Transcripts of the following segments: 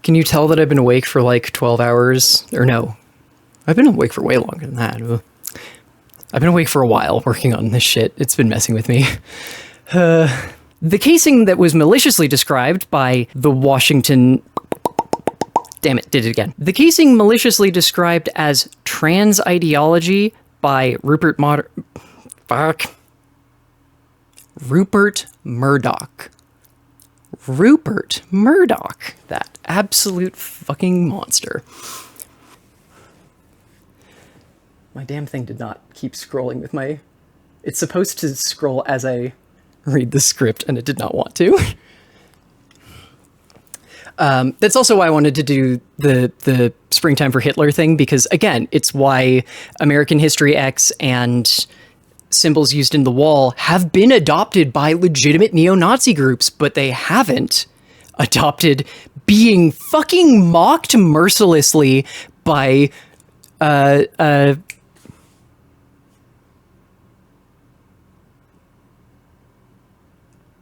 Can you tell that I've been awake for like 12 hours? Or no, I've been awake for way longer than that. Ugh. I've been awake for a while working on this shit. It's been messing with me. The casing that was maliciously described by the Washington... Damn it, did it again. The casing maliciously described as trans ideology by Rupert Murdoch. Rupert Murdoch. That absolute fucking monster. My damn thing did not keep scrolling with my... It's supposed to scroll as I read the script, and it did not want to. That's also why I wanted to do the Springtime for Hitler thing, because, again, it's why American History X and symbols used in the wall have been adopted by legitimate neo-Nazi groups, but they haven't adopted being fucking mocked mercilessly by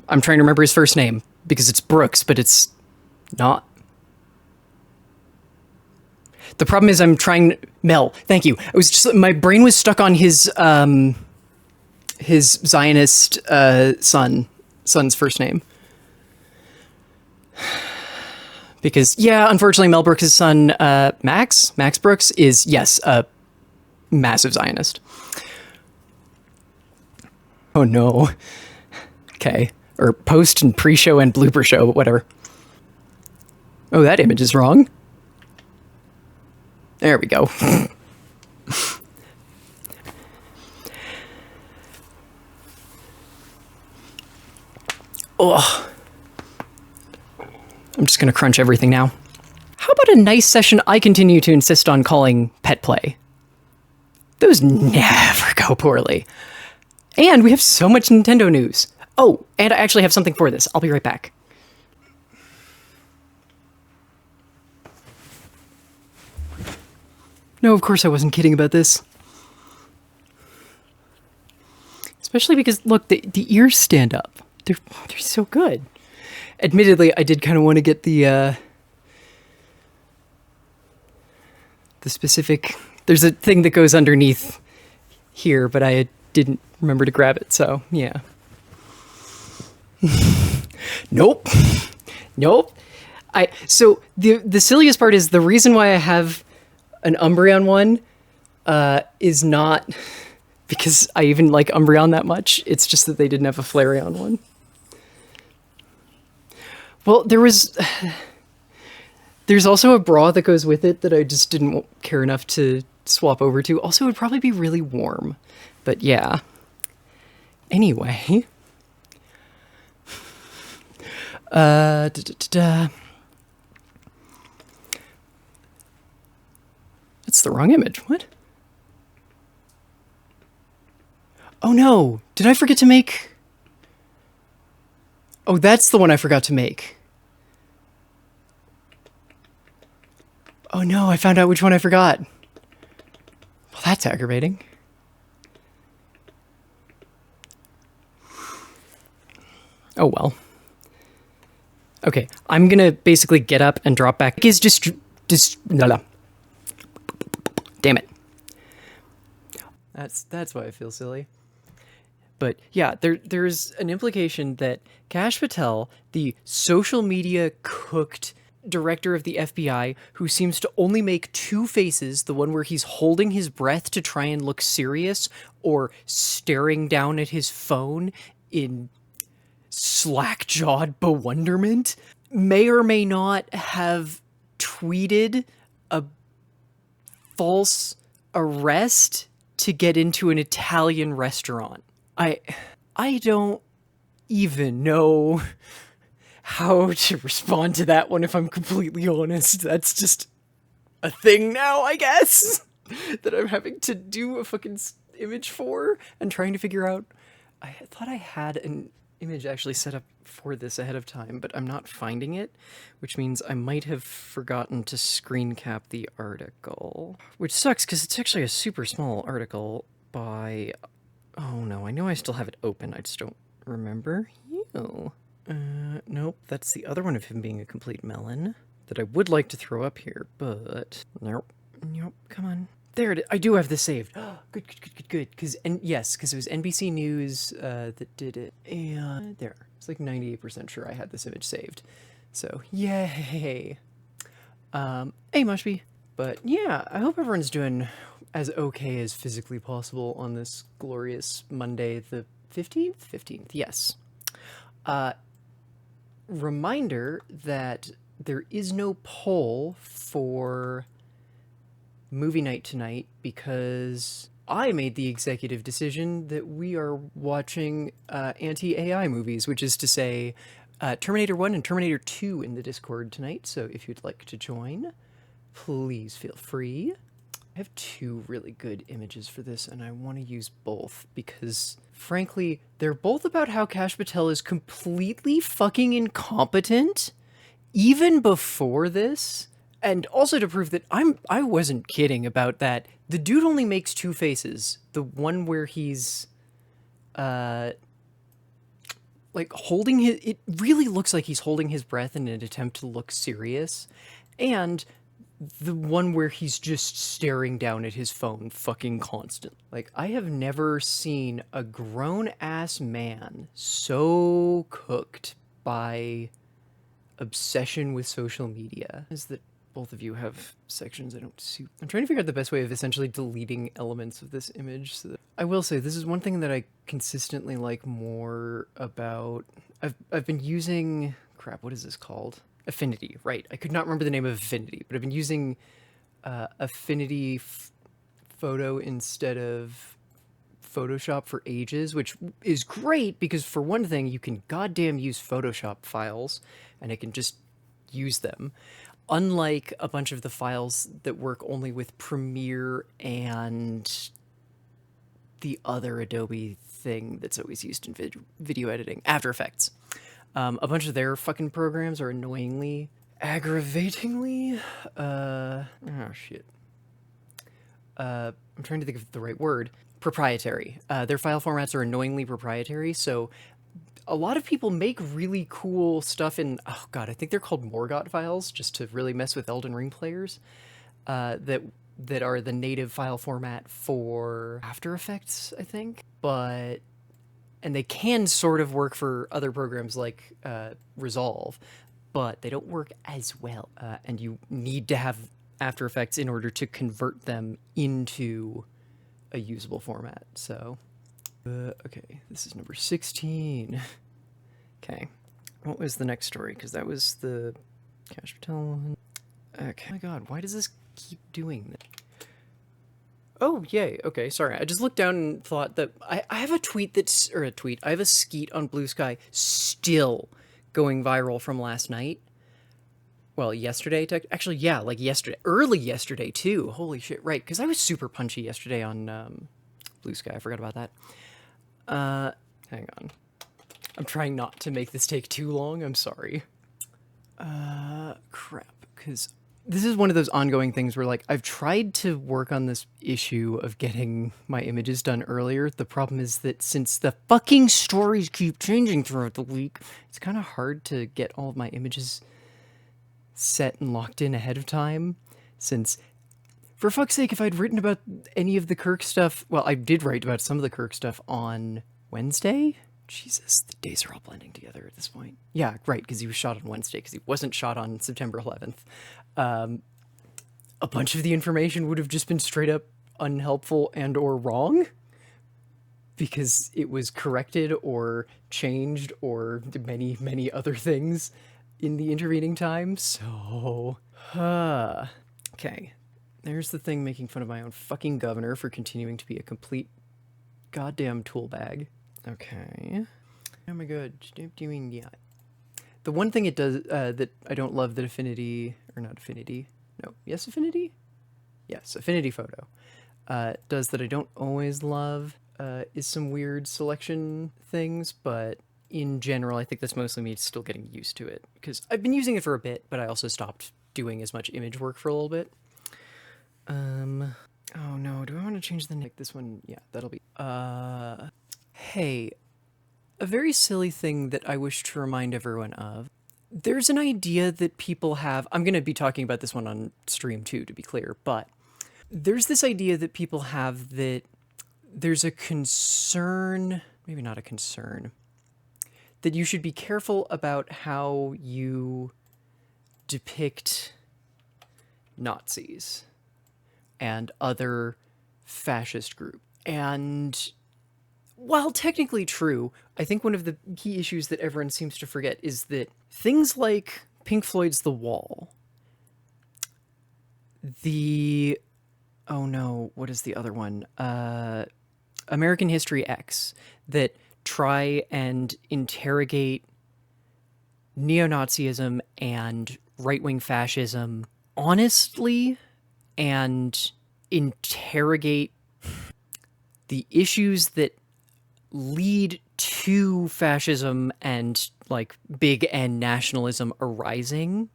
I'm trying to remember his first name because it's Brooks, but it's not. The problem is I'm trying... Mel, thank you. I was just... My brain was stuck on his Zionist son's first name. Because, yeah, unfortunately, Mel Brooks' son, Max Brooks, is, yes, a massive Zionist. Oh, no. Okay. Or post and pre-show and blooper show, whatever. Oh, that image is wrong. There we go. Oh. I'm just going to crunch everything now. How about a nice session I continue to insist on calling pet play? Those never go poorly. And we have so much Nintendo news. Oh, and I actually have something for this. I'll be right back. No, of course I wasn't kidding about this. Especially because, look, the ears stand up. They're so good. Admittedly, I did kind of want to get the specific... There's a thing that goes underneath here, but I didn't remember to grab it, so yeah. Nope. So the silliest part is the reason why I have an Umbreon one is not because I even like Umbreon that much. It's just that they didn't have a Flareon one. Well, there's also a bra that goes with it that I just didn't care enough to swap over to. Also, it would probably be really warm. But yeah. Anyway. That's the wrong image. What? Oh no! Did I forget to make... Oh, that's the one I forgot to make. Oh no, I found out which one I forgot. Well, that's aggravating. Oh well. Okay, I'm gonna basically get up and drop back. Is just no. Damn it. That's why I feel silly. But yeah, there's an implication that Kash Patel, the social media cooked director of the FBI, who seems to only make two faces, the one where he's holding his breath to try and look serious, or staring down at his phone in slack-jawed bewilderment, may or may not have tweeted a false arrest to get into an Italian restaurant. I don't even know how to respond to that one, if I'm completely honest. That's just a thing now, I guess, that I'm having to do a fucking image for and trying to figure out. I thought I had an image actually set up for this ahead of time, but I'm not finding it, which means I might have forgotten to screen cap the article, which sucks because it's actually a super small article by... Oh no, I know I still have it open, I just don't remember. Nope, that's the other one of him being a complete melon. that I would like to throw up here, but nope. Nope, come on. There it is. I do have this saved. Good, good, good, good, good. Because it was NBC News that did it. And there. It's like 98% sure I had this image saved. So, yay. Hey, Mushby. But yeah, I hope everyone's doing as okay as physically possible on this glorious Monday, the 15th? 15th, yes. Reminder that there is no poll for movie night tonight because I made the executive decision that we are watching anti-AI movies, which is to say Terminator 1 and Terminator 2 in the Discord tonight. So if you'd like to join, please feel free. I have two really good images for this, and I want to use both because, frankly, they're both about how Kash Patel is completely fucking incompetent, even before this, and also to prove that I wasn't kidding about that. The dude only makes two faces. The one where he's, like holding his, it really looks like he's holding his breath in an attempt to look serious, and the one where he's just staring down at his phone fucking constant. Like, I have never seen a grown-ass man so cooked by obsession with social media. Is that both of you have sections I don't see. I'm trying to figure out the best way of essentially deleting elements of this image. So that I will say, this is one thing that I consistently like more about... I've been using... Crap, what is this called? Affinity, right. I could not remember the name of Affinity, but I've been using Affinity Photo instead of Photoshop for ages, which is great because for one thing, you can goddamn use Photoshop files and it can just use them. Unlike a bunch of the files that work only with Premiere and the other Adobe thing that's always used in video editing, After Effects. A bunch of their fucking programs are annoyingly, aggravatingly, oh shit. I'm trying to think of the right word. Proprietary. Their file formats are annoyingly proprietary, so a lot of people make really cool stuff in, oh god, I think they're called mogrt files, just to really mess with Elden Ring players, that are the native file format for After Effects, I think, but... And they can sort of work for other programs like Resolve, but they don't work as well. And you need to have After Effects in order to convert them into a usable format. So, okay, this is number 16. Okay, what was the next story? Because that was the Kash Patel one. Okay, oh my god, why does this keep doing this? Oh, yay. Okay, sorry. I just looked down and thought that I have a tweet that's... Or a tweet. I have a Skeet on Blue Sky still going viral from last night. Well, yesterday. Actually, yeah, like yesterday. Early yesterday, too. Holy shit, right. Because I was super punchy yesterday on Blue Sky. I forgot about that. Hang on. I'm trying not to make this take too long. I'm sorry. Crap. Because... This is one of those ongoing things where, like, I've tried to work on this issue of getting my images done earlier. The problem is that since the fucking stories keep changing throughout the week, it's kind of hard to get all of my images set and locked in ahead of time. Since, for fuck's sake, if I'd written about any of the Kirk stuff... Well, I did write about some of the Kirk stuff on Wednesday? Jesus, the days are all blending together at this point. Yeah, right, because he was shot on Wednesday, because he wasn't shot on September 11th. A bunch of the information would have just been straight up unhelpful and or wrong, because it was corrected or changed or many, many other things in the intervening time, so... Okay, there's the thing making fun of my own fucking governor for continuing to be a complete goddamn tool bag. Okay. Oh my god, stop doing... Yeah. The one thing it does, that I don't love that Affinity... Or not Affinity. No. Yes, Affinity? Yes, Affinity Photo. Does that I don't always love, is some weird selection things, but in general, I think that's mostly me still getting used to it. Because I've been using it for a bit, but I also stopped doing as much image work for a little bit. Oh no, do I want to change the name? This one, yeah, that'll be... Hey, a very silly thing that I wish to remind everyone of. there's an idea that people have. I'm going to be talking about this one on stream too, to be clear, but there's this idea that people have that there's a concern, maybe not a concern, that you should be careful about how you depict Nazis and other fascist groups. And while technically true, I think one of the key issues that everyone seems to forget is that things like Pink Floyd's The Wall, oh no, what is the other one? American History X, that try and interrogate neo-Nazism and right-wing fascism honestly and interrogate the issues that lead to fascism and like big N nationalism arising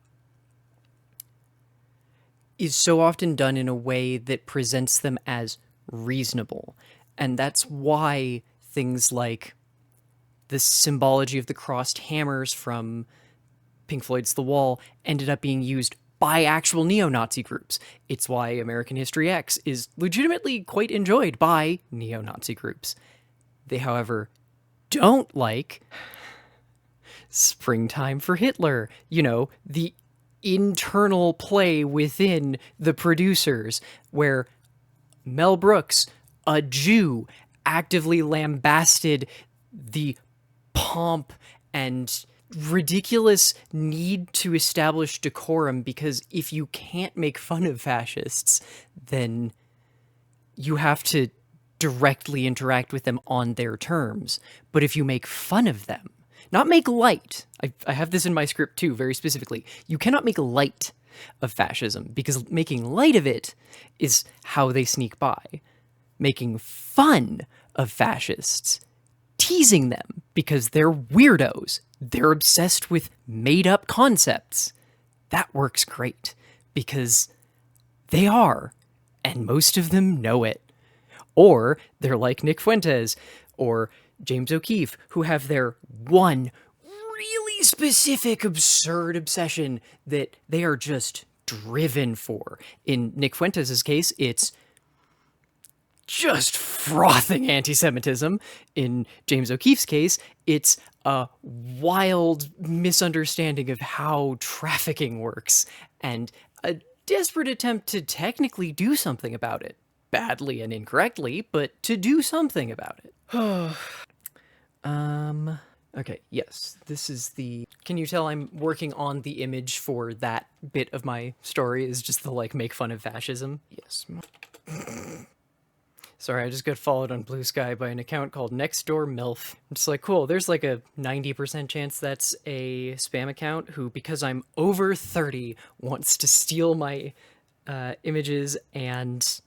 is so often done in a way that presents them as reasonable. And that's why things like the symbology of the crossed hammers from Pink Floyd's The Wall ended up being used by actual neo-Nazi groups. It's why American History X is legitimately quite enjoyed by neo-Nazi groups. They, however, don't like Springtime for Hitler, the internal play within the producers where Mel Brooks, a Jew, actively lambasted the pomp and ridiculous need to establish decorum, because if you can't make fun of fascists, then you have to directly interact with them on their terms. But if you make fun of them, not make light, I have this in my script too, very specifically, you cannot make light of fascism, because making light of it is how they sneak by. Making fun of fascists, teasing them because they're weirdos, they're obsessed with made-up concepts, that works great, because they are, and most of them know it. Or they're like Nick Fuentes or James O'Keefe, who have their one really specific absurd obsession that they are just driven for. In Nick Fuentes' case, it's just frothing anti-Semitism. In James O'Keefe's case, it's a wild misunderstanding of how trafficking works and a desperate attempt to technically do something about it. Badly and incorrectly, but to do something about it. Okay, yes, this is the... Can you tell I'm working on the image for that bit of my story is just the, make fun of fascism? Yes. Sorry, I just got followed on Blue Sky by an account called Nextdoor MILF. I'm just like, cool, there's like a 90% chance that's a spam account who, because I'm over 30, wants to steal my images and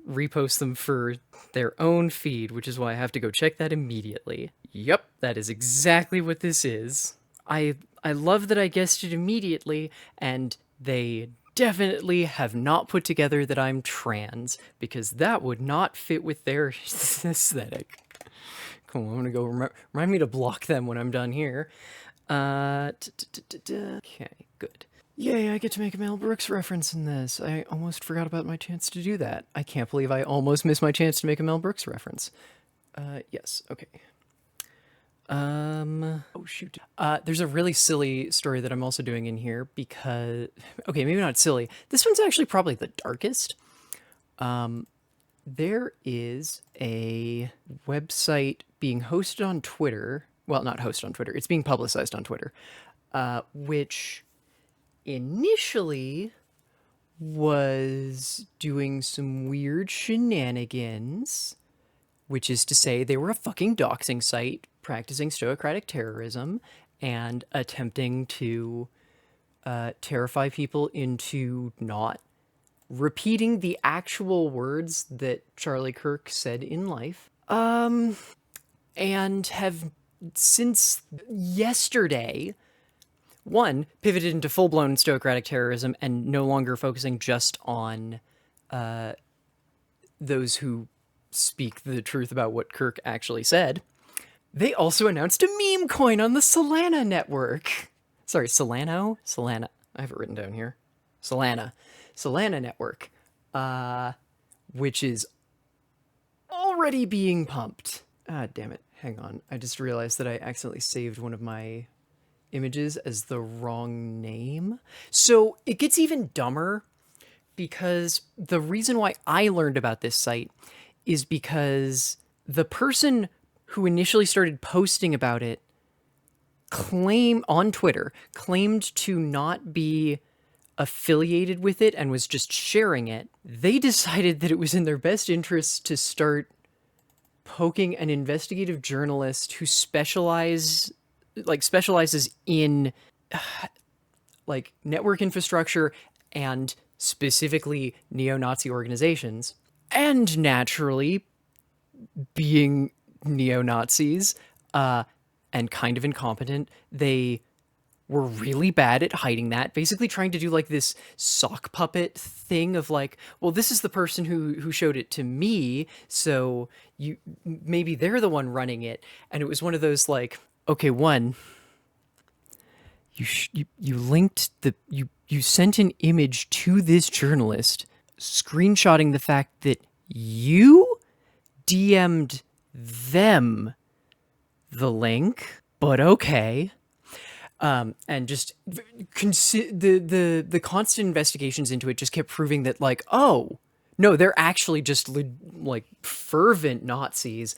repost them for their own feed, which is why I have to go check that immediately. Yep, that is exactly what this is. I love that I guessed it immediately, and they definitely have not put together that I'm trans, because that would not fit with their aesthetic. Cool, I'm gonna go remind me to block them when I'm done here. Okay, good. Yay, I get to make a Mel Brooks reference in this. I almost forgot about my chance to do that. I can't believe I almost missed my chance to make a Mel Brooks reference. Yes, okay. Oh shoot. There's a really silly story that I'm also doing in here because, okay, maybe not silly. This one's actually probably the darkest. There is a website being hosted on Twitter. Well, not hosted on Twitter. It's being publicized on Twitter, which initially was doing some weird shenanigans, which is to say they were a fucking doxing site practicing stochastic terrorism and attempting to terrify people into not repeating the actual words that Charlie Kirk said in life. And have since yesterday, one, pivoted into full-blown stochastic terrorism and no longer focusing just on those who speak the truth about what Kirk actually said. They also announced a meme coin on the Solana network. sorry, Solana. I have it written down here. Solana network, which is already being pumped. Ah, damn it. Hang on. I just realized that I accidentally saved one of my images as the wrong name. So it gets even dumber because the reason why I learned about this site is because the person who initially started posting about it on Twitter claimed to not be affiliated with it and was just sharing it. They decided that it was in their best interest to start poking an investigative journalist who specializes in like network infrastructure and specifically neo-Nazi organizations. And naturally, being neo-Nazis and kind of incompetent, they were really bad at hiding that, basically trying to do like this sock puppet thing of like, well, this is the person who showed it to me, so maybe they're the one running it. And it was one of those like, okay, one, you linked you sent an image to this journalist screenshotting the fact that you DM'd them the link, but okay. And just the constant investigations into it just kept proving that like, oh no, they're actually just like fervent Nazis.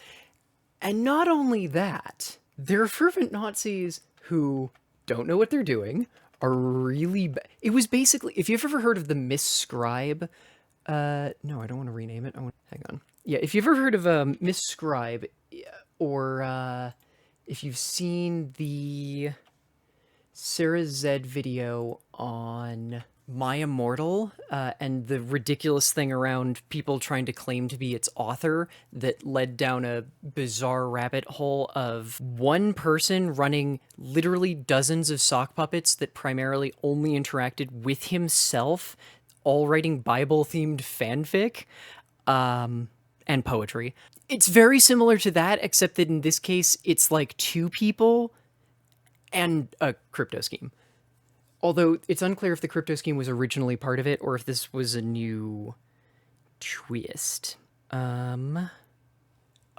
And not only that, they're fervent Nazis who don't know what they're doing, are really it was basically, if you've ever heard of the Misscribe, no, I don't want to rename it. Hang on. Yeah, if you've ever heard of Misscribe, or if you've seen the Sarah Zed video on My Immortal, and the ridiculous thing around people trying to claim to be its author that led down a bizarre rabbit hole of one person running literally dozens of sock puppets that primarily only interacted with himself, all writing Bible-themed fanfic and poetry. It's very similar to that, except that in this case, it's like two people and a crypto scheme. Although it's unclear if the crypto scheme was originally part of it or if this was a new twist. Oh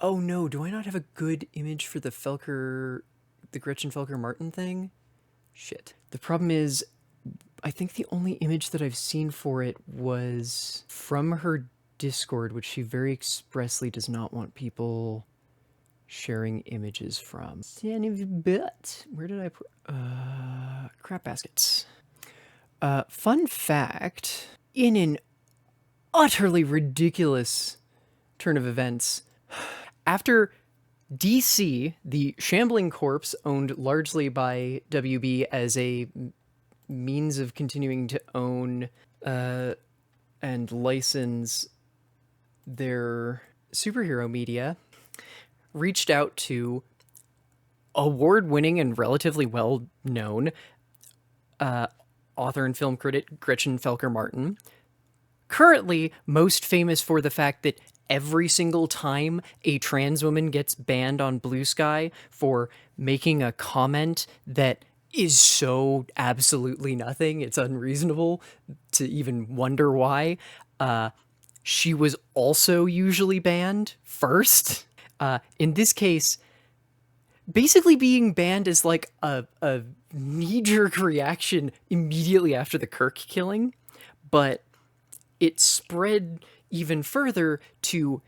no, do I not have a good image for the Gretchen Felker-Martin thing? Shit. The problem is, I think the only image that I've seen for it was from her Discord, which she very expressly does not want people sharing images from. But where did I put crap baskets? Fun fact, in an utterly ridiculous turn of events, after DC, the shambling corpse owned largely by WB as a means of continuing to own and license their superhero media, reached out to award-winning and relatively well-known author and film critic Gretchen Felker-Martin, currently most famous for the fact that every single time a trans woman gets banned on Blue Sky for making a comment that is so absolutely nothing, it's unreasonable to even wonder why, she was also usually banned first. In this case, basically being banned is like a knee-jerk reaction immediately after the Kirk killing, but it spread even further to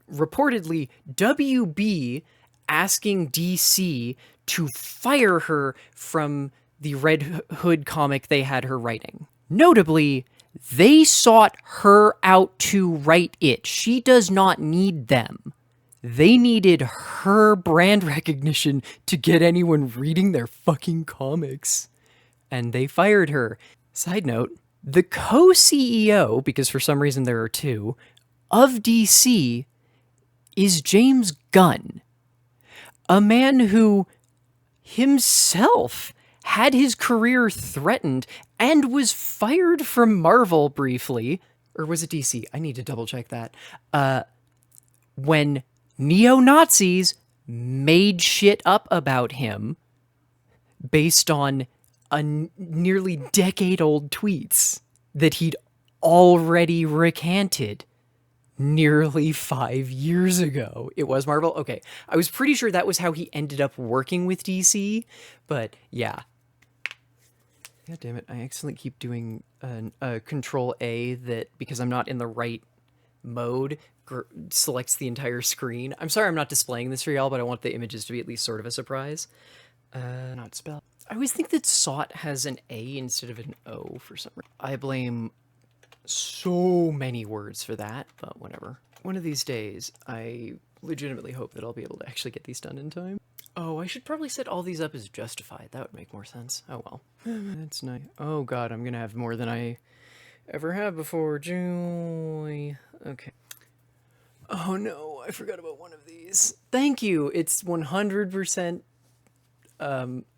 reportedly WB asking DC to fire her from the Red Hood comic they had her writing. Notably, they sought her out to write it. She does not need them. They needed her brand recognition to get anyone reading their fucking comics. And they fired her. Side note, the co-CEO, because for some reason there are two, of DC is James Gunn, a man who himself had his career threatened and was fired from Marvel briefly, or was it DC? I need to double check that. When neo-Nazis made shit up about him based on nearly decade-old tweets that he'd already recanted nearly 5 years ago. It was Marvel? Okay. I was pretty sure that was how he ended up working with DC, but yeah. God damn it, I accidentally keep doing Control A that, because I'm not in the right mode, selects the entire screen. I'm sorry I'm not displaying this for y'all, but I want the images to be at least sort of a surprise. Not spelled. I always think that sought has an A instead of an O for some reason. I blame so many words for that, but whatever. One of these days, I legitimately hope that I'll be able to actually get these done in time. Oh, I should probably set all these up as justified. That would make more sense. Oh well. That's nice. Oh god, I'm gonna have more than I ever have before. Joy. Okay. Oh no, I forgot about one of these. Thank you. It's 100%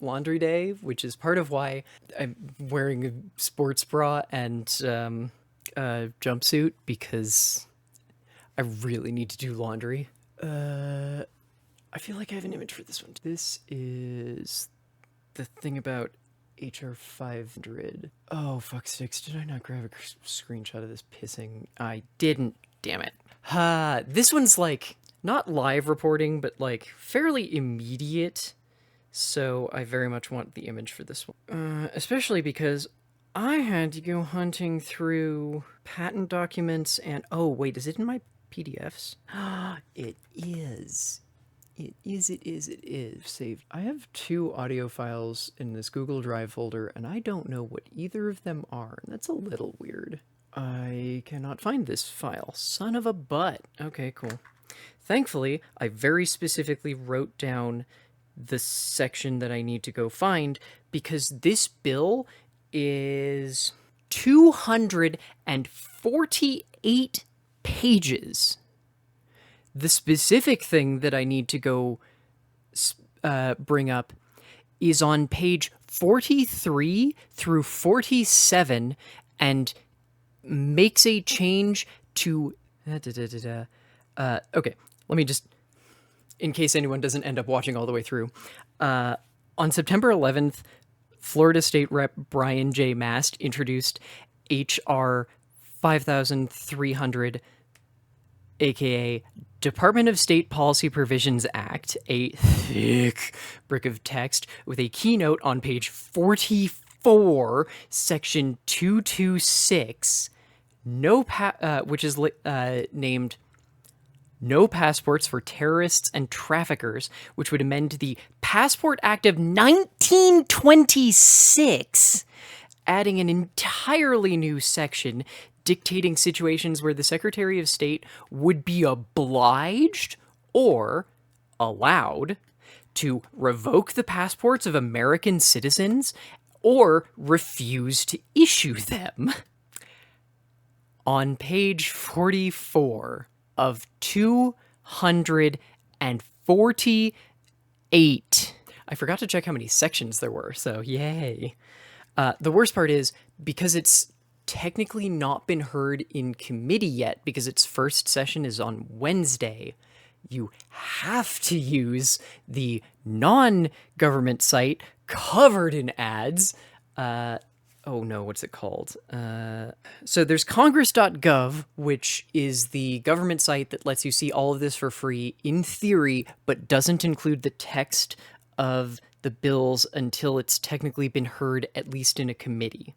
laundry day, which is part of why I'm wearing a sports bra and jumpsuit, because I really need to do laundry. I feel like I have an image for this one. This is the thing about HR 500. Oh, fuck sakes, did I not grab a screenshot of this pissing? I didn't, damn it. This one's like, not live reporting, but like fairly immediate. So I very much want the image for this one. Especially because I had to go hunting through patent documents and, oh wait, is it in my PDFs? It is. It is. Saved. I have 2 audio files in this Google Drive folder, and I don't know what either of them are, and that's a little weird. I cannot find this file. Son of a butt. Okay, cool. Thankfully, I very specifically wrote down the section that I need to go find, because this bill is 248 pages. The specific thing that I need to go bring up is on page 43 through 47 and makes a change to... okay, let me just... in case anyone doesn't end up watching all the way through. On September 11th, Florida State Rep. Brian J. Mast introduced H.R. 5300, aka Department of State Policy Provisions Act, a thick brick of text with a keynote on page 44, section 226, which is named No Passports for Terrorists and Traffickers, which would amend the Passport Act of 1926, adding an entirely new section dictating situations where the Secretary of State would be obliged or allowed to revoke the passports of American citizens or refuse to issue them. On page 44 of 248. I forgot to check how many sections there were, so yay. The worst part is, because it's technically not been heard in committee yet, because its first session is on Wednesday, you have to use the non-government site covered in ads. Oh no, what's it called? So there's congress.gov, which is the government site that lets you see all of this for free in theory, but doesn't include the text of the bills until it's technically been heard, at least in a committee.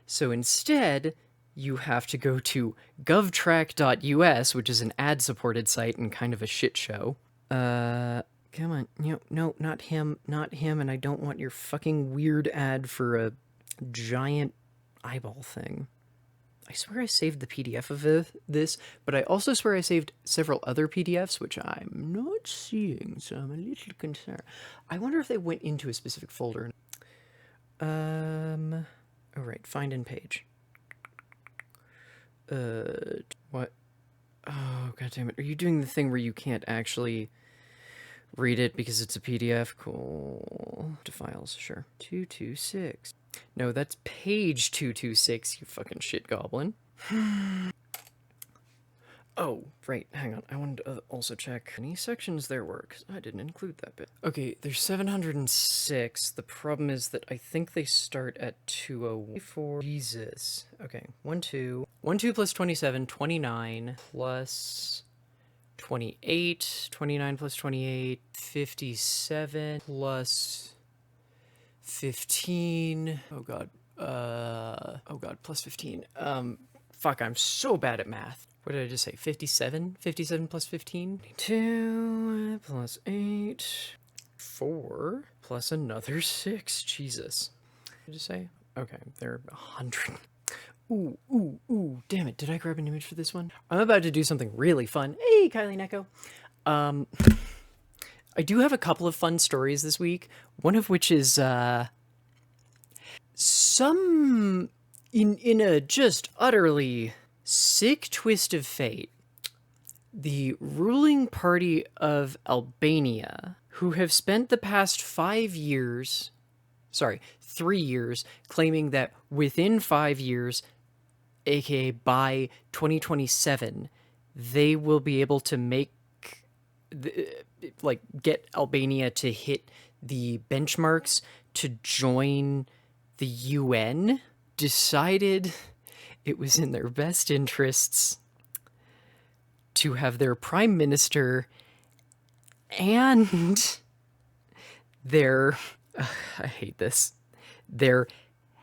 So instead, you have to go to govtrack.us, which is an ad-supported site and kind of a shit show. Come on. No, not him, and I don't want your fucking weird ad for a giant eyeball thing. I swear I saved the PDF of this, but I also swear I saved several other PDFs, which I'm not seeing, so I'm a little concerned. I wonder if they went into a specific folder. All right, find in page. What? Oh, god damn it. Are you doing the thing where you can't actually read it because it's a PDF? Cool. To files, sure. 226. No, that's page 226, you fucking shit goblin. Oh, right, hang on. I wanted to also check how many sections there were, because I didn't include that bit. Okay, there's 706. The problem is that I think they start at 204. Jesus. Okay, 1, 2. 1, 2 plus 27, 29 plus 28. 29 plus 28, 57 plus 15. Oh god. Plus 15. Fuck, I'm so bad at math. What did I just say? 57? 57 plus 15? 2 plus 8. 4 plus another 6. Jesus. What did I just say? Okay, they're 100. Ooh, damn it. Did I grab an image for this one? I'm about to do something really fun. Hey, Kylie Neko. I do have a couple of fun stories this week. One of which is, some in a just utterly sick twist of fate, the ruling party of Albania, who have spent the past 3 years claiming that within 5 years, aka by 2027, they will be able to get Albania to hit the benchmarks to join the UN, decided it was in their best interests to have their prime minister and their, I hate this, their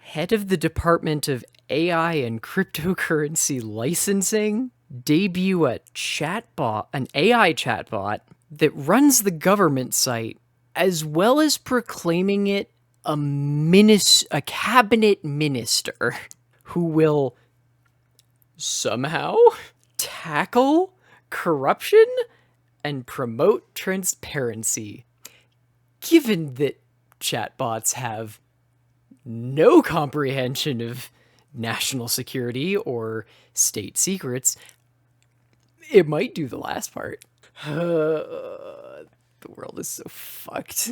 head of the Department of AI and Cryptocurrency Licensing debut an AI chatbot that runs the government site, as well as proclaiming it a cabinet minister who will somehow tackle corruption and promote transparency. Given that chatbots have no comprehension of national security or state secrets, it might do the last part. The world is so fucked.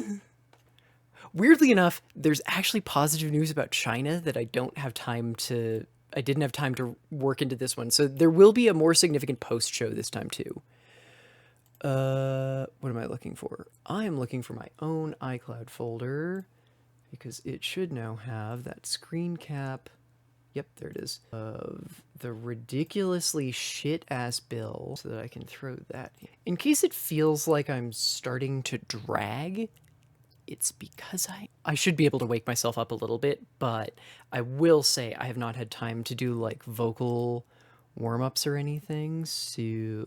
Weirdly enough, there's actually positive news about China that I didn't have time to work into this one. So there will be a more significant post show this time too. What am I looking for? I am looking for my own iCloud folder because it should now have that screen cap. Yep, there it is. Of the ridiculously shit-ass bill so that I can throw that in case it feels like I'm starting to drag. It's because I should be able to wake myself up a little bit, but I will say I have not had time to do like vocal warm-ups or anything, so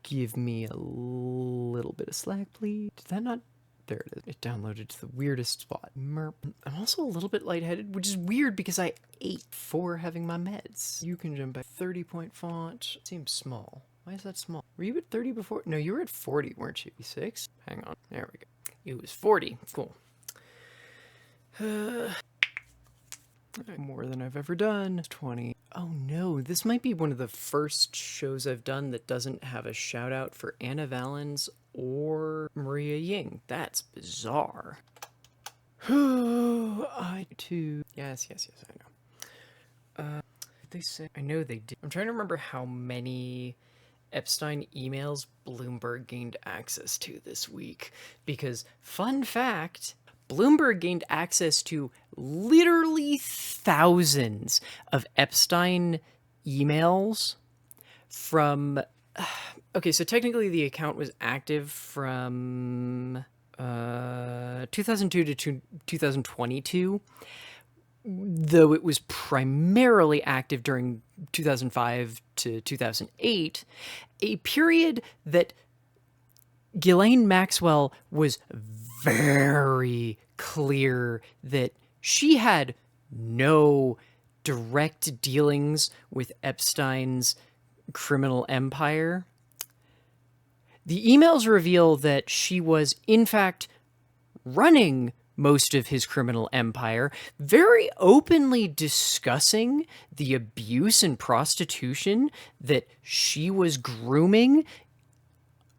give me a little bit of slack, please. Did that not? There it is. It downloaded to the weirdest spot. Merp. I'm also a little bit lightheaded, which is weird because I ate before having my meds. You can jump by 30-point font. Seems small. Why is that small? Were you at 30 before? No, you were at 40, weren't you? 6? Hang on. There we go. It was 40. Cool. More than I've ever done. 20. Oh no, this might be one of the first shows I've done that doesn't have a shout out for Anna Valens or Maria Ying. That's bizarre. I too. Yes, I know. They say, I know they did. I'm trying to remember how many Epstein emails Bloomberg gained access to this week, because fun fact, Bloomberg gained access to literally thousands of Epstein emails from okay, so technically the account was active from 2002 to 2022, though it was primarily active during 2005 to 2008, a period that Ghislaine Maxwell was very clear that she had no direct dealings with Epstein's criminal empire. The emails reveal that she was, in fact, running most of his criminal empire, very openly discussing the abuse and prostitution that she was grooming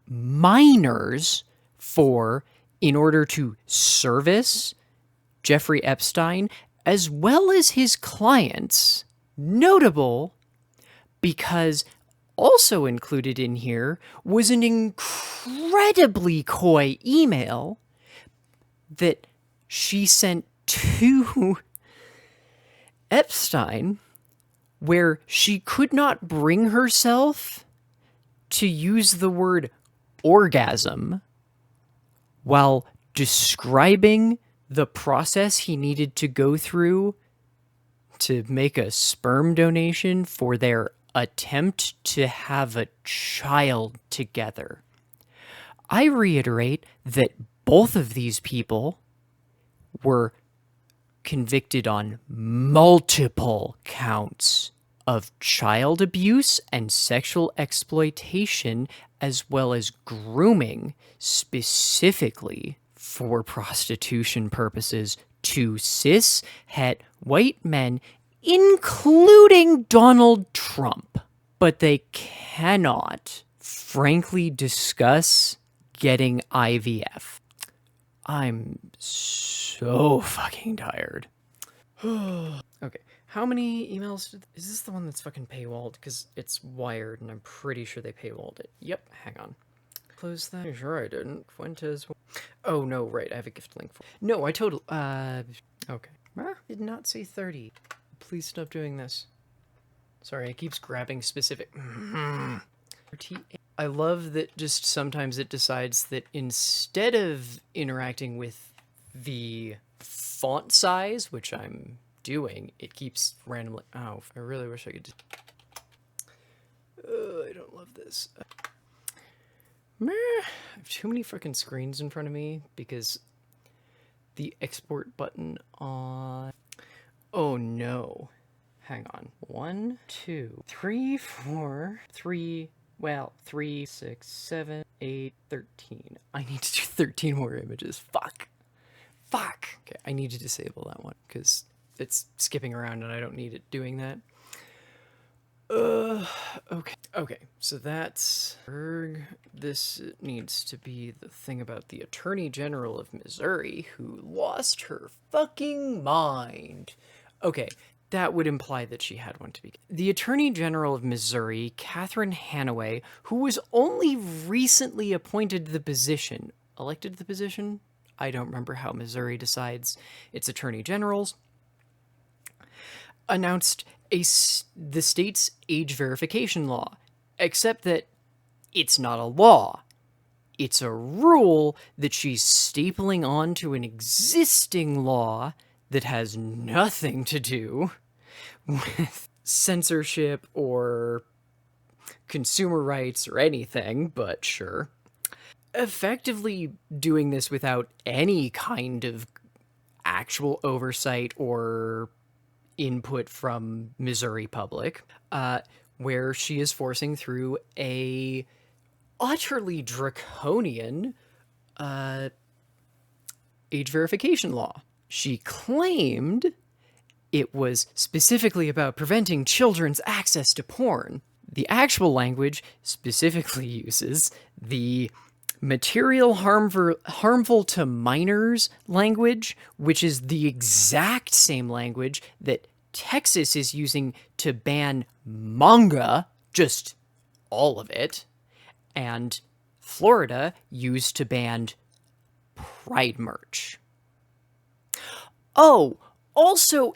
minors for in order to service Jeffrey Epstein, as well as his clients. Notable because Also included in here was an incredibly coy email that she sent to Epstein, where she could not bring herself to use the word orgasm while describing the process he needed to go through to make a sperm donation for their attempt to have a child together. I reiterate that both of these people were convicted on multiple counts of child abuse and sexual exploitation, as well as grooming, specifically for prostitution purposes, to cis, het, white men, including Donald Trump. But they cannot frankly discuss getting IVF. I'm so fucking tired. Okay, how many emails is this the one that's fucking paywalled? Because it's wired and I'm pretty sure they paywalled it. Yep, hang on. Close that. Sure I didn't. Fuentes. Oh no, right, I have a gift link for. No, I totally. Okay. Did not say 30. Please stop doing this. Sorry, it keeps grabbing specific. I love that just sometimes it decides that instead of interacting with the font size, which I'm doing, it keeps randomly. Oh, I really wish I could. I don't love this. I have too many freaking screens in front of me because the export button on. Oh no. Hang on. 1, 2, 3, 4, 3. Well, 3, 6, 7, 8, 13. I need to do 13 more images. Fuck. Okay, I need to disable that one because it's skipping around and I don't need it doing that. Okay, so that's... This needs to be the thing about the Attorney General of Missouri who lost her fucking mind. Okay, that would imply that she had one to begin. The Attorney General of Missouri, Catherine Hanaway, who was only recently appointed to the position, elected to the position? I don't remember how Missouri decides its attorney generals, announced the state's age verification law, except that it's not a law. It's a rule that she's stapling onto an existing law that has nothing to do with censorship or consumer rights or anything, but sure. Effectively doing this without any kind of actual oversight or input from Missouri public, where she is forcing through a utterly draconian age verification law. She claimed it was specifically about preventing children's access to porn. The actual language specifically uses the material harmful to minors language, which is the exact same language that Texas is using to ban manga, just all of it, and Florida used to ban Pride merch. Oh, also,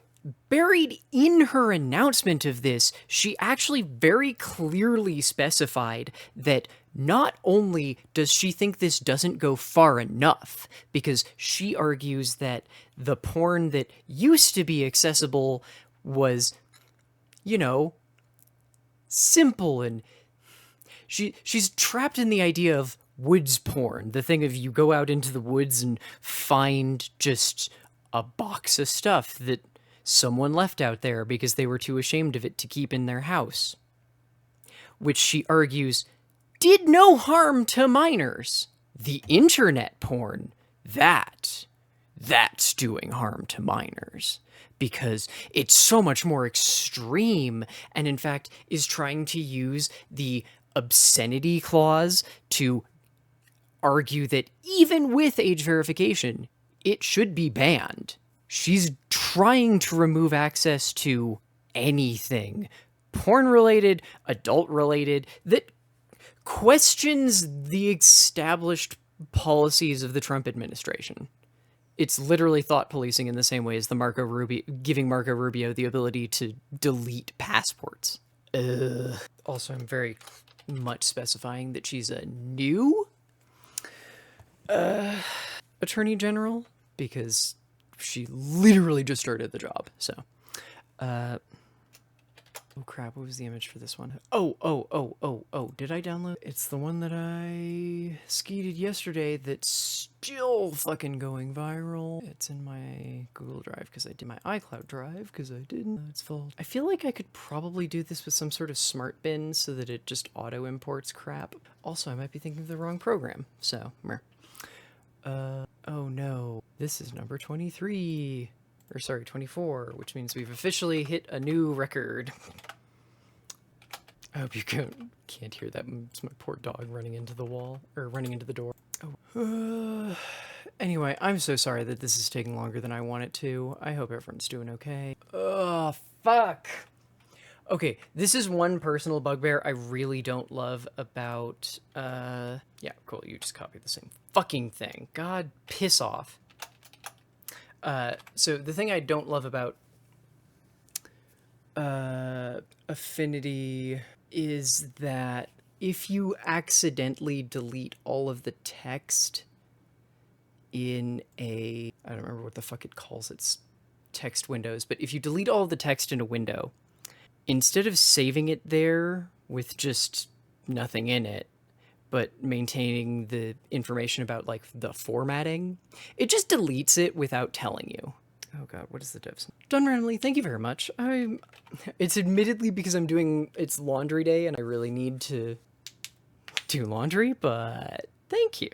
buried in her announcement of this, she actually very clearly specified that not only does she think this doesn't go far enough, because she argues that the porn that used to be accessible was, you know, simple, and she's trapped in the idea of woods porn, the thing of you go out into the woods and find just a box of stuff that someone left out there because they were too ashamed of it to keep in their house, which she argues did no harm to minors. The internet porn, that's doing harm to minors because it's so much more extreme and in fact is trying to use the obscenity clause to argue that even with age verification, it should be banned. She's trying to remove access to anything porn-related, adult-related, that questions the established policies of the Trump administration. It's literally thought policing in the same way as giving Marco Rubio the ability to delete passports. Also, I'm very much specifying that she's a new attorney general because she literally just started the job. So, oh crap, what was the image for this one? Oh, did I download? It's the one that I skeeted yesterday that's still fucking going viral. It's in my Google Drive because I did my iCloud Drive because I didn't. It's full. I feel like I could probably do this with some sort of smart bin so that it just auto imports crap. Also, I might be thinking of the wrong program, so meh. Oh no, this is number 23. Or sorry, 24, which means we've officially hit a new record. I hope you can't hear that. It's my poor dog running into the wall, or running into the door. Oh. Anyway, I'm so sorry that this is taking longer than I want it to. I hope everyone's doing okay. Oh, fuck. Okay, this is one personal bugbear I really don't love about, yeah, cool, you just copied the same fucking thing. God, piss off. So the thing I don't love about Affinity is that if you accidentally delete all of the text in I don't remember what the fuck it calls its text windows, but if you delete all of the text in a window, instead of saving it there with just nothing in it, but maintaining the information about like the formatting, it just deletes it without telling you. Oh god, what is the devs? Done randomly, thank you very much. It's admittedly because it's laundry day and I really need to do laundry, but thank you.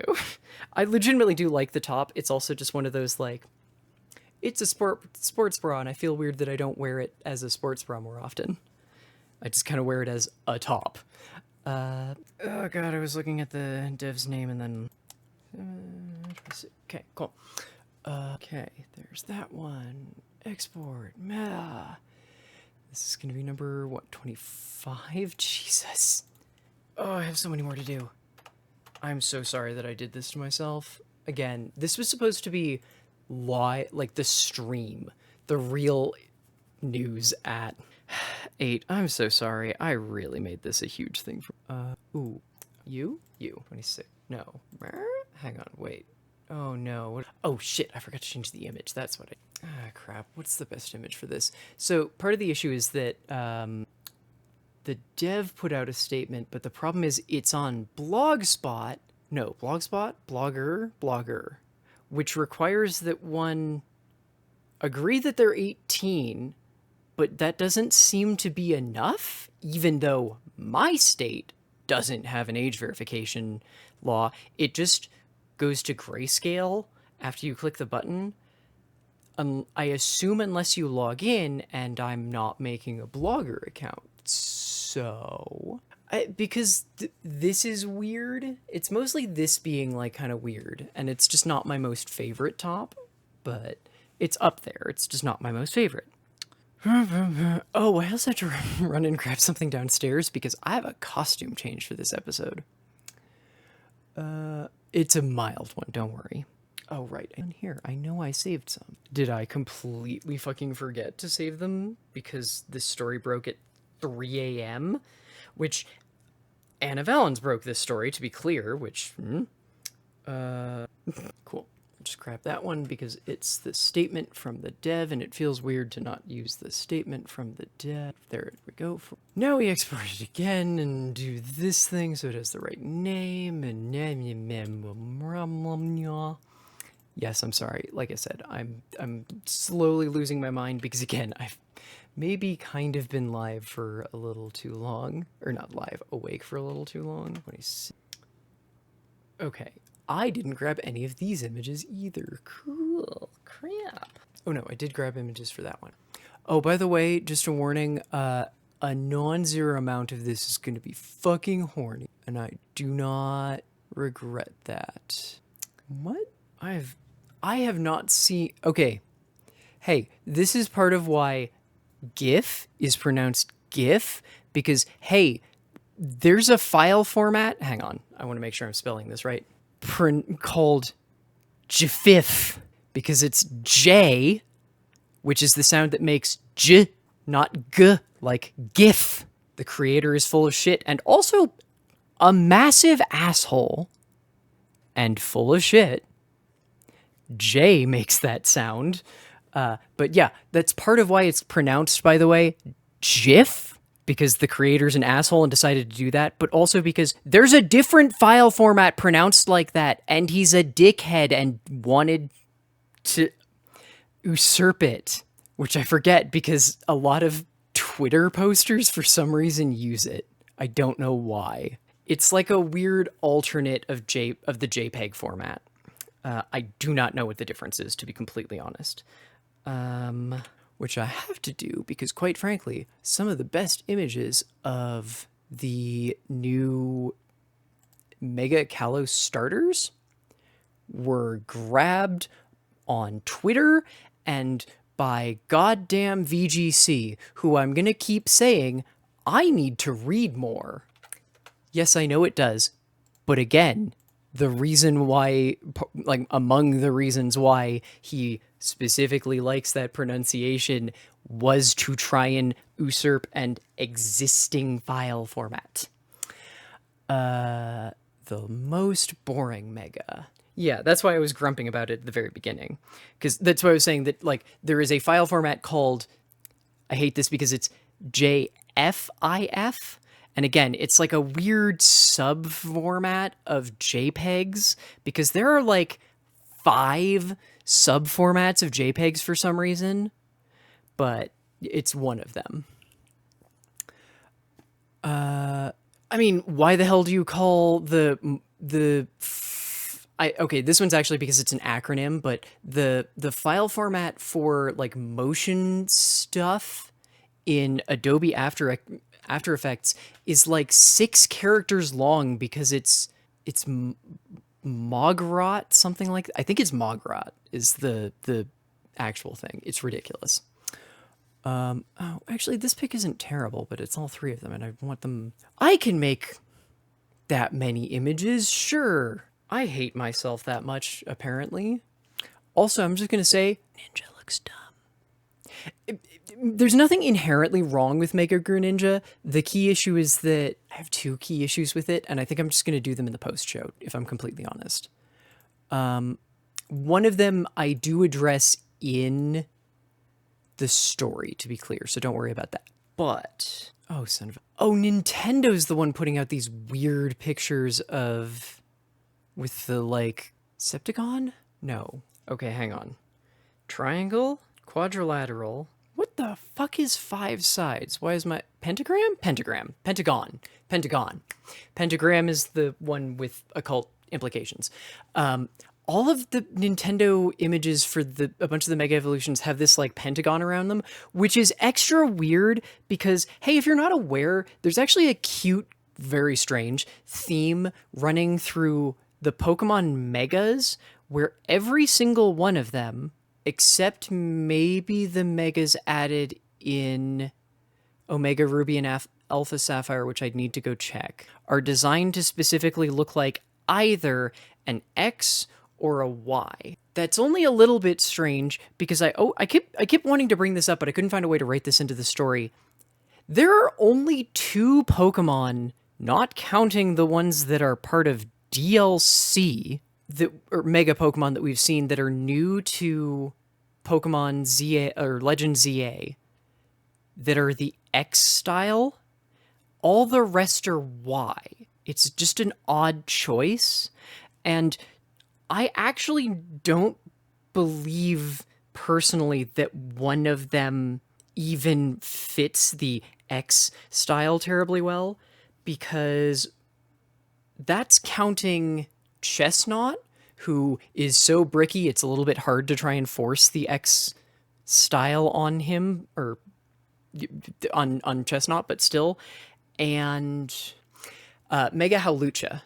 I legitimately do like the top. It's also just one of those like, it's a sports bra and I feel weird that I don't wear it as a sports bra more often. I just kind of wear it as a top. Oh god, I was looking at the dev's name and then... okay, cool. Okay, there's that one. Export, meta. This is gonna be number, what, 25? Jesus. Oh, I have so many more to do. I'm so sorry that I did this to myself. Again, this was supposed to be like the stream, the real news at 8. I'm so sorry. I really made this a huge thing for ooh. You 26. No. Hang on, wait. Oh no. Oh shit, I forgot to change the image. That's what crap. What's the best image for this? So part of the issue is that the dev put out a statement, but the problem is it's on Blogspot, which requires that one agree that they're 18, but that doesn't seem to be enough, even though my state doesn't have an age verification law. It just goes to grayscale after you click the button. I assume unless you log in, and I'm not making a Blogger account. So, because this is weird. It's mostly this being like kind of weird, and it's just not my most favorite top, but it's up there. It's just not my most favorite. Oh, I also have to run and grab something downstairs because I have a costume change for this episode. It's a mild one, don't worry. Oh, right, in here, I know I saved some. Did I completely fucking forget to save them because this story broke at 3 a.m., which Anna Valens broke this story, to be clear, which, cool. Just grab that one because it's the statement from the dev, and it feels weird to not use the statement from the dev. There we go. Now we export it again and do this thing so it has the right name, and yes, I'm sorry. Like I said, I'm slowly losing my mind because, again, I've maybe kind of been live for a little too long. Or not live, awake for a little too long. Okay. I didn't grab any of these images either. Cool. Crap. Oh no, I did grab images for that one. Oh, by the way, just a warning, a non-zero amount of this is going to be fucking horny, and I do not regret that. What? I have not seen... Okay. Hey, this is part of why GIF is pronounced GIF because, hey, there's a file format. Hang on. I want to make sure I'm spelling this right. Called GIF because it's J, which is the sound that makes J, not G, like GIF. The creator is full of shit and also a massive asshole and full of shit. J makes that sound. But yeah, that's part of why it's pronounced, by the way, GIF, because the creator's an asshole and decided to do that, but also because there's a different file format pronounced like that, and he's a dickhead and wanted to usurp it, which I forget because a lot of Twitter posters for some reason use it. I don't know why. It's like a weird alternate of the JPEG format. I do not know what the difference is, to be completely honest. Which I have to do because, quite frankly, some of the best images of the new Mega Kalos starters were grabbed on Twitter and by goddamn VGC, who I'm going to keep saying, I need to read more. Yes, I know it does. But again, the reason why, like among the reasons why he specifically likes that pronunciation was to try and usurp an existing file format. The most boring mega. Yeah, that's why I was grumping about it at the very beginning. Because that's why I was saying that, like, there is a file format called, I hate this because it's JFIF. And again, it's like a weird sub-format of JPEGs because there are like 5 sub-formats of JPEGs for some reason, but it's one of them. I mean, why the hell do you call okay, this one's actually because it's an acronym, but the file format for like motion stuff in Adobe After Effects is like 6 characters long because it's mogrt, something like that. I think it's mogrt is the actual thing. It's ridiculous. Oh, actually, this pic isn't terrible, but it's all 3 of them, and I want them. I can make that many images, sure. I hate myself that much, apparently. Also, I'm just gonna say, Ninja looks dumb. There's nothing inherently wrong with Mega Greninja. The key issue is that I have 2 key issues with it, and I think I'm just going to do them in the post-show, if I'm completely honest. One of them I do address in the story, to be clear, so don't worry about that. But, oh, son of a... Oh, Nintendo's the one putting out these weird pictures of... with the, like, Septicon? No. Okay, hang on. Triangle? Quadrilateral? What the fuck is 5 sides? Why is my... Pentagram? Pentagram. Pentagon. Pentagon. Pentagram is the one with occult implications. All of the Nintendo images for a bunch of the Mega Evolutions have this, like, pentagon around them, which is extra weird because, hey, if you're not aware, there's actually a cute, very strange theme running through the Pokemon Megas where every single one of them, except maybe the Megas added in Omega Ruby and Alpha Sapphire, which I'd need to go check, are designed to specifically look like either an X or a Y. That's only a little bit strange because I kept wanting to bring this up, but I couldn't find a way to write this into the story. There are only 2 Pokemon, not counting the ones that are part of DLC, or Mega Pokemon that we've seen that are new to Pokemon ZA or Legend ZA that are the X style. All the rest are Y. It's just an odd choice. And I actually don't believe personally that one of them even fits the X style terribly well, because that's counting Chestnut, who is so bricky it's a little bit hard to try and force the X style on him, or on Chestnut, but still. And Mega Hawlucha,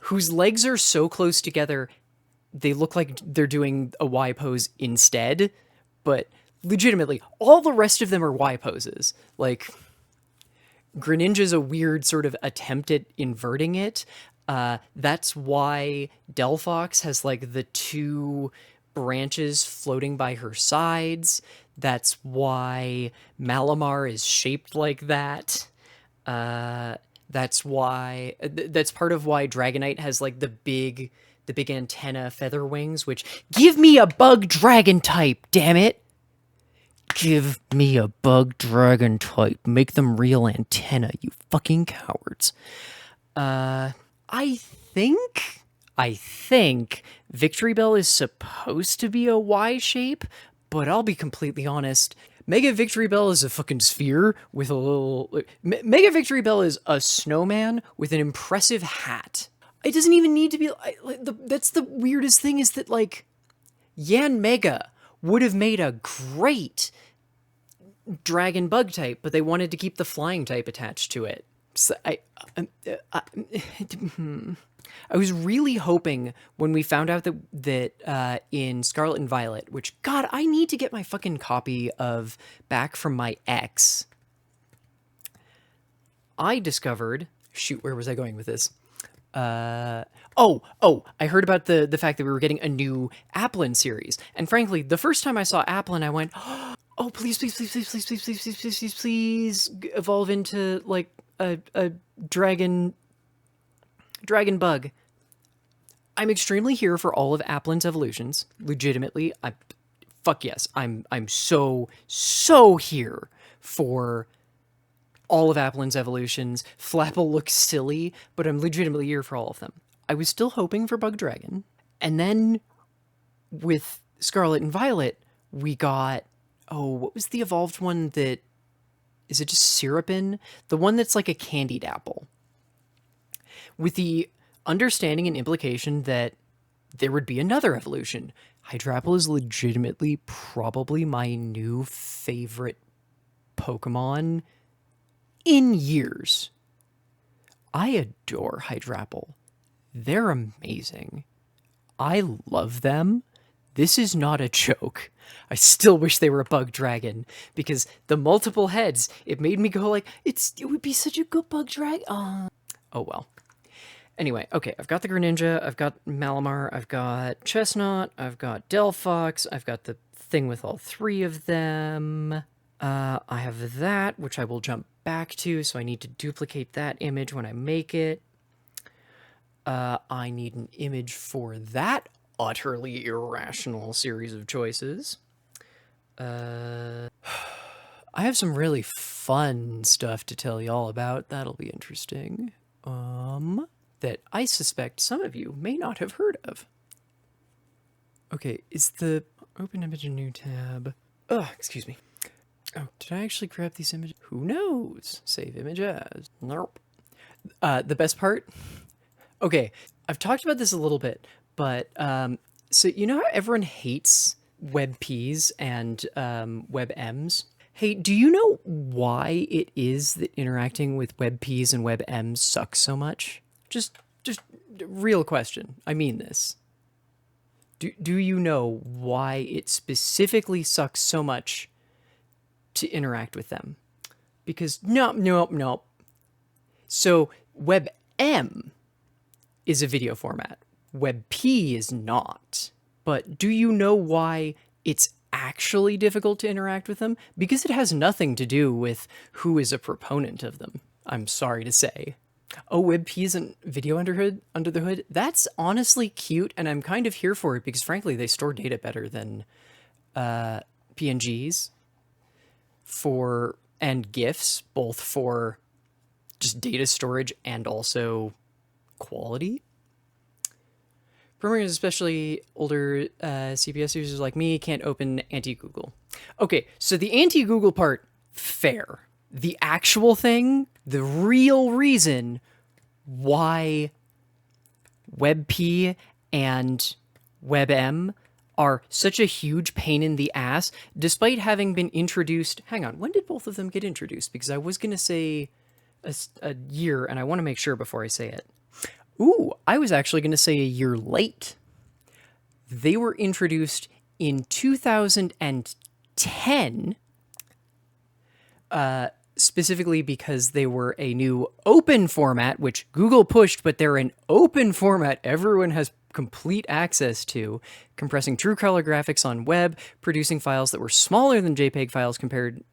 whose legs are so close together, they look like they're doing a Y pose instead, but Legitimately, all the rest of them are Y poses. Like, Greninja's a weird sort of attempt at inverting it. That's why Delphox has like the two branches floating by her sides. That's why Malamar is shaped like that. That's why that's part of why Dragonite has like the big antenna feather wings, which give me a bug dragon type, damn it. Give me a bug dragon type. Make them real antenna, you fucking cowards. I think Victory Bell is supposed to be a Y shape, but I'll be completely honest. Mega Victory Bell is a fucking sphere with a little... Mega Victory Bell is a snowman with an impressive hat. It doesn't even need to be... That's the weirdest thing is that, like, Yan Mega would have made a great dragon bug type, but they wanted to keep the flying type attached to it. So I was really hoping when we found out that in Scarlet and Violet, which, God, I need to get my fucking copy of Back from My Ex. I discovered... Shoot, where was I going with this? I heard about the fact that we were getting a new Applin series. And frankly, the first time I saw Applin, I went, oh, please, please, please, please, please, please, please, please, please, please, please evolve into, like, a dragon bug. I'm extremely here for all of Applin's evolutions. Legitimately, fuck yes. I'm so here for all of Applin's evolutions. Flapple looks silly, but I'm legitimately here for all of them. I was still hoping for Bug Dragon. And then with Scarlet and Violet, we got, what was the evolved one that, is it just Syrupin? The one that's like a candied apple. With the understanding and implication that there would be another evolution. Hydrapple is legitimately probably my new favorite Pokemon in years. I adore Hydrapple. They're amazing. I love them. This is not a joke. I still wish they were a bug dragon because the multiple heads, it made me go like, it would be such a good bug dragon. Oh well. Anyway, okay, I've got the Greninja, I've got Malamar, I've got Chestnut, I've got Delphox, I've got the thing with all three of them. I have that, which I will jump back to, so I need to duplicate that image when I make it. I need an image for that utterly irrational series of choices. I have some really fun stuff to tell y'all about. That'll be interesting. That I suspect some of you may not have heard of. Okay, is the open image a new tab? Excuse me. Oh, did I actually grab these images? Who knows? Save image as. Nope. The best part? Okay, I've talked about this a little bit, but so you know how everyone hates Webps and Webms? Hey, do you know why it is that interacting with Webps and Webms sucks so much? Just real question. I mean this. Do you know why it specifically sucks so much to interact with them? Because nope. So Webm is a video format. Webp is not. But do you know why it's actually difficult to interact with them? Because it has nothing to do with who is a proponent of them, I'm sorry to say. Oh, Webp isn't video under the hood? That's honestly cute, and I'm kind of here for it because, frankly, they store data better than PNGs and GIFs, both for just data storage and also quality. Programmers, especially older CPS users like me, can't open anti-Google. Okay, so the anti-Google part, fair. The actual thing, the real reason why Webp and Webm are such a huge pain in the ass, despite having been introduced... Hang on, when did both of them get introduced? Because I was going to say a year, and I want to make sure before I say it. Ooh, I was actually going to say a year late. They were introduced in 2010. 10, specifically because they were a new open format, which Google pushed, but they're an open format everyone has complete access to, compressing true color graphics on web, producing files that were smaller than JPEG files compared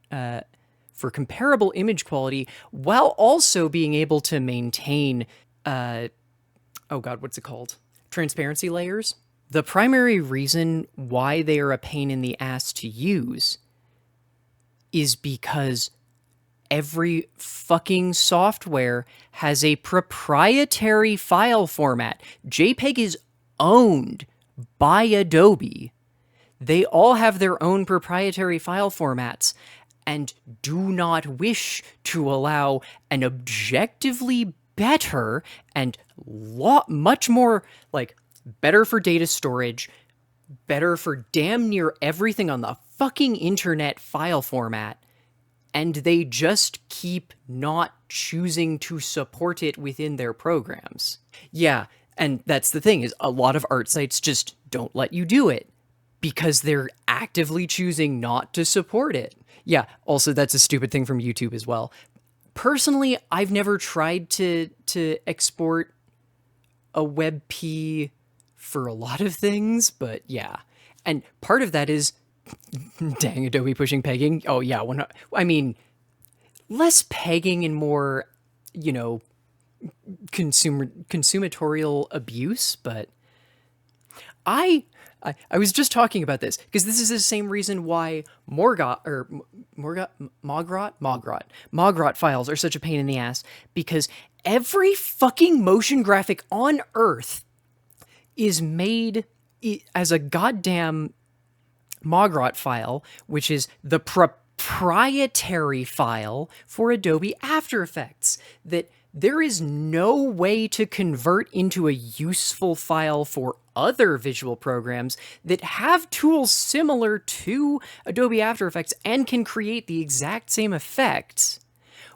for comparable image quality, while also being able to maintain, what's it called? Transparency layers. The primary reason why they are a pain in the ass to use is because every fucking software has a proprietary file format. JPEG is owned by Adobe. They all have their own proprietary file formats and do not wish to allow an objectively better and much more, like, better for data storage, better for damn near everything on the fucking internet file format, and they just keep not choosing to support it within their programs. Yeah, and that's the thing, is a lot of art sites just don't let you do it because they're actively choosing not to support it. Yeah, also that's a stupid thing from YouTube as well. Personally, I've never tried to export a WebP for a lot of things, but yeah. And part of that is, dang, Adobe pushing pegging. Oh yeah, I mean, less pegging and more, consumatorial abuse, but I was just talking about this because this is the same reason why mogrt files are such a pain in the ass, because every fucking motion graphic on Earth is made as a goddamn mogrt file, which is the proprietary file for Adobe After Effects that there is no way to convert into a useful file for other visual programs that have tools similar to Adobe After Effects and can create the exact same effects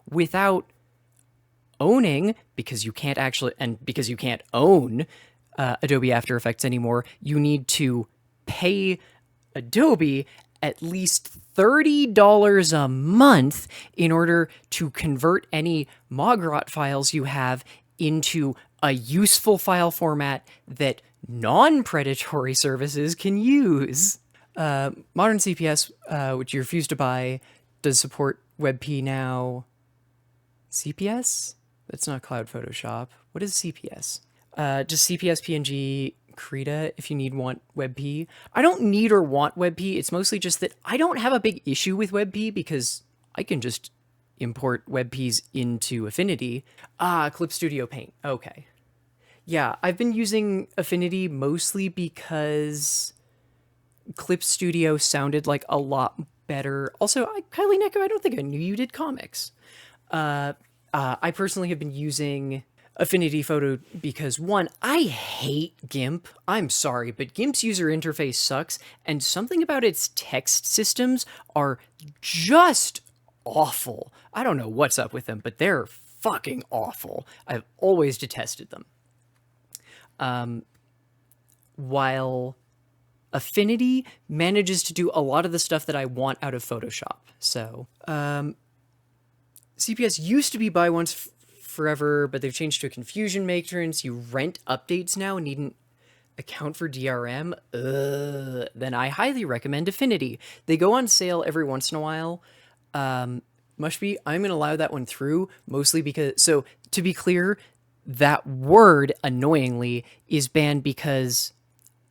without owning, because you can't own Adobe After Effects anymore. You need to pay Adobe at least $30 a month in order to convert any mogrt files you have into a useful file format that non-predatory services can use. Modern CPS, which you refuse to buy, does support WebP now. CPS? That's not Cloud Photoshop. What is CPS? Just CPS PNG Krita if you want WebP. I don't need or want WebP. It's mostly just that I don't have a big issue with WebP because I can just import WebPs into Affinity. Clip Studio Paint. Okay. Yeah, I've been using Affinity mostly because Clip Studio sounded like a lot better. Also, Kylie Neko, I don't think I knew you did comics. I personally have been using Affinity Photo because, one, I hate GIMP. I'm sorry, but GIMP's user interface sucks, and something about its text systems are just awful. I don't know what's up with them, but they're fucking awful. I've always detested them. While Affinity manages to do a lot of the stuff that I want out of Photoshop. So, CPS used to be buy once forever, but they've changed to a confusion matrix. You rent updates now and needn't account for DRM. Then I highly recommend Affinity. They go on sale every once in a while. Must be. I'm going to allow that one through, mostly because, so to be clear, that word, annoyingly, is banned because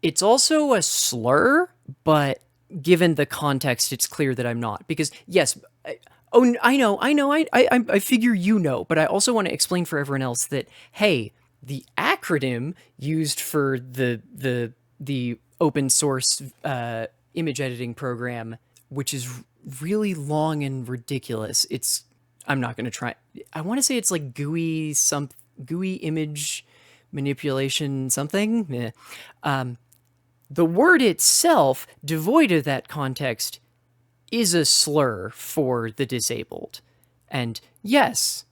it's also a slur, but given the context, it's clear that I'm not. Because, yes, I know, I figure you know, but I also want to explain for everyone else that, hey, the acronym used for the open source image editing program, which is really long and ridiculous, I'm not going to try. I want to say it's like GUI image manipulation something. The word itself, devoid of that context, is a slur for the disabled. And yes,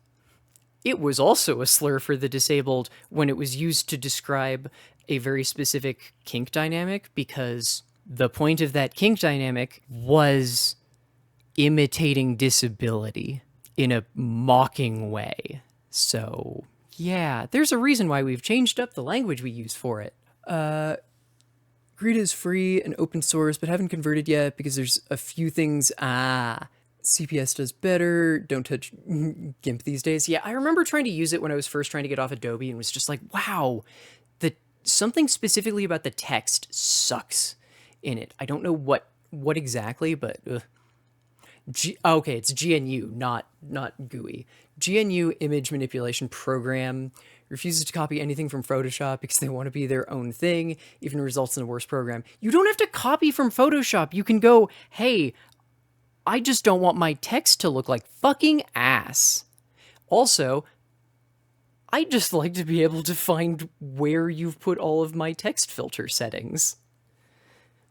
it was also a slur for the disabled when it was used to describe a very specific kink dynamic, because the point of that kink dynamic was imitating disability in a mocking way. So, yeah, there's a reason why we've changed up the language we use for it. Grid is free and open source, but haven't converted yet because there's a few things. CPS does better. Don't touch GIMP these days. Yeah, I remember trying to use it when I was first trying to get off Adobe and was just like, wow, something specifically about the text sucks in it. I don't know what exactly, but okay, it's GNU, not GUI. GNU image manipulation program refuses to copy anything from Photoshop because they want to be their own thing, even results in a worse program. You don't have to copy from Photoshop. You can go, hey, I just don't want my text to look like fucking ass. Also, I just like to be able to find where you've put all of my text filter settings.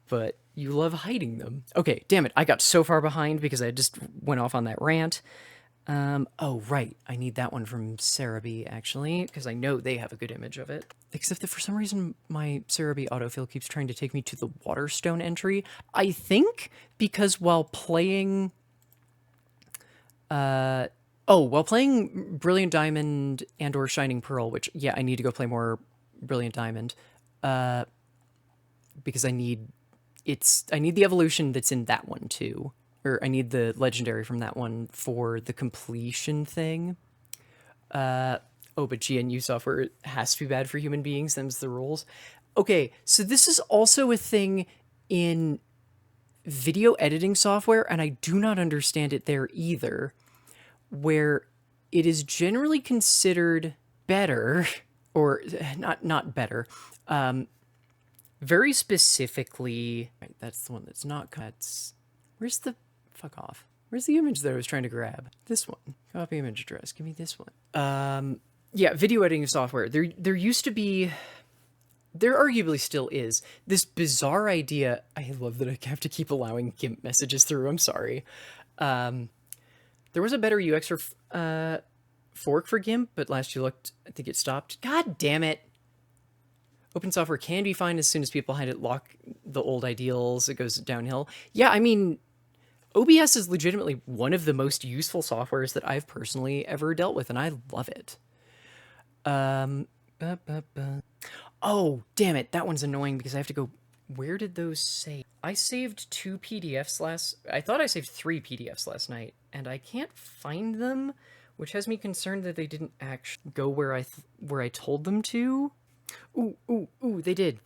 But you love hiding them. Okay, damn it. I got so far behind because I just went off on that rant. Oh, right. I need that one from Cerebi, actually, because I know they have a good image of it. Except that for some reason, my Cerebi autofill keeps trying to take me to the Waterstone entry. I think because while playing... while playing Brilliant Diamond and or Shining Pearl, which, yeah, I need to go play more Brilliant Diamond, because I need the evolution that's in that one, too. Or I need the legendary from that one for the completion thing. But GNU software has to be bad for human beings, them's the rules. Okay, so this is also a thing in video editing software, and I do not understand it there either, where it is generally considered better, or not better, very specifically, right, that's the one that's not cuts. Where's the, fuck off. Where's the image that I was trying to grab? This one. Copy image address. Give me this one. Yeah, video editing software. There used to be, there arguably still is, this bizarre idea. I love that I have to keep allowing GIMP messages through. I'm sorry. There was a better UX for fork for GIMP, but last you looked, I think it stopped. God damn it. Open software can be fine as soon as people behind it lock the old ideals. It goes downhill. Yeah, I mean, OBS is legitimately one of the most useful softwares that I've personally ever dealt with, and I love it. Oh, damn it. That one's annoying because I have to go... Where did those save? I saved 2 PDFs I thought I saved 3 PDFs last night, and I can't find them, which has me concerned that they didn't actually go where I told them to. Ooh, they did.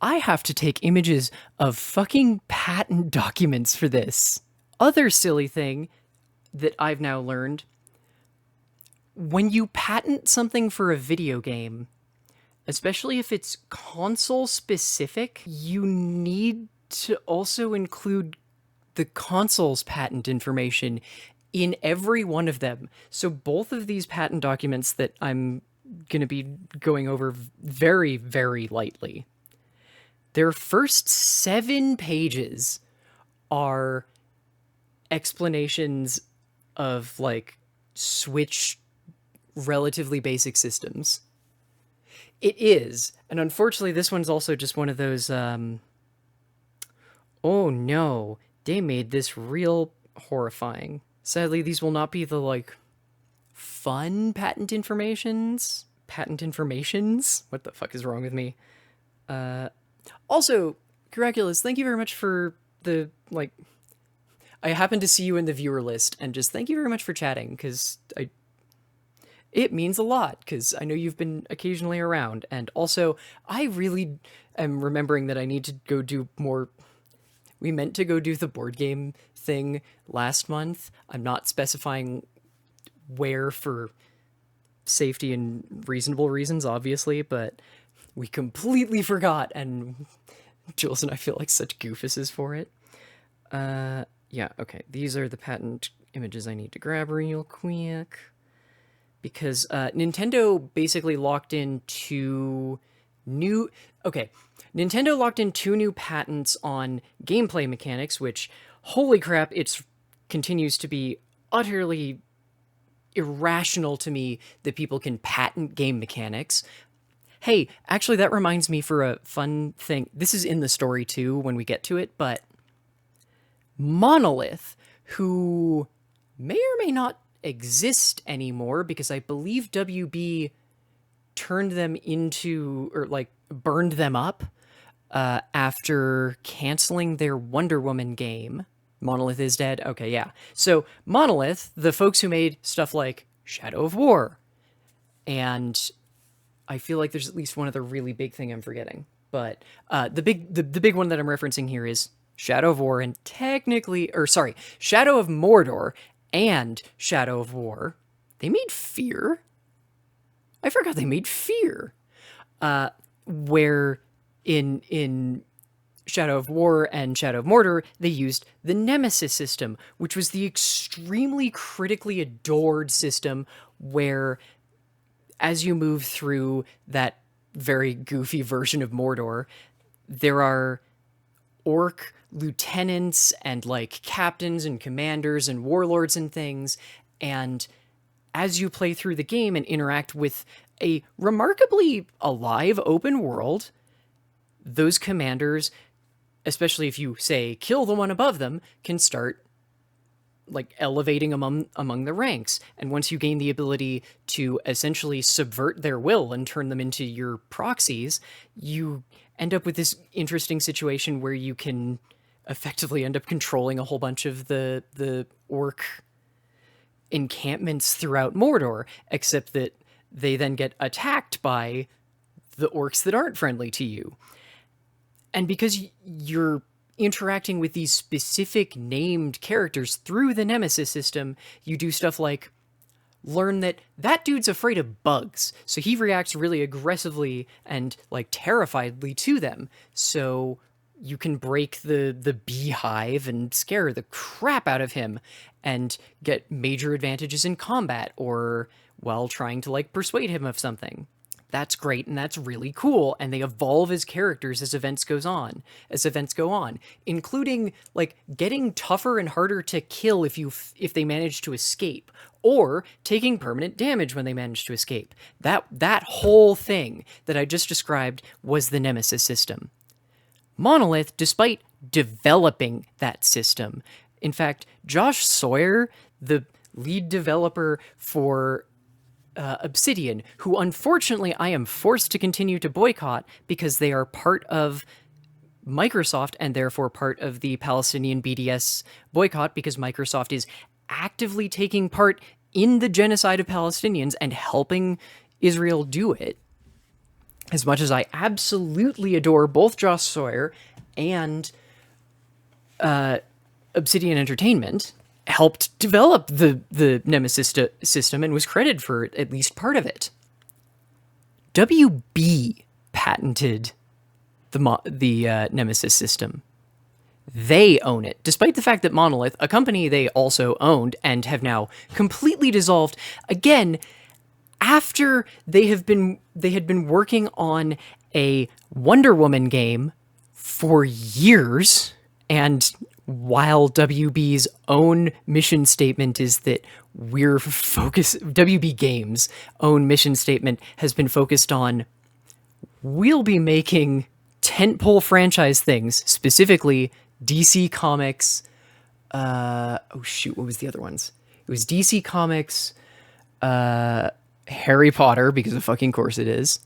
I have to take images of fucking patent documents for this. Other silly thing that I've now learned, when you patent something for a video game, especially if it's console specific, you need to also include the console's patent information in every one of them. So both of these patent documents that I'm going to be going over very, very lightly, their first 7 pages are explanations of, like, Switch relatively basic systems. It is. And unfortunately, this one's also just one of those, oh no, they made this real horrifying. Sadly, these will not be the, like, fun patent informations. What the fuck is wrong with me? Also, Caraculus, thank you very much for the, like, I happened to see you in the viewer list, and just thank you very much for chatting, because it means a lot, because I know you've been occasionally around, and also, I really am remembering that I need to go do more... We meant to go do the board game thing last month. I'm not specifying where for safety and reasonable reasons, obviously, but we completely forgot, and Jules and I feel like such goofuses for it. Yeah, okay, these are the patent images I need to grab real quick, because Nintendo basically locked in 2 new... Okay, Nintendo locked in 2 new patents on gameplay mechanics, which, holy crap, it continues to be utterly irrational to me that people can patent game mechanics. Hey, actually, that reminds me for a fun thing. This is in the story too when we get to it, but Monolith, who may or may not exist anymore because I believe WB turned them into, or like burned them up after canceling their Wonder Woman game. Monolith is dead? Okay, yeah. So Monolith, the folks who made stuff like Shadow of War, and I feel like there's at least one other really big thing I'm forgetting. But the big one that I'm referencing here is Shadow of War and Shadow of Mordor and Shadow of War. They made Fear. I forgot they made Fear. Where in Shadow of War and Shadow of Mordor, they used the Nemesis system, which was the extremely critically adored system where as you move through that very goofy version of Mordor, there are orc lieutenants and like captains and commanders and warlords and things. And as you play through the game and interact with a remarkably alive open world, those commanders, especially if you say kill the one above them, can start like elevating among the ranks. And once you gain the ability to essentially subvert their will and turn them into your proxies, you end up with this interesting situation where you can effectively end up controlling a whole bunch of the orc encampments throughout Mordor, except that they then get attacked by the orcs that aren't friendly to you. And because you're interacting with these specific named characters through the Nemesis system, you do stuff like learn that dude's afraid of bugs, so he reacts really aggressively and like terrifiedly to them. So you can break the beehive and scare the crap out of him and get major advantages in combat or while trying to like persuade him of something. That's great and that's really cool, and they evolve as characters as events go on, including like getting tougher and harder to kill if they manage to escape, or taking permanent damage when they manage to escape. That whole thing that I just described was the Nemesis system. Monolith, despite developing that system, in fact, Josh Sawyer, the lead developer for Obsidian, who unfortunately I am forced to continue to boycott because they are part of Microsoft and therefore part of the Palestinian BDS boycott, because Microsoft is actively taking part in the genocide of Palestinians and helping Israel do it. As much as I absolutely adore both Josh Sawyer and Obsidian Entertainment, helped develop the Nemesis system and was credited for at least part of it. WB patented the Nemesis system. They own it, despite the fact that Monolith, a company they also owned and have now completely dissolved, again, after they had been working on a Wonder Woman game for years, and while WB's own mission statement is that WB Games' own mission statement has been focused on, we'll be making tentpole franchise things, specifically DC Comics. What was the other ones? It was DC Comics, Harry Potter, because of fucking course it is,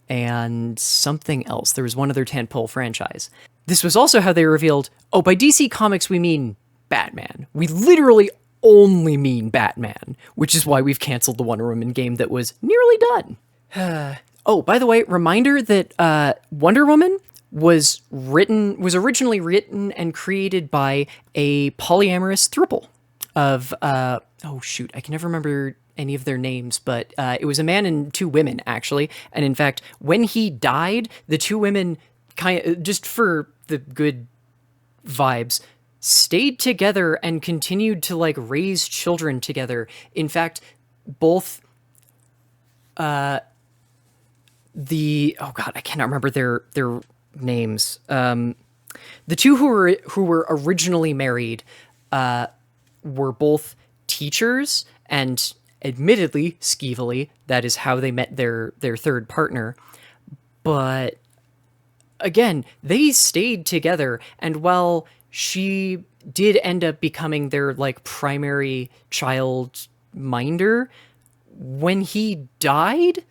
and something else. There was one other tentpole franchise. This was also how they revealed, by DC Comics we mean Batman. We literally only mean Batman, which is why we've canceled the Wonder Woman game that was nearly done. By the way, reminder that Wonder Woman was originally written and created by a polyamorous throuple of, I can never remember any of their names, but it was a man and two women, actually. And in fact, when he died, the two women, kind of just for the good vibes, stayed together and continued to like raise children together. In fact, both I cannot remember their names. The two who were originally married were both teachers, and admittedly, skeevily, that is how they met their third partner. But again, they stayed together, and while she did end up becoming their like primary child minder, when he died,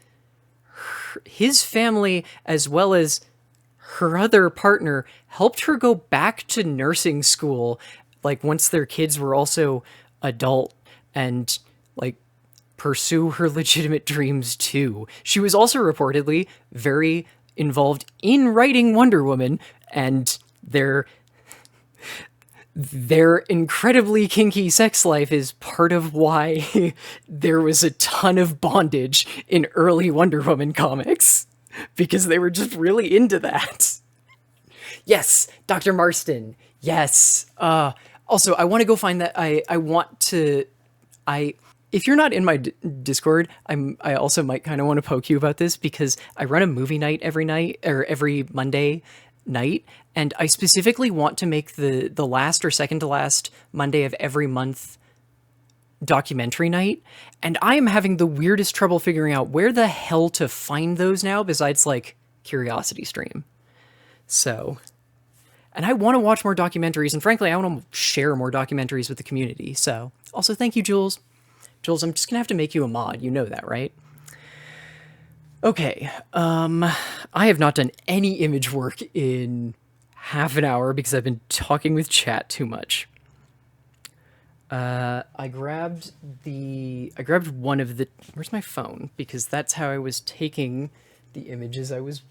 his family as well as her other partner helped her go back to nursing school, like once their kids were also adult, and like pursue her legitimate dreams too. She was also reportedly very involved in writing Wonder Woman, and their incredibly kinky sex life is part of why there was a ton of bondage in early Wonder Woman comics, because they were just really into that. Yes, Dr. Marston. Yes. Also, I want to go find that. If you're not in my Discord, I also might kind of want to poke you about this, because I run a movie night every night, or every Monday night, and I specifically want to make the last or second to last Monday of every month documentary night, and I am having the weirdest trouble figuring out where the hell to find those now, besides like Curiosity Stream. So, and I want to watch more documentaries, and frankly, I want to share more documentaries with the community. So, also thank you, Jules. Jules, I'm just gonna have to make you a mod. You know that, right? Okay. I have not done any image work in half an hour because I've been talking with chat too much. I grabbed one of the, where's my phone? Because that's how I was taking the images I was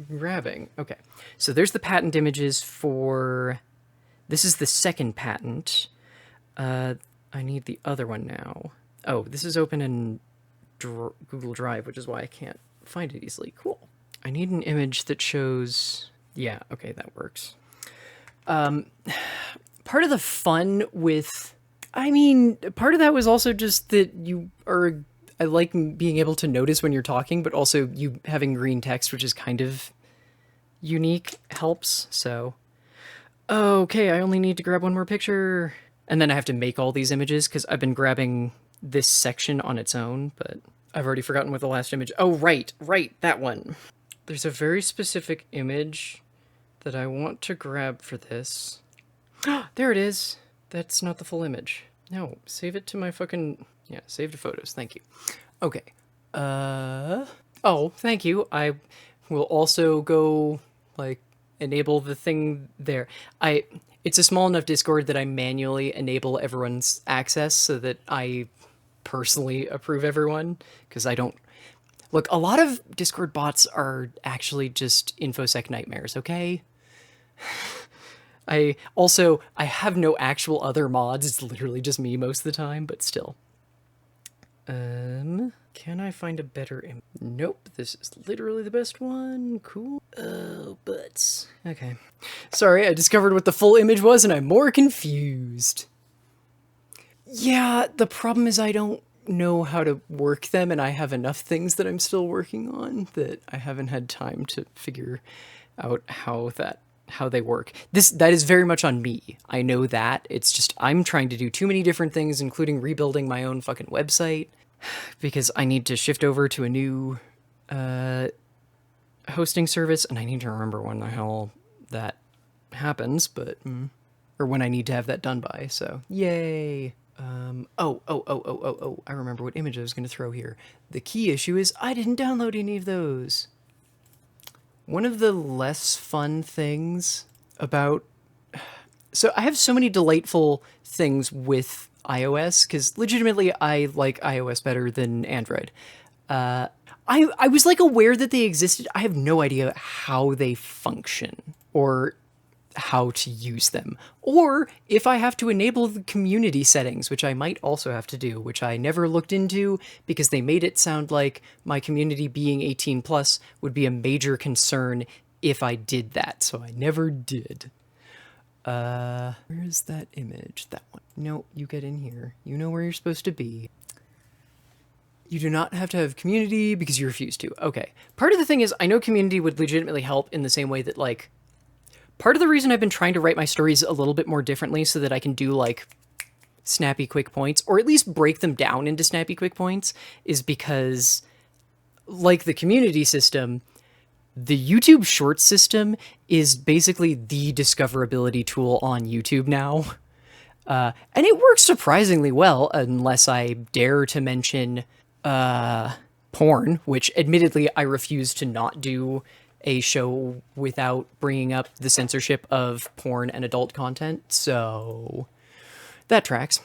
grabbing. Okay. So there's the patent images for, this is the second patent. I need the other one now. Oh, this is open in Google Drive, which is why I can't find it easily. Cool. I need an image that shows... Yeah, okay, that works. Part of the fun with... I mean, part of that was also just that you are... I like being able to notice when you're talking, but also you having green text, which is kind of unique, helps, so... Okay, I only need to grab one more picture. And then I have to make all these images, because I've been grabbing this section on its own, but I've already forgotten what the last image... Oh, right, that one. There's a very specific image that I want to grab for this. There it is. That's not the full image. No, save it to my fucking... Yeah, save to photos. Thank you. Okay. Oh, thank you. I will also go, like, enable the thing there. It's a small enough Discord that I manually enable everyone's access so that I personally approve everyone, because I don't... Look, a lot of Discord bots are actually just InfoSec nightmares, okay? I have no actual other mods. It's literally just me most of the time, but still. Can I find a better image? Nope, this is literally the best one. Cool. Oh, butts. Okay. Sorry, I discovered what the full image was and I'm more confused. Yeah, the problem is I don't know how to work them, and I have enough things that I'm still working on that I haven't had time to figure out how they work. That is very much on me. I know that. It's just I'm trying to do too many different things, including rebuilding my own fucking website, because I need to shift over to a new hosting service, and I need to remember when the hell that happens, but or when I need to have that done by. So yay. I remember what image I was going to throw here. The key issue is I didn't download any of those. One of the less fun things about... So I have so many delightful things with iOS, because legitimately I like iOS better than Android. I was like aware that they existed. I have no idea how they function or how to use them, or if I have to enable the community settings, which I might also have to do, which I never looked into because they made it sound like my community being 18 plus would be a major concern if I did that, so I never did. Where's that image? That one. No, you get in here. You know where you're supposed to be. You do not have to have community because you refuse to. Okay. Part of the thing is, I know community would legitimately help in the same way that, like, part of the reason I've been trying to write my stories a little bit more differently so that I can do, like, snappy quick points, or at least break them down into snappy quick points, is because, like the community system, The YouTube Shorts system is basically the discoverability tool on YouTube now. And it works surprisingly well, unless I dare to mention porn, which admittedly I refuse to not do a show without bringing up the censorship of porn and adult content, so that tracks.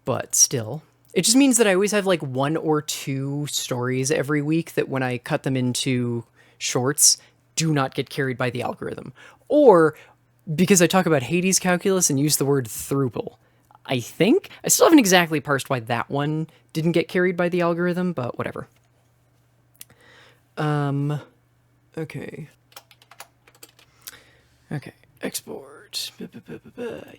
But still, it just means that I always have like 1 or 2 stories every week that when I cut them into shorts do not get carried by the algorithm. Or because I talk about Hades calculus and use the word throuple. I think. I still haven't exactly parsed why that one didn't get carried by the algorithm, but whatever. Okay. Okay, export.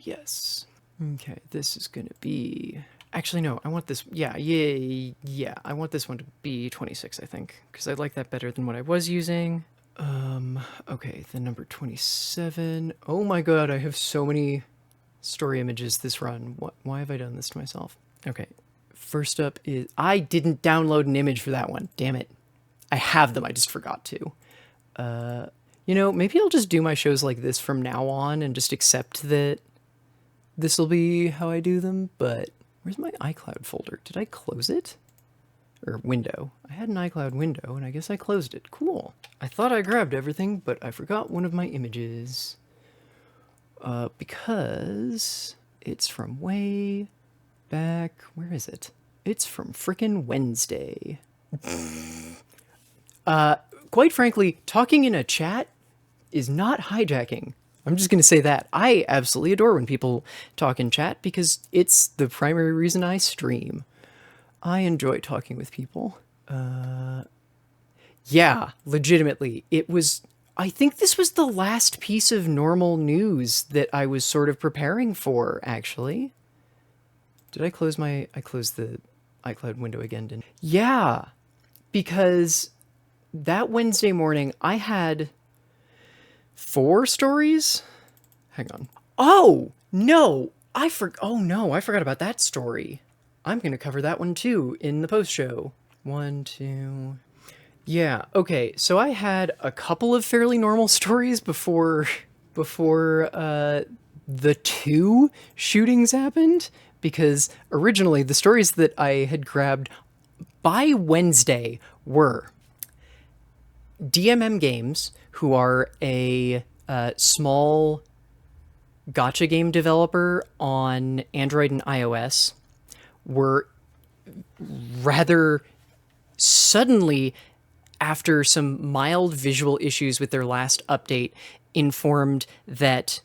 Yes. Okay, this is gonna be... Actually, no, I want this... Yeah, I want this one to be 26, I think, because I like that better than what I was using. Okay, the number 27. Oh my god, I have so many story images this run. Why have I done this to myself? Okay, first up is... I didn't download an image for that one. Damn it. I have them, I just forgot to. You know, maybe I'll just do my shows like this from now on and just accept that this will be how I do them, but where's my iCloud folder? Did I close it? Or window. I had an iCloud window, and I guess I closed it. Cool. I thought I grabbed everything, but I forgot one of my images. Because it's from way back... Where is it? It's from frickin' Wednesday. Quite frankly, talking in a chat is not hijacking. I'm just going to say that. I absolutely adore when people talk in chat because it's the primary reason I stream. I enjoy talking with people. Yeah, legitimately. It was... I think this was the last piece of normal news that I was sort of preparing for, actually. Did I close my... I closed the iCloud window again, didn't I? Yeah, because that Wednesday morning, I had 4 stories? Hang on. Oh, no! Oh, no, I forgot about that story. I'm going to cover that one, too, in the post-show. 1, 2... Yeah, okay, so I had a couple of fairly normal stories before the 2 shootings happened, because originally the stories that I had grabbed by Wednesday were DMM Games, who are a small gacha game developer on Android and iOS, were rather suddenly, after some mild visual issues with their last update, informed that,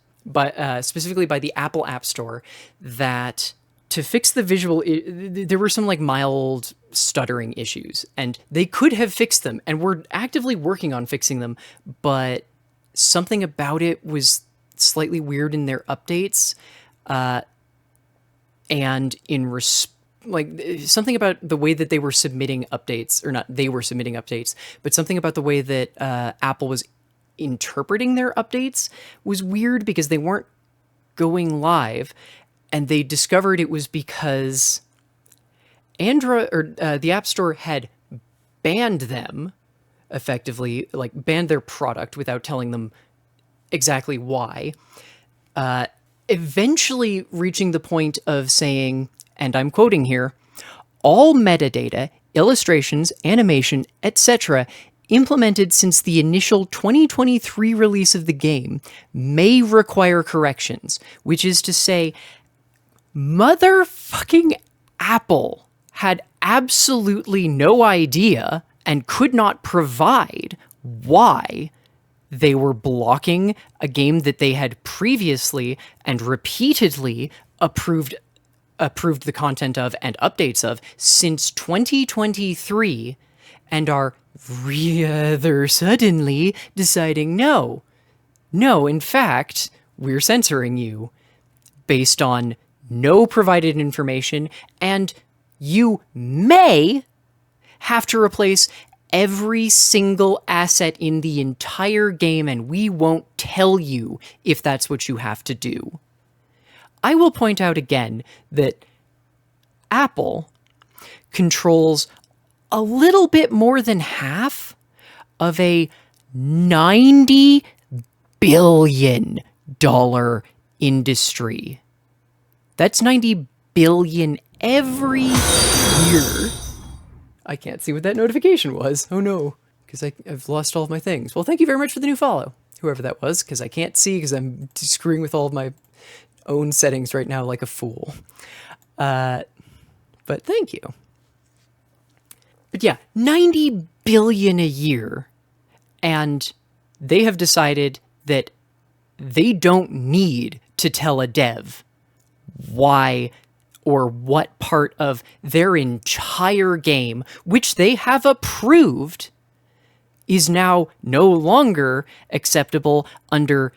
specifically by the Apple App Store, that to fix the visual, there were some like mild stuttering issues, and they could have fixed them, and were actively working on fixing them, but something about it was slightly weird in their updates, and in something about the way that they were submitting updates, or not they were submitting updates, but something about the way that Apple was interpreting their updates was weird because they weren't going live, and they discovered it was because Android or the App Store had banned them, effectively, like banned their product without telling them exactly why, eventually reaching the point of saying, and I'm quoting here, all metadata, illustrations, animation, etc. implemented since the initial 2023 release of the game may require corrections, which is to say, motherfucking Apple had absolutely no idea and could not provide why they were blocking a game that they had previously and repeatedly approved the content of and updates of since 2023, and are rather suddenly deciding, no, in fact, we're censoring you based on no provided information, and you may have to replace every single asset in the entire game, and we won't tell you if that's what you have to do. I will point out again that Apple controls a little bit more than half of a $90 billion industry. That's 90 billion every year. I can't see what that notification was. Oh no, because I've lost all of my things. Well, thank you very much for the new follow, whoever that was, because I can't see because I'm screwing with all of my own settings right now like a fool. But thank you. But yeah, 90 billion a year, and they have decided that they don't need to tell a dev why or what part of their entire game, which they have approved, is now no longer acceptable under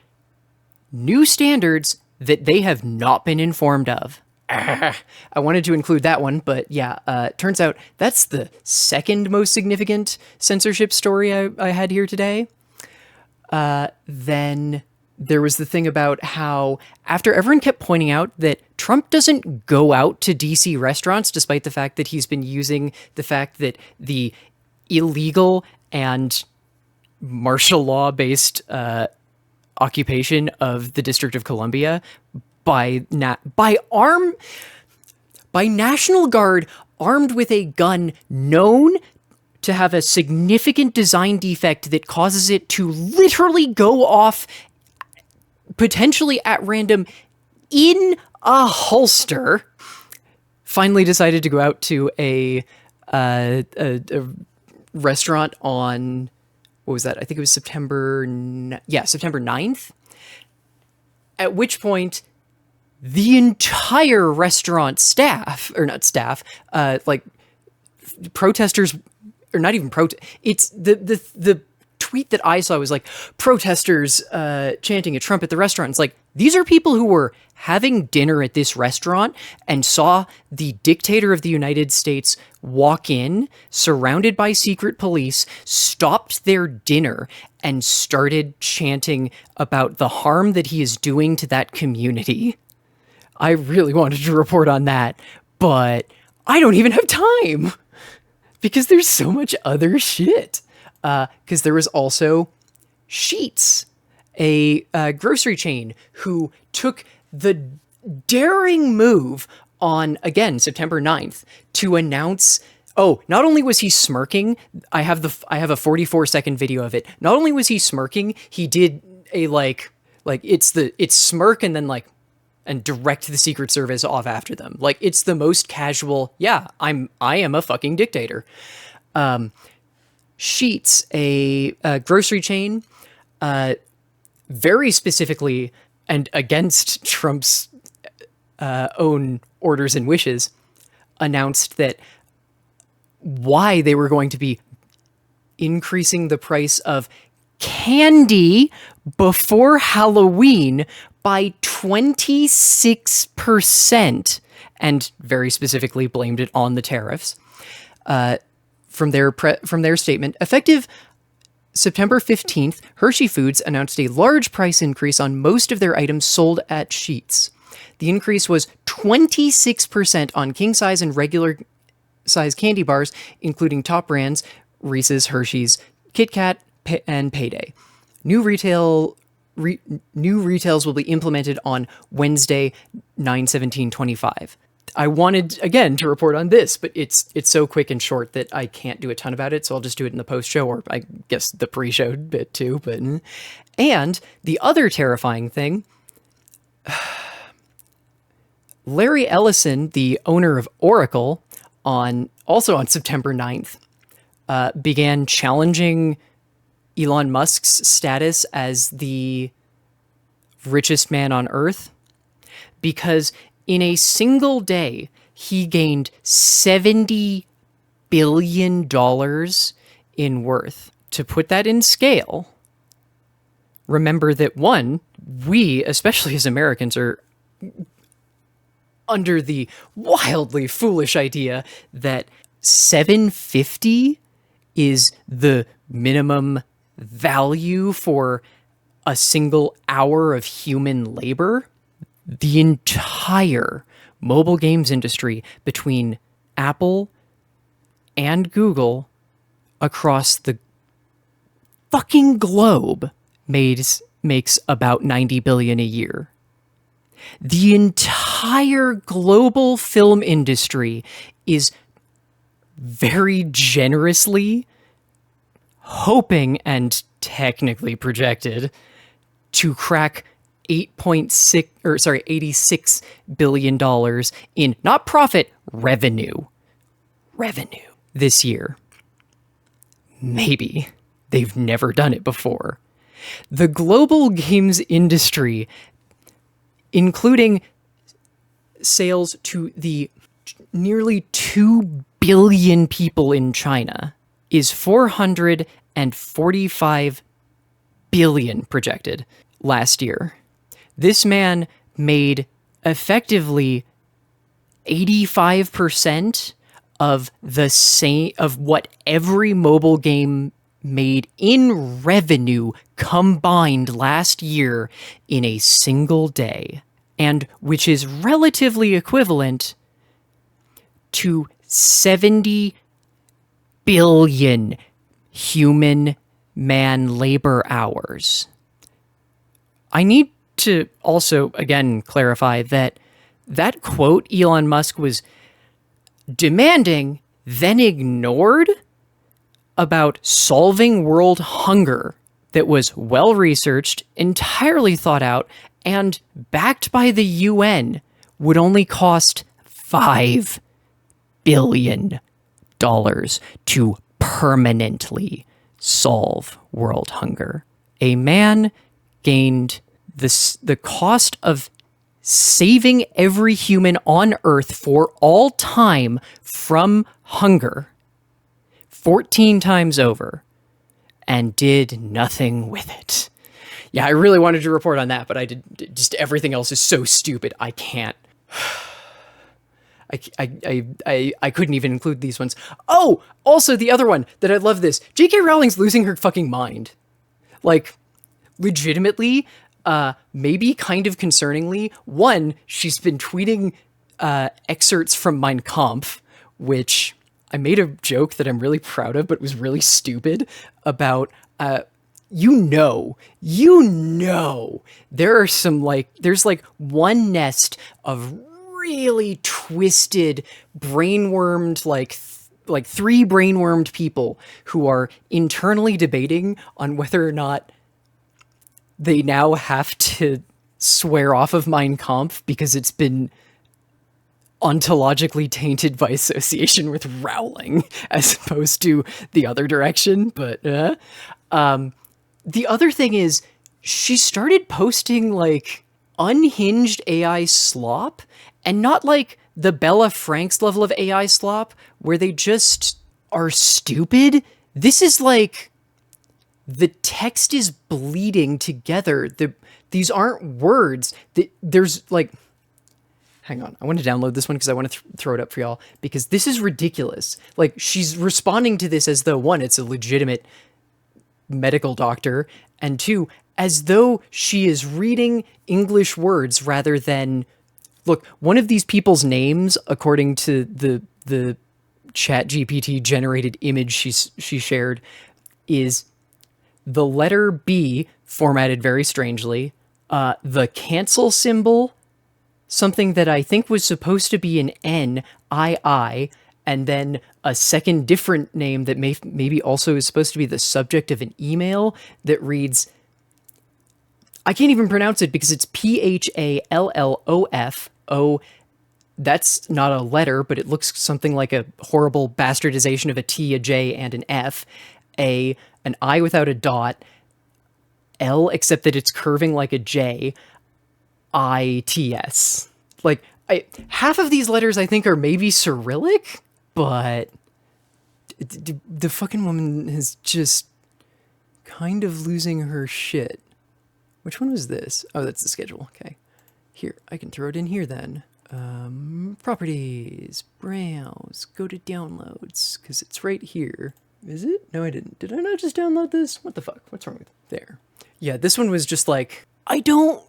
new standards that they have not been informed of. I wanted to include that one, but yeah, turns out that's the second most significant censorship story I had here today. Then there was the thing about how, after everyone kept pointing out that Trump doesn't go out to DC restaurants, despite the fact that he's been using the fact that the illegal and martial law based occupation of the District of Columbia by National Guard armed with a gun known to have a significant design defect that causes it to literally go off potentially at random in a holster, finally decided to go out to a restaurant on, what was that? I think it was September 9th. At which point, the entire restaurant staff, or not staff, like protesters, or not even it's the tweet that I saw was like, protesters chanting at Trump at the restaurant. It's like, these are people who were having dinner at this restaurant and saw the dictator of the United States walk in, surrounded by secret police, stopped their dinner, and started chanting about the harm that he is doing to that community. I really wanted to report on that, but I don't even have time because there's so much other shit. Because there was also Sheetz, a grocery chain, who took the daring move on, again, September 9th to announce, not only was he smirking, I have a 44-second video of it. Not only was he smirking, he did a it's smirk and then and direct the Secret Service off after them. Like, it's the most casual, I am a fucking dictator. Sheetz, a grocery chain, very specifically and against Trump's own orders and wishes, announced that why they were going to be increasing the price of candy before Halloween by 26%, and very specifically blamed it on the tariffs. From their statement, effective September 15th, Hershey Foods announced a large price increase on most of their items sold at Sheetz. The increase was 26% on king-size and regular-size candy bars, including top brands Reese's, Hershey's, Kit Kat, and Payday. New retails will be implemented on Wednesday, 9/17/25. I wanted, again, to report on this, but it's so quick and short that I can't do a ton about it, so I'll just do it in the post-show, or I guess the pre-show bit too. And the other terrifying thing, Larry Ellison, the owner of Oracle, also on September 9th, began challenging Elon Musk's status as the richest man on Earth, because in a single day, he gained $70 billion in worth. To put that in scale, remember that, one, we, especially as Americans, are under the wildly foolish idea that $750 is the minimum value for a single hour of human labor. The entire mobile games industry between Apple and Google across the fucking globe makes about 90 billion a year. The entire global film industry is very generously hoping and technically projected to crack $86 billion in not profit, revenue this year. Maybe. They've never done it before. The global games industry, including sales to the nearly 2 billion people in China, is 445 billion projected last year. This man made effectively 85% of what every mobile game made in revenue combined last year in a single day, and which is relatively equivalent to 70 billion human man labor hours. I need to also, again, clarify that quote Elon Musk was demanding, then ignored, about solving world hunger that was well-researched, entirely thought out, and backed by the UN would only cost $5 billion to permanently solve world hunger. A man gained the cost of saving every human on Earth for all time from hunger 14 times over and did nothing with it. Yeah, I really wanted to report on that, but I did. Just everything else is so stupid. I can't. I couldn't even include these ones. Oh, also the other one that I love this. J.K. Rowling's losing her fucking mind. Like, legitimately, maybe kind of concerningly. One, she's been tweeting excerpts from Mein Kampf, which I made a joke that I'm really proud of, but it was really stupid about, there are some there's one nest of really twisted, brainwormed, like 3 brainwormed people who are internally debating on whether or not they now have to swear off of Mein Kampf because it's been ontologically tainted by association with Rowling as opposed to the other direction. But the other thing is she started posting unhinged AI slop, and not the Bella Franks level of AI slop where they just are stupid. This is the text is bleeding together. These aren't words. There's hang on, I want to download this one because I want to throw it up for y'all, because this is ridiculous. She's responding to this as though, 1, it's a legitimate medical doctor, and 2, as though she is reading English words rather than... Look, one of these people's names, according to the ChatGPT generated image she shared, is the letter B formatted very strangely, the cancel symbol, something that I think was supposed to be an N-I-I, and then a second different name that maybe also is supposed to be the subject of an email that reads... I can't even pronounce it because it's P-H-A-L-L-O-F-O. That's not a letter, but it looks something like a horrible bastardization of a T, a J, and an F. An I without a dot. L, except that it's curving like a J. I-T-S. Half of these letters I think are maybe Cyrillic, but the fucking woman is just kind of losing her shit. Which one was this? Oh, that's the schedule. Okay. Here, I can throw it in here then. Properties, browse, go to downloads, because it's right here. Is it? No, I didn't. Did I not just download this? What the fuck? What's wrong with it? There. Yeah, this one was just I don't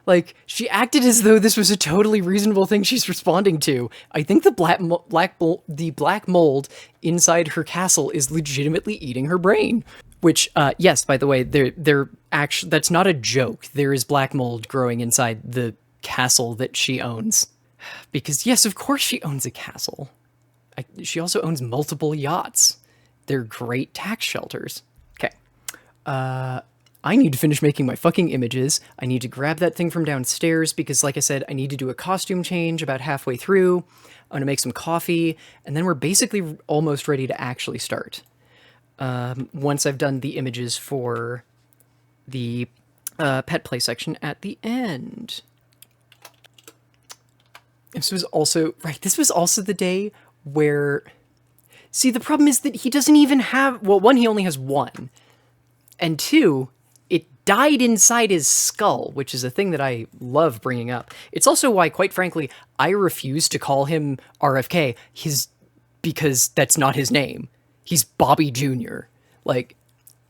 Like, she acted as though this was a totally reasonable thing she's responding to. I think the black mold inside her castle is legitimately eating her brain. Which, yes, by the way, they're actually, that's not a joke. There is black mold growing inside the castle that she owns. Because, yes, of course she owns a castle. She also owns multiple yachts. They're great tax shelters. Okay. I need to finish making my fucking images. I need to grab that thing from downstairs because, like I said, I need to do a costume change about halfway through. I'm gonna make some coffee, and then we're basically almost ready to actually start. Once I've done the images for the pet play section at the end. This was also, right, this was also the day where, see, the problem is that he doesn't even have, well, one, he only has one, and two, it died inside his skull, which is a thing that I love bringing up. It's also why, quite frankly, I refuse to call him RFK, because that's not his name. He's Bobby Jr. Like,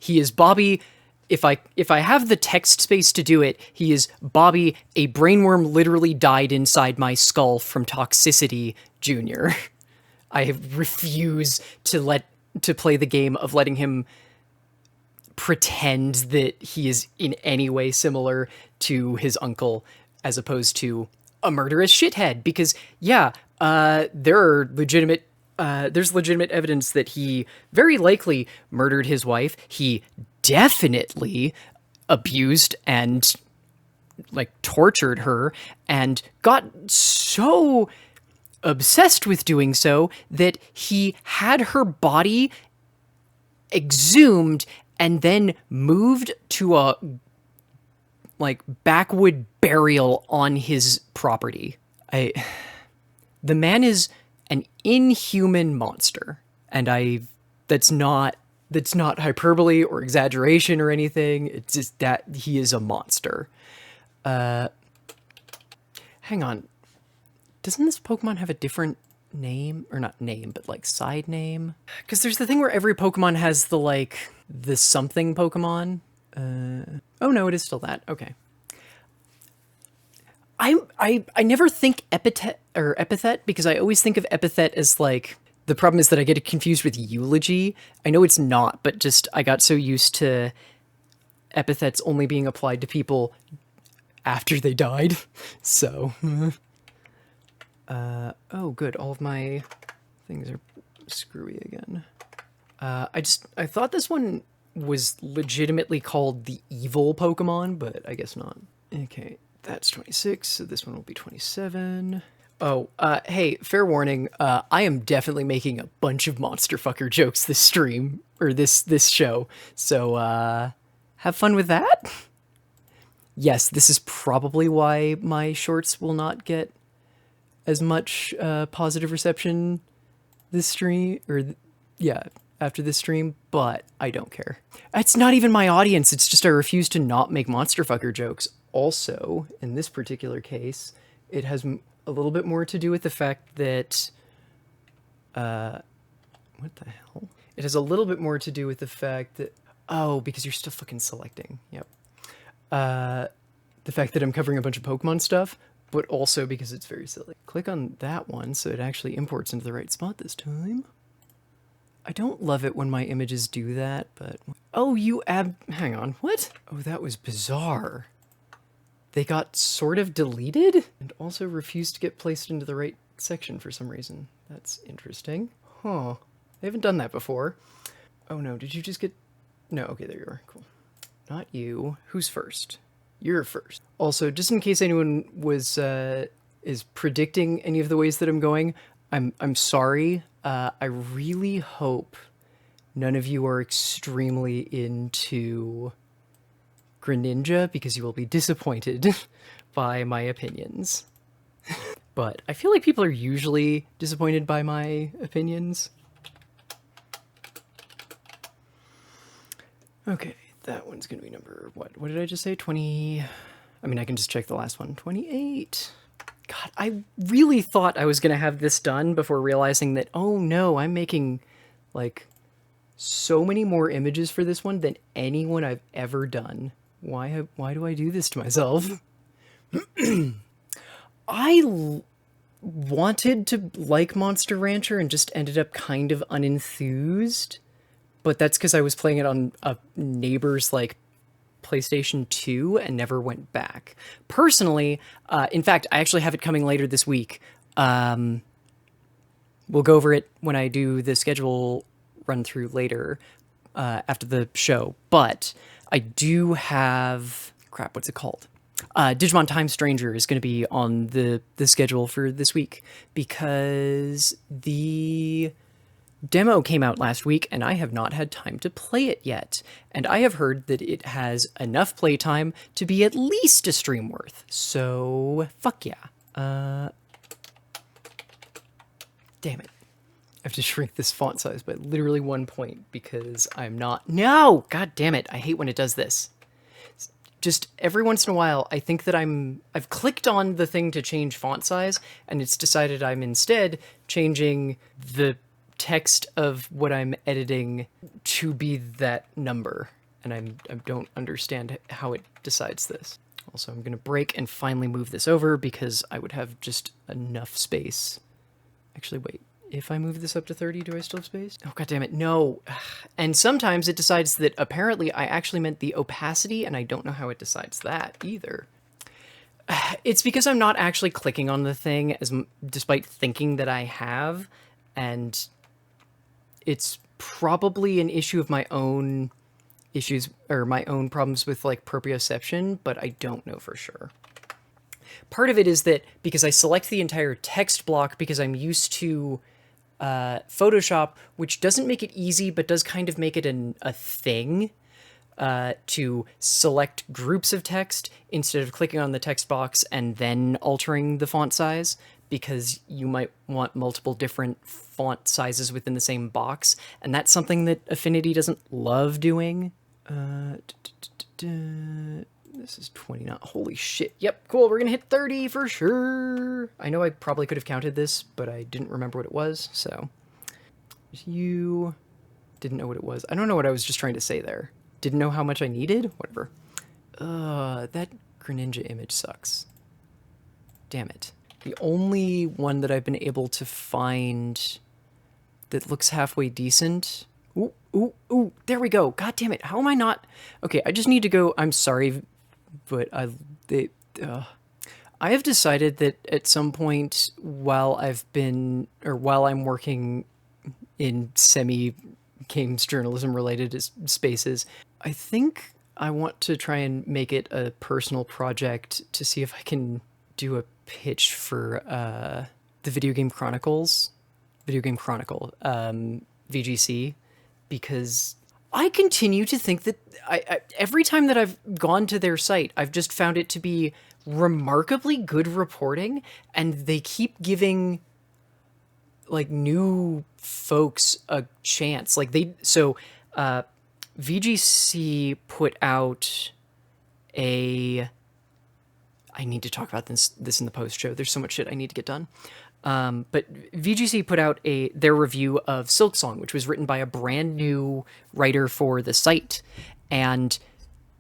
he is Bobby. If I have the text space to do it, he is Bobby, a brainworm literally died inside my skull from toxicity, Jr. I refuse to play the game of letting him pretend that he is in any way similar to his uncle, as opposed to a murderous shithead. Because, yeah, there's legitimate evidence that he very likely murdered his wife. He definitely abused and, like, tortured her, and got so obsessed with doing so that he had her body exhumed and then moved to a, like, backwood burial on his property. The man is an inhuman monster, and that's not hyperbole or exaggeration or anything. It's just that he is a monster. Hang on. Doesn't this Pokemon have a different name? Or not name, but, like, side name? Because there's the thing where every Pokemon has the something Pokemon. Oh no, it is still that. Okay. I never think epithet, because I always think of epithet as, like, the problem is that I get it confused with eulogy. I know it's not, but just I got so used to epithets only being applied to people after they died. So, oh good, all of my things are screwy again. I thought this one was legitimately called the evil Pokemon, but I guess not. Okay, that's 26, so this one will be 27. Oh, hey, fair warning, I am definitely making a bunch of monster fucker jokes this stream, or this show, so, have fun with that? Yes, this is probably why my shorts will not get as much, positive reception this stream, after this stream, but I don't care. It's not even my audience, it's just I refuse to not make monster fucker jokes. Also, in this particular case, it has a little bit more to do with the fact that, what the hell? It has a little bit more to do with the fact that, oh, because you're still fucking selecting, yep. The fact that I'm covering a bunch of Pokemon stuff, but also because it's very silly. Click on that one so it actually imports into the right spot this time. I don't love it when my images do that, but... Oh, hang on, what? Oh, that was bizarre. They got sort of deleted and also refused to get placed into the right section for some reason. That's interesting. Huh. I haven't done that before. Oh no, did you just get... No, okay, there you are. Cool. Not you. Who's first? You're first. Also, just in case anyone is predicting any of the ways that I'm going, I'm sorry. I really hope none of you are extremely into Greninja, because you will be disappointed by my opinions. But I feel like people are usually disappointed by my opinions. Okay, that one's gonna be number, what did I just say? 20, I mean, I can just check the last one. 28. God, I really thought I was gonna have this done before realizing that, oh no, I'm making, like, so many more images for this one than anyone I've ever done Why do I do this to myself? I wanted to like Monster Rancher and just ended up kind of unenthused, but that's because I was playing it on a neighbor's like PlayStation 2 and never went back. Personally, in fact, I actually have it coming later this week. We'll go over it when I do the schedule run through later after the show. But I do have crap. What's it called? Digimon Time Stranger is going to be on the schedule for this week because the demo came out last week and I have not had time to play it yet. And I have heard that it has enough playtime to be at least a stream worth. So, fuck yeah. Damn it. I have to shrink this font size by literally 1 point because I'm not... No! God damn it. I hate when it does this. Just every once in a while, I think that I've clicked on the thing to change font size and it's decided I'm instead changing the text of what I'm editing to be that number. And I don't understand how it decides this. Also, I'm going to break and finally move this over because I would have just enough space. Actually, wait. If I move this up to 30, do I still have space? Oh, God damn it, no. And sometimes it decides that apparently I actually meant the opacity, and I don't know how it decides that either. It's because I'm not actually clicking on the thing, despite thinking that I have, and it's probably an issue of my own issues, or my own problems with, like, proprioception, but I don't know for sure. Part of it is that because I select the entire text block because I'm used to Photoshop, which doesn't make it easy, but does kind of make it a thing to select groups of text instead of clicking on the text box and then altering the font size, because you might want multiple different font sizes within the same box, and that's something that Affinity doesn't love doing. This is 29. Holy shit. Yep, cool. We're going to hit 30 for sure. I know I probably could have counted this, but I didn't remember what it was, so. You didn't know what it was. I don't know what I was just trying to say there. Didn't know how much I needed? Whatever. That Greninja image sucks. Damn it. The only one that I've been able to find that looks halfway decent... Ooh, there we go. God damn it. How am I not... Okay, I just need to go... I'm sorry, but I have decided that at some point while I'm working in semi-games journalism related spaces, I think I want to try and make it a personal project to see if I can do a pitch for the Video Game Chronicle, VGC, because I continue to think that every time that I've gone to their site, I've just found it to be remarkably good reporting, and they keep giving like new folks a chance. Like VGC put out I need to talk about this in the post show. There's so much shit I need to get done. But VGC put out their review of Silksong, which was written by a brand new writer for the site, and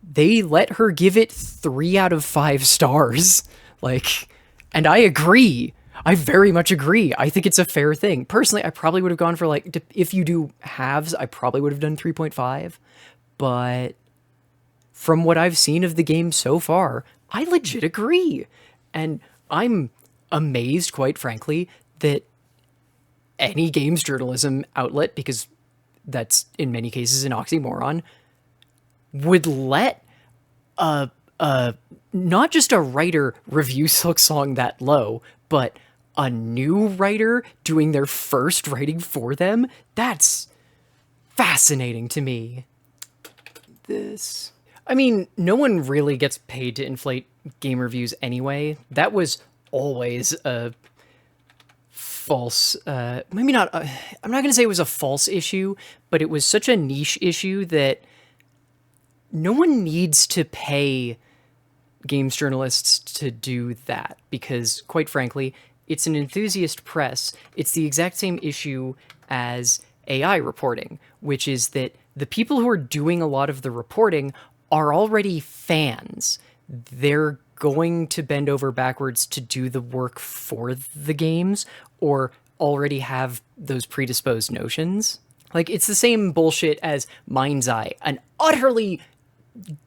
they let her give it 3 out of 5 stars. And I agree. I very much agree. I think it's a fair thing. Personally, I probably would have gone for if you do halves, I probably would have done 3.5. But from what I've seen of the game so far, I legit agree. And I'm amazed, quite frankly, that any games journalism outlet, because that's in many cases an oxymoron, would let not just a writer review Silksong that low, but a new writer doing their first writing for them. That's fascinating to me. I mean, no one really gets paid to inflate game reviews anyway. That was always a false, maybe not, I'm not going to say it was a false issue, but it was such a niche issue that no one needs to pay games journalists to do that, because quite frankly, it's an enthusiast press. It's the exact same issue as AI reporting, which is that the people who are doing a lot of the reporting are already fans. They're going to bend over backwards to do the work for the games or already have those predisposed notions. Like, it's the same bullshit as Mind's Eye, an utterly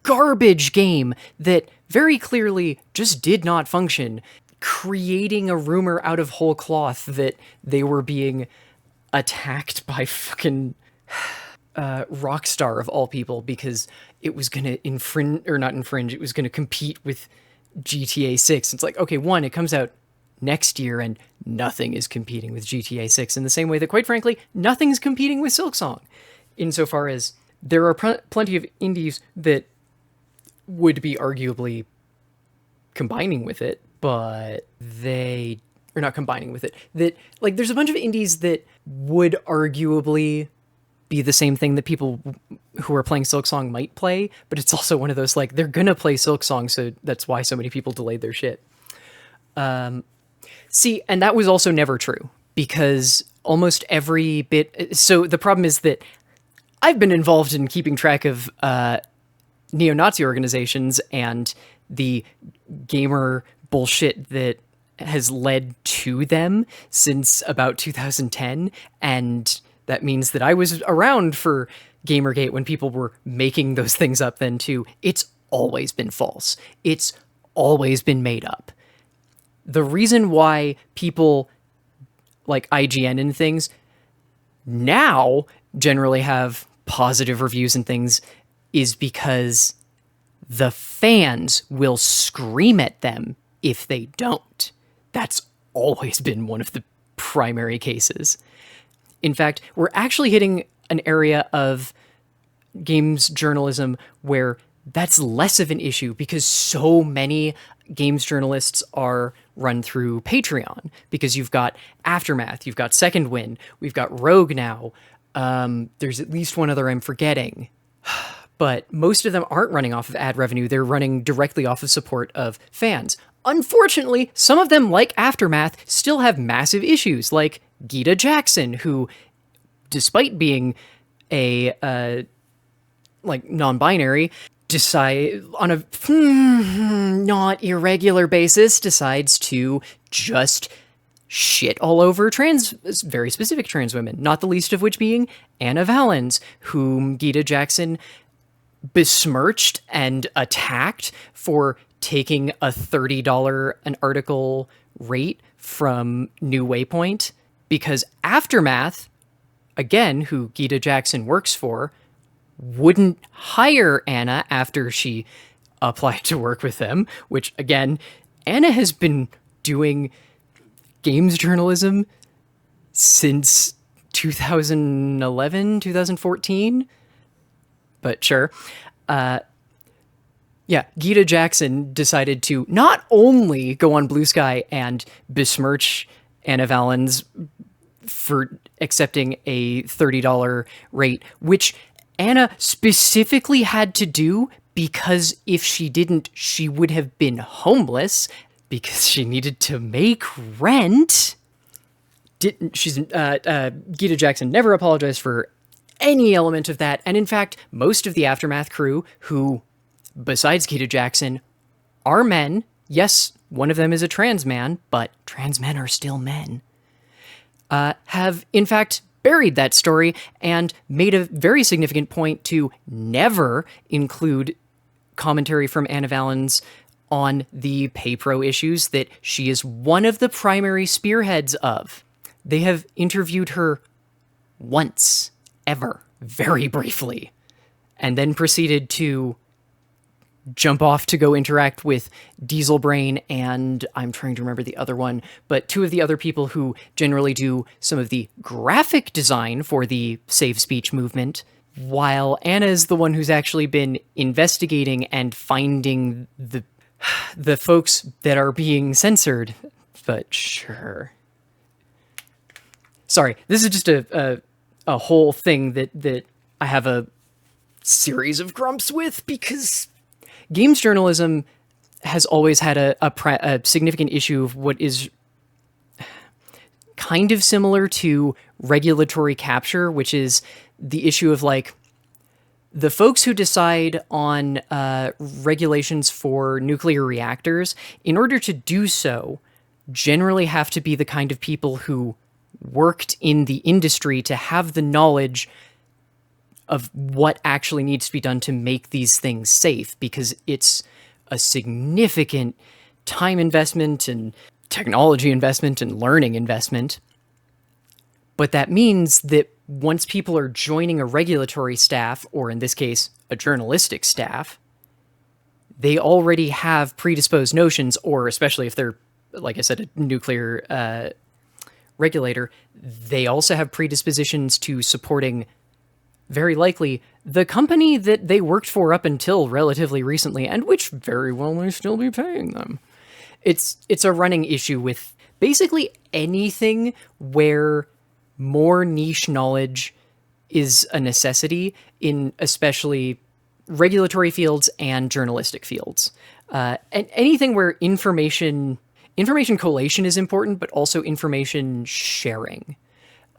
garbage game that very clearly just did not function, creating a rumor out of whole cloth that they were being attacked by fucking Rockstar of all people because it was going to it was going to compete with GTA 6. It's like, okay, one, it comes out next year and nothing is competing with GTA 6 in the same way that, quite frankly, nothing's competing with Silksong, insofar as there are plenty of indies that would be arguably combining with it, but they are not combining with it. That, like, there's a bunch of indies that would arguably be the same thing that people who are playing Silksong might play, but it's also one of those, like, they're gonna play Silksong, so that's why so many people delayed their shit. See, and that was also never true, because almost every bit... So the problem is that I've been involved in keeping track of neo-Nazi organizations and the gamer bullshit that has led to them since about 2010, and that means that I was around for Gamergate when people were making those things up then too. It's always been false. It's always been made up. The reason why people like IGN and things now generally have positive reviews and things is because the fans will scream at them if they don't. That's always been one of the primary cases. In fact, we're actually hitting an area of games journalism where that's less of an issue because so many games journalists are run through Patreon, because you've got Aftermath, you've got Second Wind, we've got Rogue now. There's at least one other I'm forgetting. But most of them aren't running off of ad revenue. They're running directly off of support of fans. Unfortunately, some of them, like Aftermath, still have massive issues, like Gita Jackson, who, despite being a non-binary, decide on a not irregular basis decides to just shit all over very specific trans women, not the least of which being Anna Valens, whom Gita Jackson besmirched and attacked for taking a $30 an article rate from New Waypoint, because Aftermath, again, who Gita Jackson works for, wouldn't hire Anna after she applied to work with them, which, again, Anna has been doing games journalism since 2011, 2014, but sure. Yeah, Gita Jackson decided to not only go on Blue Sky and besmirch Anna Valens for accepting a $30 rate, which Anna specifically had to do because if she didn't, she would have been homeless because she needed to make rent. Gita Jackson never apologized for any element of that. And in fact, most of the Aftermath crew, who, besides Gita Jackson, are men. Yes, one of them is a trans man, but trans men are still men. Have, in fact, buried that story and made a very significant point to never include commentary from Anna Valens on the PayPro issues that she is one of the primary spearheads of. They have interviewed her once, ever, very briefly, and then proceeded to jump off to go interact with Dieselbrain and I'm trying to remember the other one, but two of the other people who generally do some of the graphic design for the Save Speech movement, while Anna is the one who's actually been investigating and finding the folks that are being censored. But sure. Sorry, this is just a whole thing that I have a series of grumps with, because games journalism has always had a significant issue of what is kind of similar to regulatory capture, which is the issue of, like, The folks who decide on regulations for nuclear reactors, in order to do so, generally have to be the kind of people who worked in the industry to have the knowledge of what actually needs to be done to make these things safe, because it's a significant time investment and technology investment and learning investment. But that means that once people are joining a regulatory staff, or in this case, a journalistic staff, they already have predisposed notions, or especially if they're, like I said, a nuclear regulator, they also have predispositions to supporting, very likely, the company that they worked for up until relatively recently, and which very well may still be paying them. It's a running issue with basically anything where more niche knowledge is a necessity, in especially regulatory fields and journalistic fields. And anything where information collation is important, but also information sharing.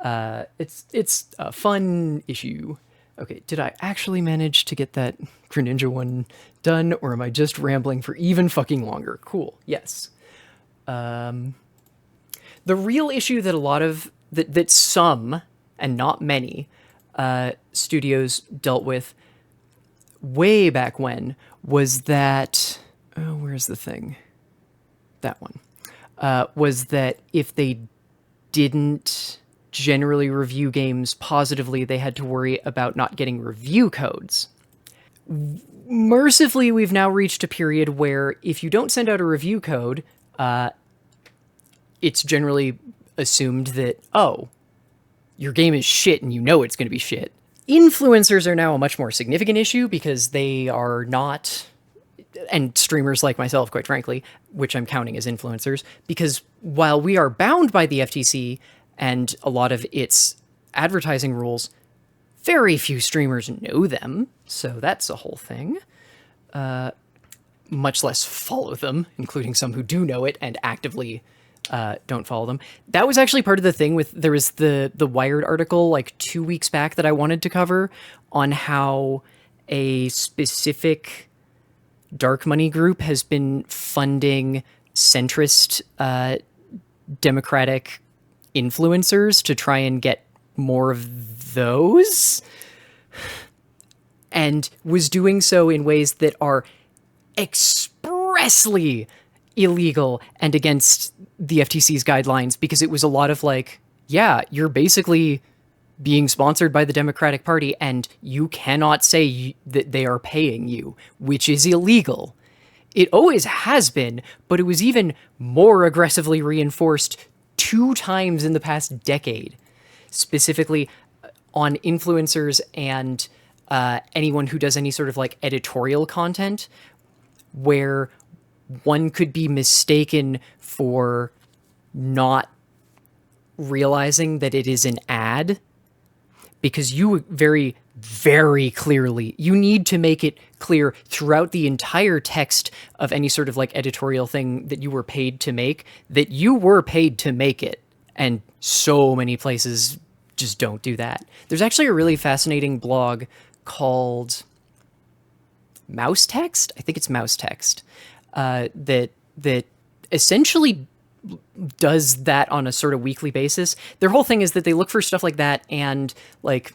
It's a fun issue. Okay, did I actually manage to get that Greninja one done, or am I just rambling for even fucking longer? Cool, yes. The real issue that a lot of, that some, and not many, studios dealt with way back when was that, oh, where's the thing? That one. Was that if they didn't generally review games positively, they had to worry about not getting review codes. Mercifully, we've now reached a period where if you don't send out a review code, it's generally assumed that, oh, your game is shit and you know it's going to be shit. Influencers are now a much more significant issue because they are not, and streamers like myself, quite frankly, which I'm counting as influencers, because while we are bound by the FTC and a lot of its advertising rules, very few streamers know them, so that's a whole thing. Much less follow them, including some who do know it and actively don't follow them. That was actually part of the thing with, there was the Wired article like 2 weeks back that I wanted to cover on how a specific dark money group has been funding centrist Democratic influencers to try and get more of those, and was doing so in ways that are expressly illegal and against the FTC's guidelines, because it was a lot of like, yeah, you're basically being sponsored by the Democratic Party and you cannot say that they are paying you, which is illegal. It always has been, but it was even more aggressively reinforced 2 times in the past decade, specifically on influencers and anyone who does any sort of like editorial content, where one could be mistaken for not realizing that it is an ad, because you very, very clearly, you need to make it clear throughout the entire text of any sort of like editorial thing that you were paid to make, that you were paid to make it. And so many places just don't do that. There's actually a really fascinating blog called Mouse Text. I think it's Mouse Text. That essentially does that on a sort of weekly basis. Their whole thing is that they look for stuff like that and like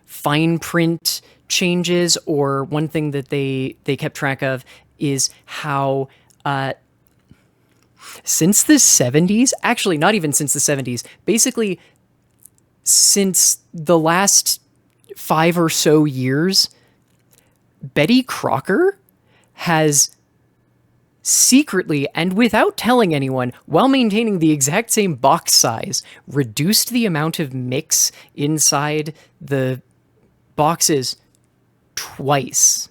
fine print changes, or one thing that they kept track of is how since the 70s, actually not even since the 70s, basically since the last 5 or so years, Betty Crocker has secretly and without telling anyone, while maintaining the exact same box size, reduced the amount of mix inside the boxes twice.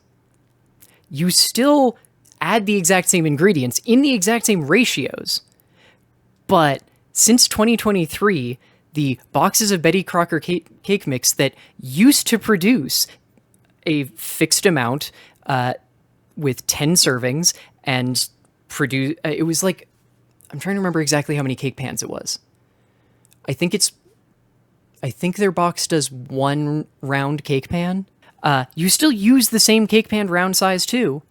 You still add the exact same ingredients in the exact same ratios, but since 2023, the boxes of Betty Crocker cake mix that used to produce a fixed amount with 10 servings and produce, it was like, I'm trying to remember exactly how many cake pans it was. I think their box does 1 round cake pan. You still use the same cake pan round size too.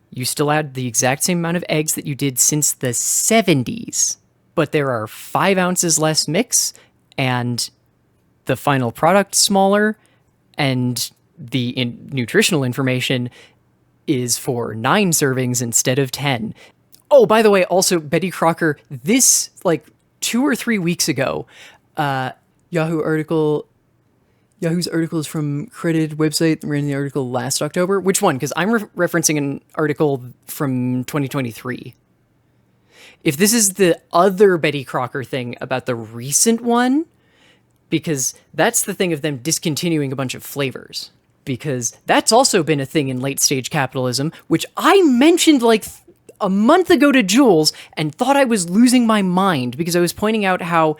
You still add the exact same amount of eggs that you did since the 70s, but there are 5 ounces less mix, and the final product smaller, and the nutritional information is for 9 servings instead of 10. Oh, by the way, also Betty Crocker, this like 2 or 3 weeks ago, Yahoo's article is from credited website, ran the article last October. Which one? Because I'm referencing an article from 2023. If this is the other Betty Crocker thing about the recent one, because that's the thing of them discontinuing a bunch of flavors. Because that's also been a thing in late stage capitalism, which I mentioned like a month ago to Jules and thought I was losing my mind because I was pointing out how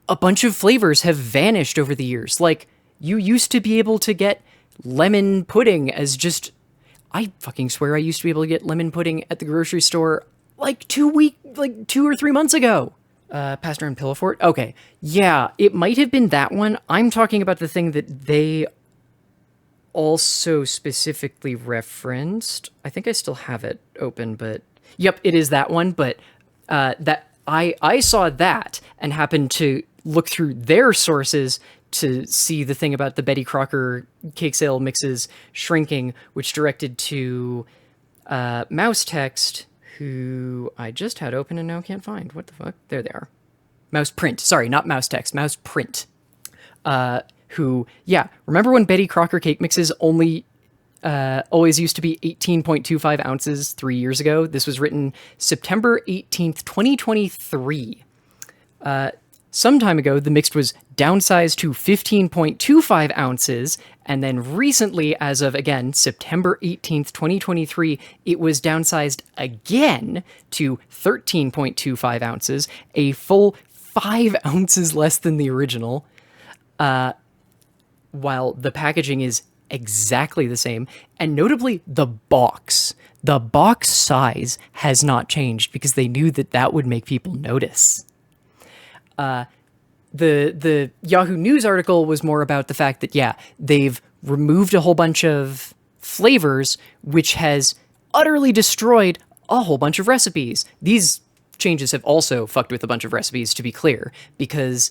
a bunch of flavors have vanished over the years. Like, you used to be able to get lemon pudding as just... I fucking swear I used to be able to get lemon pudding at the grocery store like 2 or 3 months ago. Pastor and Pillow Fort? Okay. Yeah, it might have been that one. I'm talking about the thing that they also specifically referenced. I think I still have it open, but... Yep, it is that one, but that I saw that and happened to look through their sources to see the thing about the Betty Crocker cake sale mixes shrinking, which directed to Mouse Text, who I just had open and now can't find. What the fuck? There they are. Mouse Print. Sorry, not Mouse Text. Mouse Print. Who, yeah, remember when Betty Crocker cake mixes only always used to be 18.25 ounces 3 years ago? This was written September 18th, 2023. Some time ago, the mix was downsized to 15.25 ounces, and then recently, as of, again, September 18th, 2023, it was downsized again to 13.25 ounces, a full 5 ounces less than the original, while the packaging is exactly the same, and notably, the box. The box size has not changed because they knew that that would make people notice. The Yahoo News article was more about the fact that, yeah, they've removed a whole bunch of flavors, which has utterly destroyed a whole bunch of recipes. These changes have also fucked with a bunch of recipes, to be clear, because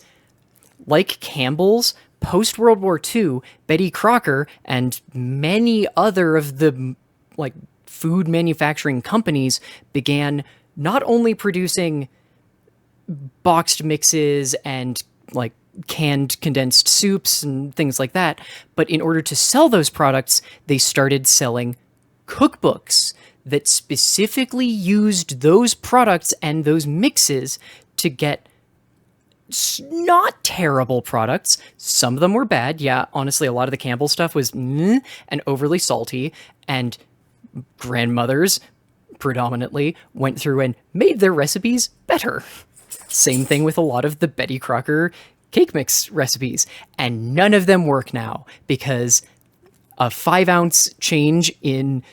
like Campbell's, post-World War II, Betty Crocker and many other of the like food manufacturing companies began not only producing boxed mixes and like canned condensed soups and things like that, but in order to sell those products, they started selling cookbooks that specifically used those products and those mixes to get not terrible products. Some of them were bad. Yeah, honestly, a lot of the Campbell stuff was and overly salty, and grandmothers predominantly went through and made their recipes better. Same thing with a lot of the Betty Crocker cake mix recipes, and none of them work now because a 5-ounce change in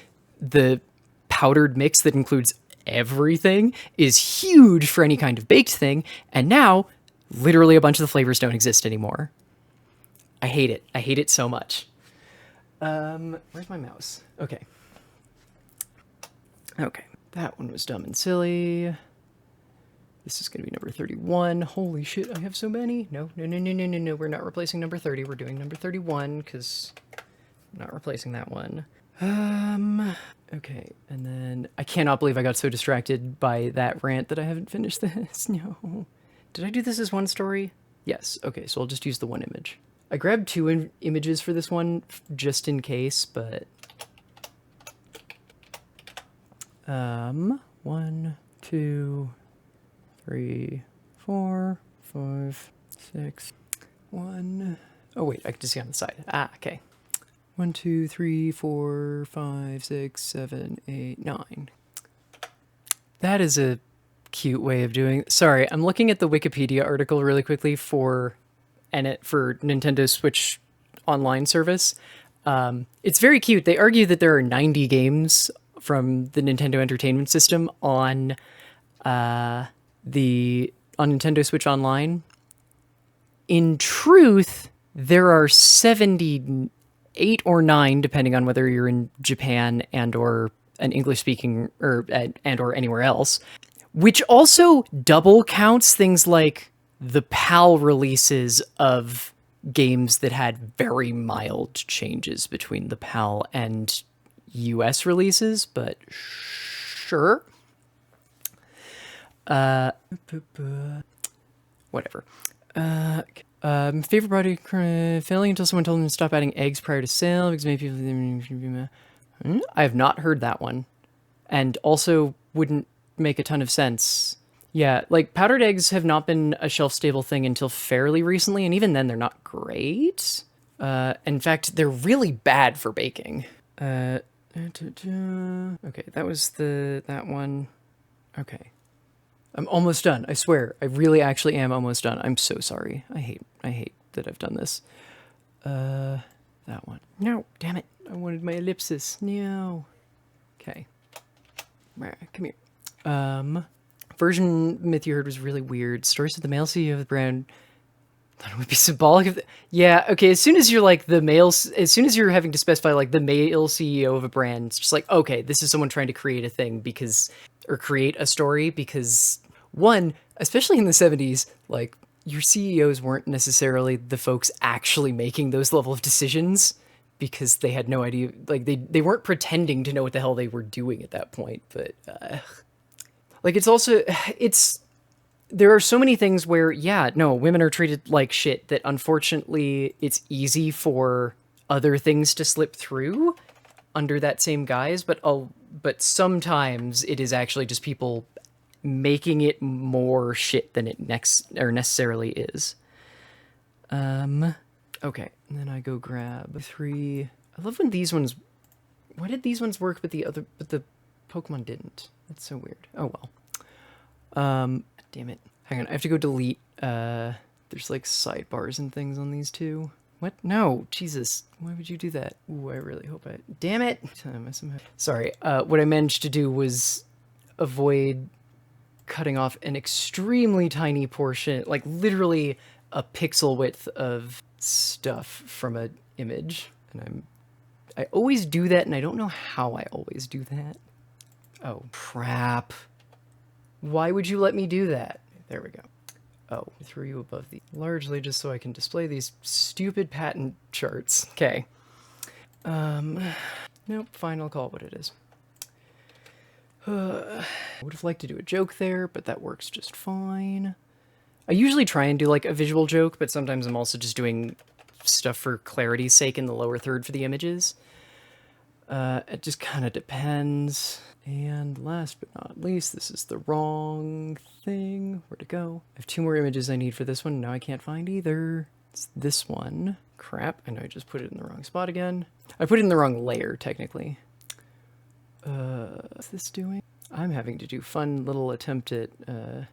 the powdered mix that includes everything is huge for any kind of baked thing, and now literally a bunch of the flavors don't exist anymore. I hate it. I hate it so much. Where's my mouse? Okay. Okay. That one was dumb and silly. This is going to be number 31. Holy shit, I have so many. No. We're not replacing number 30. We're doing number 31 because I'm not replacing that one. Okay. And then I cannot believe I got so distracted by that rant that I haven't finished this. No. Did I do this as one story? Yes. Okay, so I'll just use the one image. I grabbed 2 images for this one just in case, but... 1, 2, 3, 4, 5, 6, 1... Oh wait, I can just see on the side. Ah, okay. 1, 2, 3, 4, 5, 6, 7, 8, 9. That is a cute way of doing... Sorry, I'm looking at the Wikipedia article really quickly for Nintendo Switch Online service. It's very cute. They argue that there are 90 games from the Nintendo Entertainment System on Nintendo Switch Online. In truth, there are 78 8 or 9, depending on whether you're in Japan and or an English speaking and or anywhere else, which also double counts things like the PAL releases of games that had very mild changes between the PAL and US releases, but sure. Whatever. Favorite product failing until someone told them to stop adding eggs prior to sale because maybe people. I have not heard that one, and also wouldn't make a ton of sense. Yeah, like powdered eggs have not been a shelf stable thing until fairly recently, and even then they're not great. In fact, they're really bad for baking. Okay, that was that one. Okay. I'm almost done. I swear. I really actually am almost done. I'm so sorry. I hate that I've done this. That one. No, damn it. I wanted my ellipsis. No. Okay. Come here. Version myth you heard was really weird. Stories of the male CEO of the brand. Thought it would be symbolic of yeah, okay, as soon as you're like as soon as you're having to specify like the male CEO of a brand, it's just like, okay, this is someone trying to create a thing or create a story because one, especially in the 70s, like your CEOs weren't necessarily the folks actually making those level of decisions because they had no idea, like they weren't pretending to know what the hell they were doing at that point, but like there are so many things where, yeah, no, women are treated like shit that unfortunately it's easy for other things to slip through under that same guise, but sometimes it is actually just people making it more shit than it necessarily is. Okay, and then I go grab 3. I love when these ones. Why did these ones work, but the Pokemon didn't? That's so weird. Oh well. Damn it. Hang on, I have to go delete. There's like sidebars and things on these two. What? No, Jesus. Why would you do that? Ooh, I really hope I... Damn it! Sorry, what I managed to do was avoid cutting off an extremely tiny portion, like literally a pixel width of stuff from an image. And I always do that, and I don't know how I always do that. Oh, crap. Why would you let me do that? There we go. Oh, I threw you above the... Largely just so I can display these stupid patent charts. Okay. Nope, fine, I'll call it what it is. I would have liked to do a joke there, but that works just fine. I usually try and do like a visual joke, but sometimes I'm also just doing stuff for clarity's sake in the lower third for the images. It just kind of depends. And last but not least, this is the wrong thing. Where'd it go? I have 2 more images I need for this one. Now I can't find either. It's this one. Crap, I know I just put it in the wrong spot again. I put it in the wrong layer, technically. What's this doing? I'm having to do fun little attempt at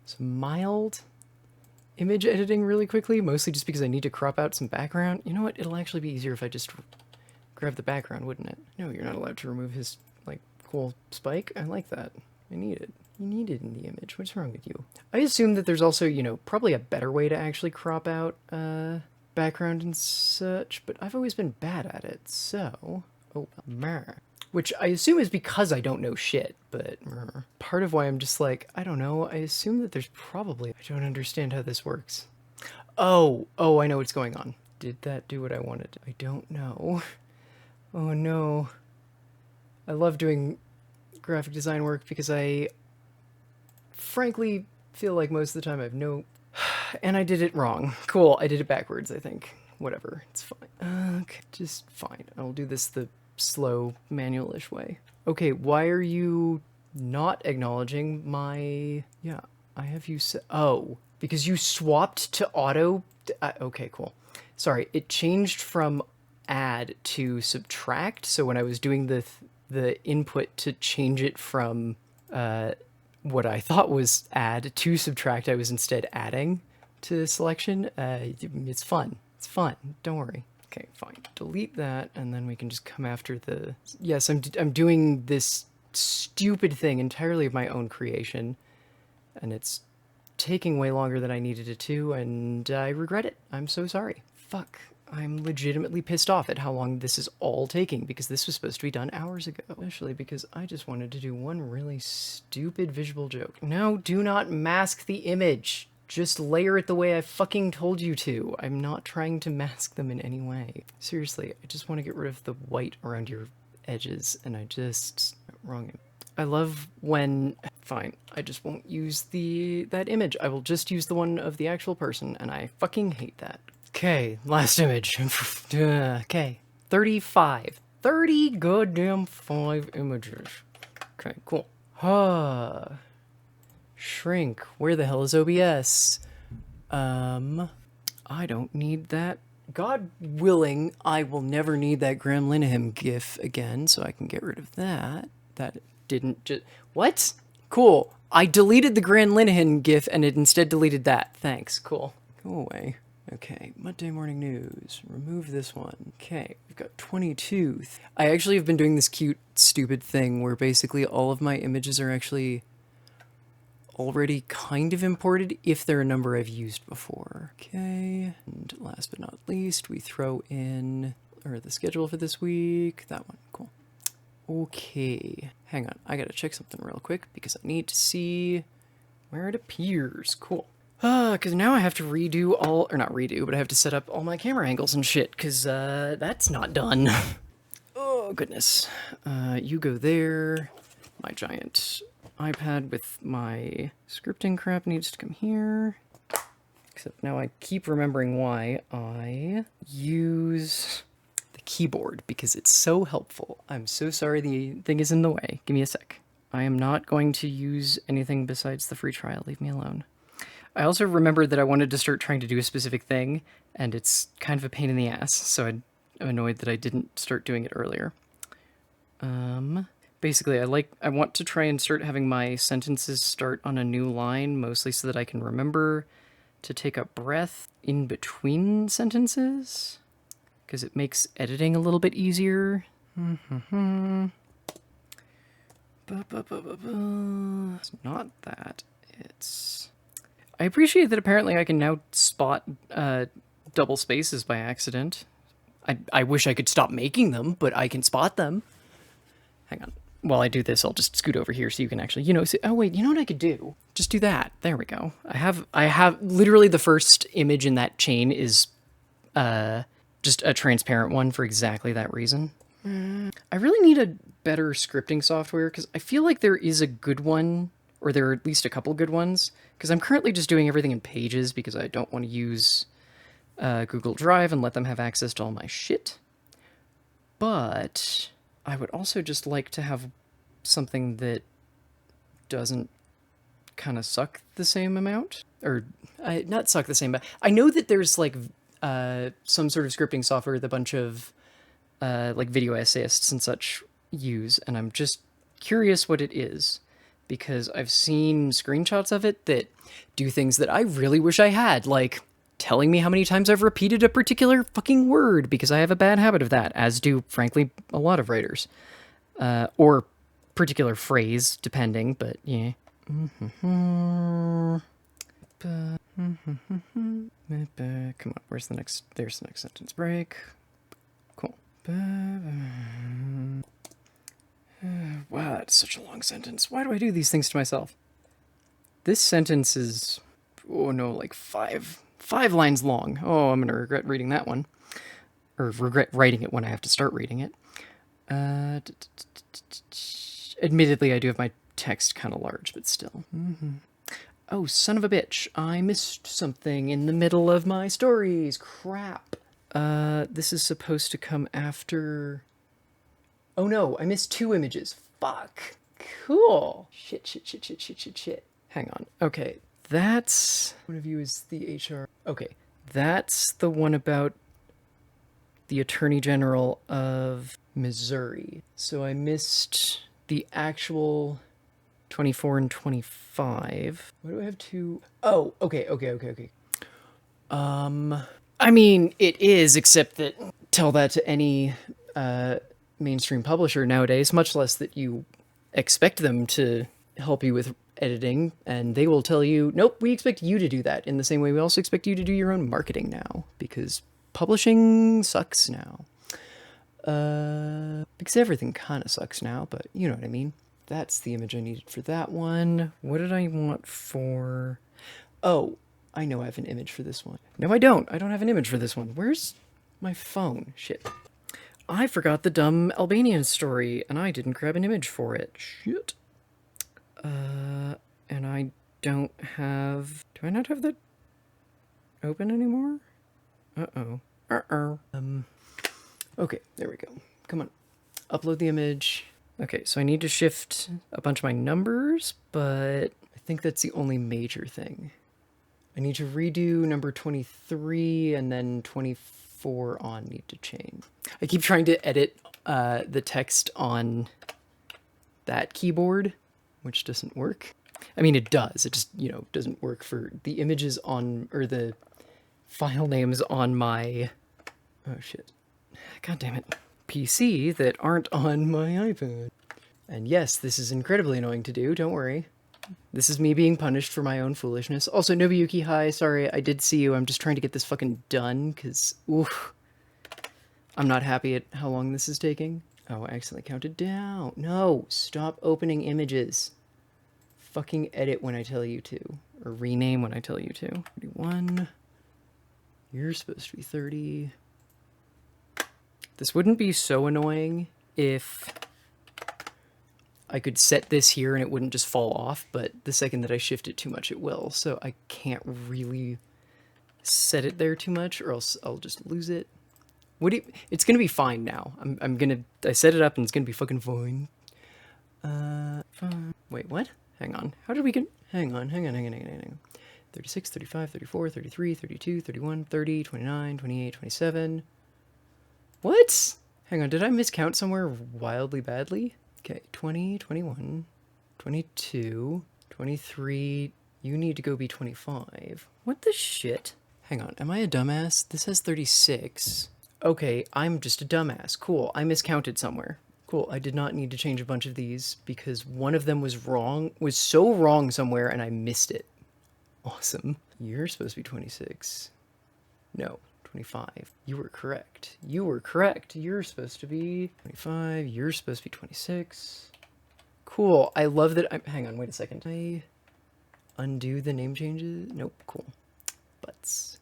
some mild image editing really quickly, mostly just because I need to crop out some background. You know what? It'll actually be easier if I just grab the background, wouldn't it? No, you're not allowed to remove his, like, cool spike. I like that. I need it. You need it in the image. What's wrong with you? I assume that there's also, you know, probably a better way to actually crop out background and such, but I've always been bad at it, so... Oh, mer. Which I assume is because I don't know shit, but part of why I'm just like, I don't know, I assume that there's probably... I don't understand how this works. Oh, I know what's going on. Did that do what I wanted? I don't know. Oh no. I love doing graphic design work because I frankly feel like most of the time I have no... And I did it wrong. Cool, I did it backwards, I think. Whatever, it's fine. Okay, just fine. I'll do this the slow, manual-ish way. Okay, why are you not acknowledging my... Yeah, I have you set... Oh, because you swapped to auto... Okay, cool. Sorry, it changed from add to subtract, so when I was doing the input to change it from what I thought was add to subtract, I was instead adding to selection. It's fun. It's fun. Don't worry. Okay, fine. Delete that, and then we can just come after the... Yes, I'm doing this stupid thing entirely of my own creation, and it's taking way longer than I needed it to, and I regret it. I'm so sorry. Fuck. I'm legitimately pissed off at how long this is all taking, because this was supposed to be done hours ago. Especially because I just wanted to do one really stupid visual joke. No, do not mask the image. Just layer it the way I fucking told you to. I'm not trying to mask them in any way. Seriously, I just want to get rid of the white around your edges, and I just... wrong. I love when... Fine, I just won't use that image. I will just use the one of the actual person, and I fucking hate that. Okay, last image. Okay, 35. 30 goddamn 5 images. Okay, cool. Shrink. Where the hell is OBS? I don't need that. God willing, I will never need that Graham Linehan gif again, so I can get rid of that. That didn't just... What? Cool. I deleted the Graham Linehan gif and it instead deleted that. Thanks. Cool. Go away. Okay, Muttday Morning News. Remove this one. Okay, we've got 22. I actually have been doing this cute, stupid thing where basically all of my images are actually already kind of imported if they're a number I've used before. Okay, and last but not least, we throw in the schedule for this week. That one, cool. Okay, hang on. I gotta check something real quick because I need to see where it appears. Cool. Because now I have to redo all, or not redo, but I have to set up all my camera angles and shit, because, that's not done. Oh, goodness. You go there. My giant iPad with my scripting crap needs to come here. Except now I keep remembering why I use the keyboard, because it's so helpful. I'm so sorry the thing is in the way. Give me a sec. I am not going to use anything besides the free trial. Leave me alone. I also remembered that I wanted to start trying to do a specific thing, and it's kind of a pain in the ass, so I'm annoyed that I didn't start doing it earlier. Basically, I want to try and start having my sentences start on a new line, mostly so that I can remember to take a breath in between sentences, because it makes editing a little bit easier. It's not that, it's... I appreciate that apparently I can now spot double spaces by accident. I wish I could stop making them, but I can spot them. Hang on. While I do this, I'll just scoot over here so you can actually, see, oh wait, you know what I could do? Just do that. There we go. I have literally the first image in that chain is just a transparent one for exactly that reason. I really need a better scripting software because I feel like there is a good one, or there are at least a couple good ones, because I'm currently just doing everything in Pages because I don't want to use Google Drive and let them have access to all my shit. But I would also just like to have something that doesn't kind of suck the same amount, or not suck the same, but I know that there's like some sort of scripting software that a bunch of like video essayists and such use, and I'm just curious what it is, because I've seen screenshots of it that do things that I really wish I had, like telling me how many times I've repeated a particular fucking word, because I have a bad habit of that, as do, frankly, a lot of writers. Or particular phrase, depending, but yeah. Come on, where's the next... There's the next sentence break. Cool. Wow, that's such a long sentence. Why do I do these things to myself? This sentence is, oh no, like five lines long. Oh, I'm gonna regret reading that one. Or regret writing it when I have to start reading it. Admittedly, I do have my text kind of large, but still. Oh, son of a bitch. I missed something in the middle of my stories. Crap. This is supposed to come after... Oh no, I missed 2 images. Fuck. Cool. Shit. Hang on. Okay, that's... One of you is the HR... Okay, that's the one about the Attorney General of Missouri. So I missed the actual 24 and 25. What do I have to... Oh, okay. I mean, it is, except that tell that to any mainstream publisher nowadays, much less that you expect them to help you with editing, and they will tell you, nope, we expect you to do that, in the same way we also expect you to do your own marketing now, because publishing sucks now. Because everything kind of sucks now, but you know what I mean. That's the image I needed for that one. What did I want for... Oh, I know I have an image for this one. No, I don't. I don't have an image for this one. Where's my phone? Shit. I forgot the dumb Albanian story, and I didn't grab an image for it. Shit. And I don't have... Do I not have that open anymore? Uh-oh. Okay, there we go. Come on. Upload the image. Okay, so I need to shift a bunch of my numbers, but I think that's the only major thing. I need to redo number 23, and then 24 on need to change. I keep trying to edit the text on that keyboard, which doesn't work. I mean, it does. It just, you know, doesn't work for the images on, or the file names on my, oh shit, god damn it, PC that aren't on my iPad. And yes, this is incredibly annoying to do, don't worry. This is me being punished for my own foolishness. Also, Nobuyuki, hi, sorry, I did see you. I'm just trying to get this fucking done, because, oof, I'm not happy at how long this is taking. Oh, I accidentally counted down. No, stop opening images. Fucking edit when I tell you to. Or rename when I tell you to. 31. You're supposed to be 30. This wouldn't be so annoying if I could set this here and it wouldn't just fall off, but the second that I shift it too much, it will. So I can't really set it there too much, or else I'll just lose it. It's gonna be fine now. I set it up and it's gonna be fucking fine. Fine. Wait, what? Hang on. How did we get... Hang on. 36, 35, 34, 33, 32, 31, 30, 29, 28, 27. What? Hang on, did I miscount somewhere wildly badly? Okay, 20, 21, 22, 23. You need to go be 25. What the shit? Hang on, am I a dumbass? This has 36. Okay, I'm just a dumbass. Cool, I miscounted somewhere. Cool, I did not need to change a bunch of these because one of them was wrong, was so wrong somewhere and I missed it. Awesome. You're supposed to be 26. No, 25. You were correct. You were correct. You're supposed to be 25. You're supposed to be 26. Cool. I love that. Hang on, wait a second. I undo the name changes? Nope, cool. But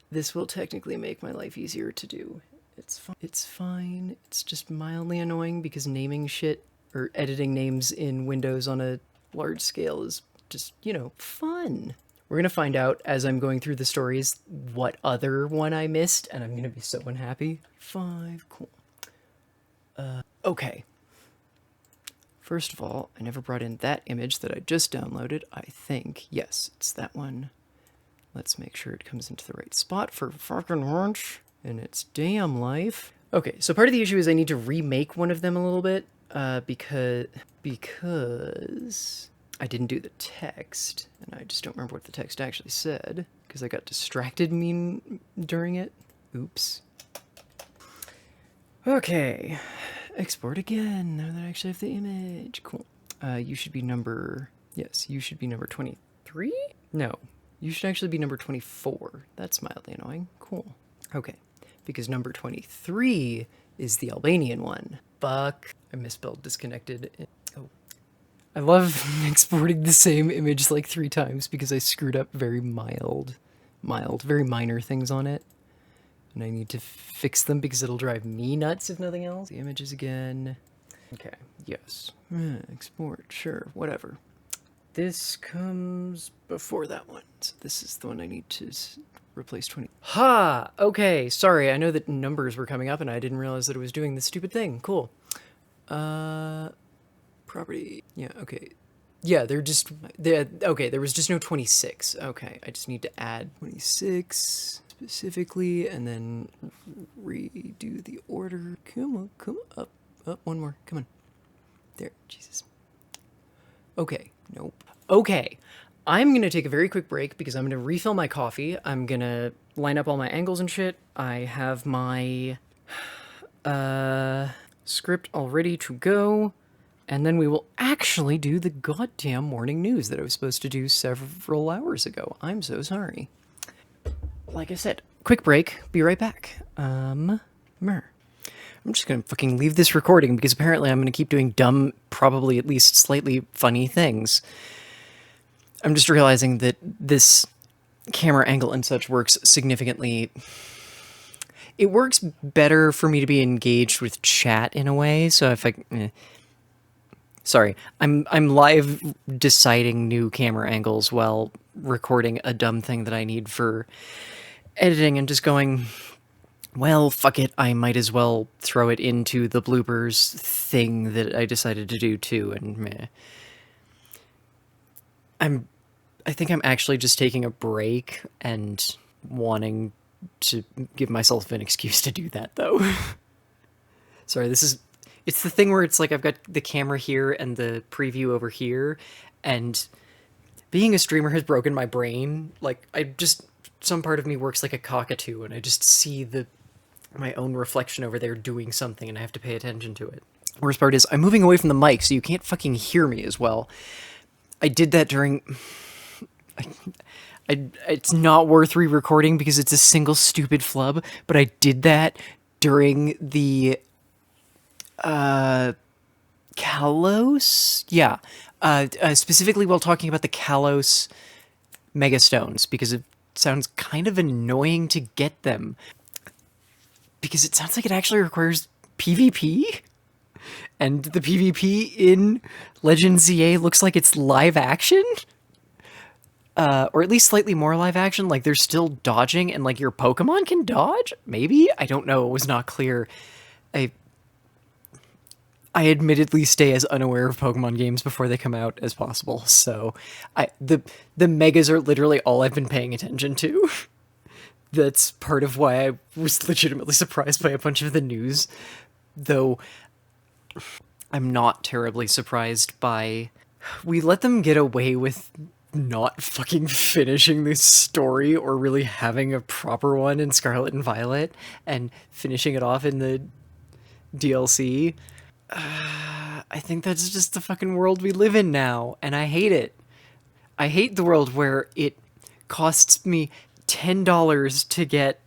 this will technically make my life easier to do. It's fine. It's fine. It's just mildly annoying because naming shit or editing names in Windows on a large scale is just, you know, fun. We're going to find out as I'm going through the stories what other one I missed, and I'm going to be so unhappy. 5, cool. Okay. First of all, I never brought in that image that I just downloaded, I think. Yes, it's that one. Let's make sure it comes into the right spot for fucking launch in its damn life. Okay, so part of the issue is I need to remake one of them a little bit, because I didn't do the text, and I just don't remember what the text actually said, because I got distracted during it. Oops. Okay, export again, now that I actually have the image. Cool. You should be number, yes, you should be number 23? No, you should actually be number 24. That's mildly annoying. Cool. Okay, because number 23 is the Albanian one. Fuck. I misspelled disconnected. Oh. I love exporting the same image like 3 times because I screwed up very very minor things on it. And I need to fix them because it'll drive me nuts if nothing else. The images again. Okay, yes. Export, sure, whatever. This comes before that one. So this is the one I need to replace 20. Ha! Okay, sorry, I know that numbers were coming up and I didn't realize that it was doing this stupid thing. Cool. Property, yeah, okay. Yeah, okay, there was just no 26. Okay, I just need to add 26 specifically and then redo the order. Come on, up, one more, come on. There, Jesus. Okay, nope. Okay, I'm gonna take a very quick break because I'm gonna refill my coffee. I'm gonna line up all my angles and shit. I have my script all ready to go. And then we will actually do the goddamn morning news that I was supposed to do several hours ago. I'm so sorry. Like I said, quick break. Be right back. I'm just gonna fucking leave this recording because apparently I'm gonna keep doing dumb, probably at least slightly funny things. I'm just realizing that this camera angle and such works significantly. It works better for me to be engaged with chat in a way. So if sorry, I'm live deciding new camera angles while recording a dumb thing that I need for editing and just going, well, fuck it, I might as well throw it into the bloopers thing that I decided to do too, and meh. I think I'm actually just taking a break and wanting to give myself an excuse to do that, though. Sorry, it's the thing where it's like I've got the camera here and the preview over here, and being a streamer has broken my brain. Like, some part of me works like a cockatoo, and I just see my own reflection over there doing something, and I have to pay attention to it. Worst part is, I'm moving away from the mic, so you can't fucking hear me as well. I did that during... it's not worth re-recording because it's a single stupid flub, but I did that during the... Kalos? Yeah. Specifically while talking about the Kalos megastones, because it sounds kind of annoying to get them. Because it sounds like it actually requires PvP? And the PvP in Legend ZA looks like it's live action? Or at least slightly more live action, like there's still dodging and like your Pokemon can dodge? Maybe? I don't know, it was not clear. I admittedly stay as unaware of Pokemon games before they come out as possible, so the megas are literally all I've been paying attention to. That's part of why I was legitimately surprised by a bunch of the news, though I'm not terribly surprised by... We let them get away with not fucking finishing this story or really having a proper one in Scarlet and Violet and finishing it off in the DLC. I think that's just the fucking world we live in now, and I hate it. I hate the world where it costs me $10 to get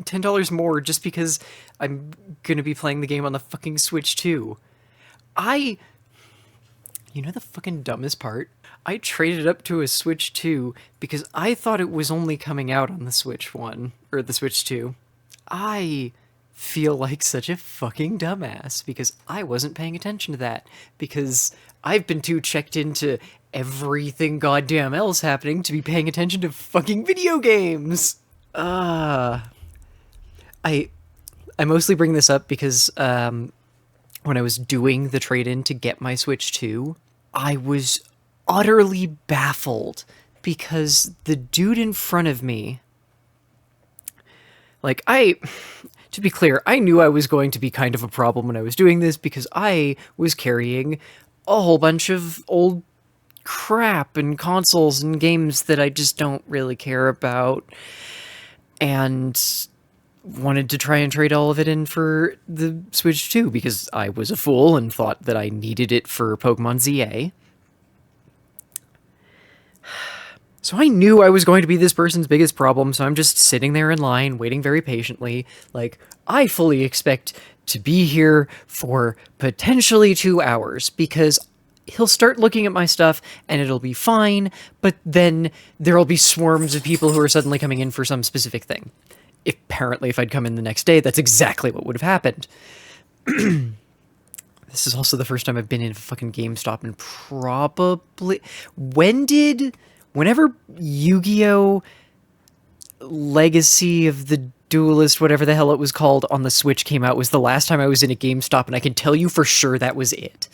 $10 more just because I'm gonna be playing the game on the fucking Switch too. You know the fucking dumbest part? I traded up to a Switch 2 because I thought it was only coming out on the Switch 1, or the Switch 2. I feel like such a fucking dumbass because I wasn't paying attention to that, because I've been too checked into everything goddamn else happening to be paying attention to fucking video games. I mostly bring this up because when I was doing the trade-in to get my Switch 2, I was utterly baffled because the dude in front of me, like, to be clear, I knew I was going to be kind of a problem when I was doing this because I was carrying a whole bunch of old crap and consoles and games that I just don't really care about, and wanted to try and trade all of it in for the Switch 2 because I was a fool and thought that I needed it for Pokemon ZA. So I knew I was going to be this person's biggest problem, so I'm just sitting there in line, waiting very patiently. Like, I fully expect to be here for potentially 2 hours, because he'll start looking at my stuff, and it'll be fine, but then there'll be swarms of people who are suddenly coming in for some specific thing. Apparently, if I'd come in the next day, that's exactly what would have happened. This is also the first time I've been in a fucking GameStop in probably... Whenever Yu-Gi-Oh! Legacy of the Duelist, whatever the hell it was called, on the Switch came out, was the last time I was in a GameStop, and I can tell you for sure that was it.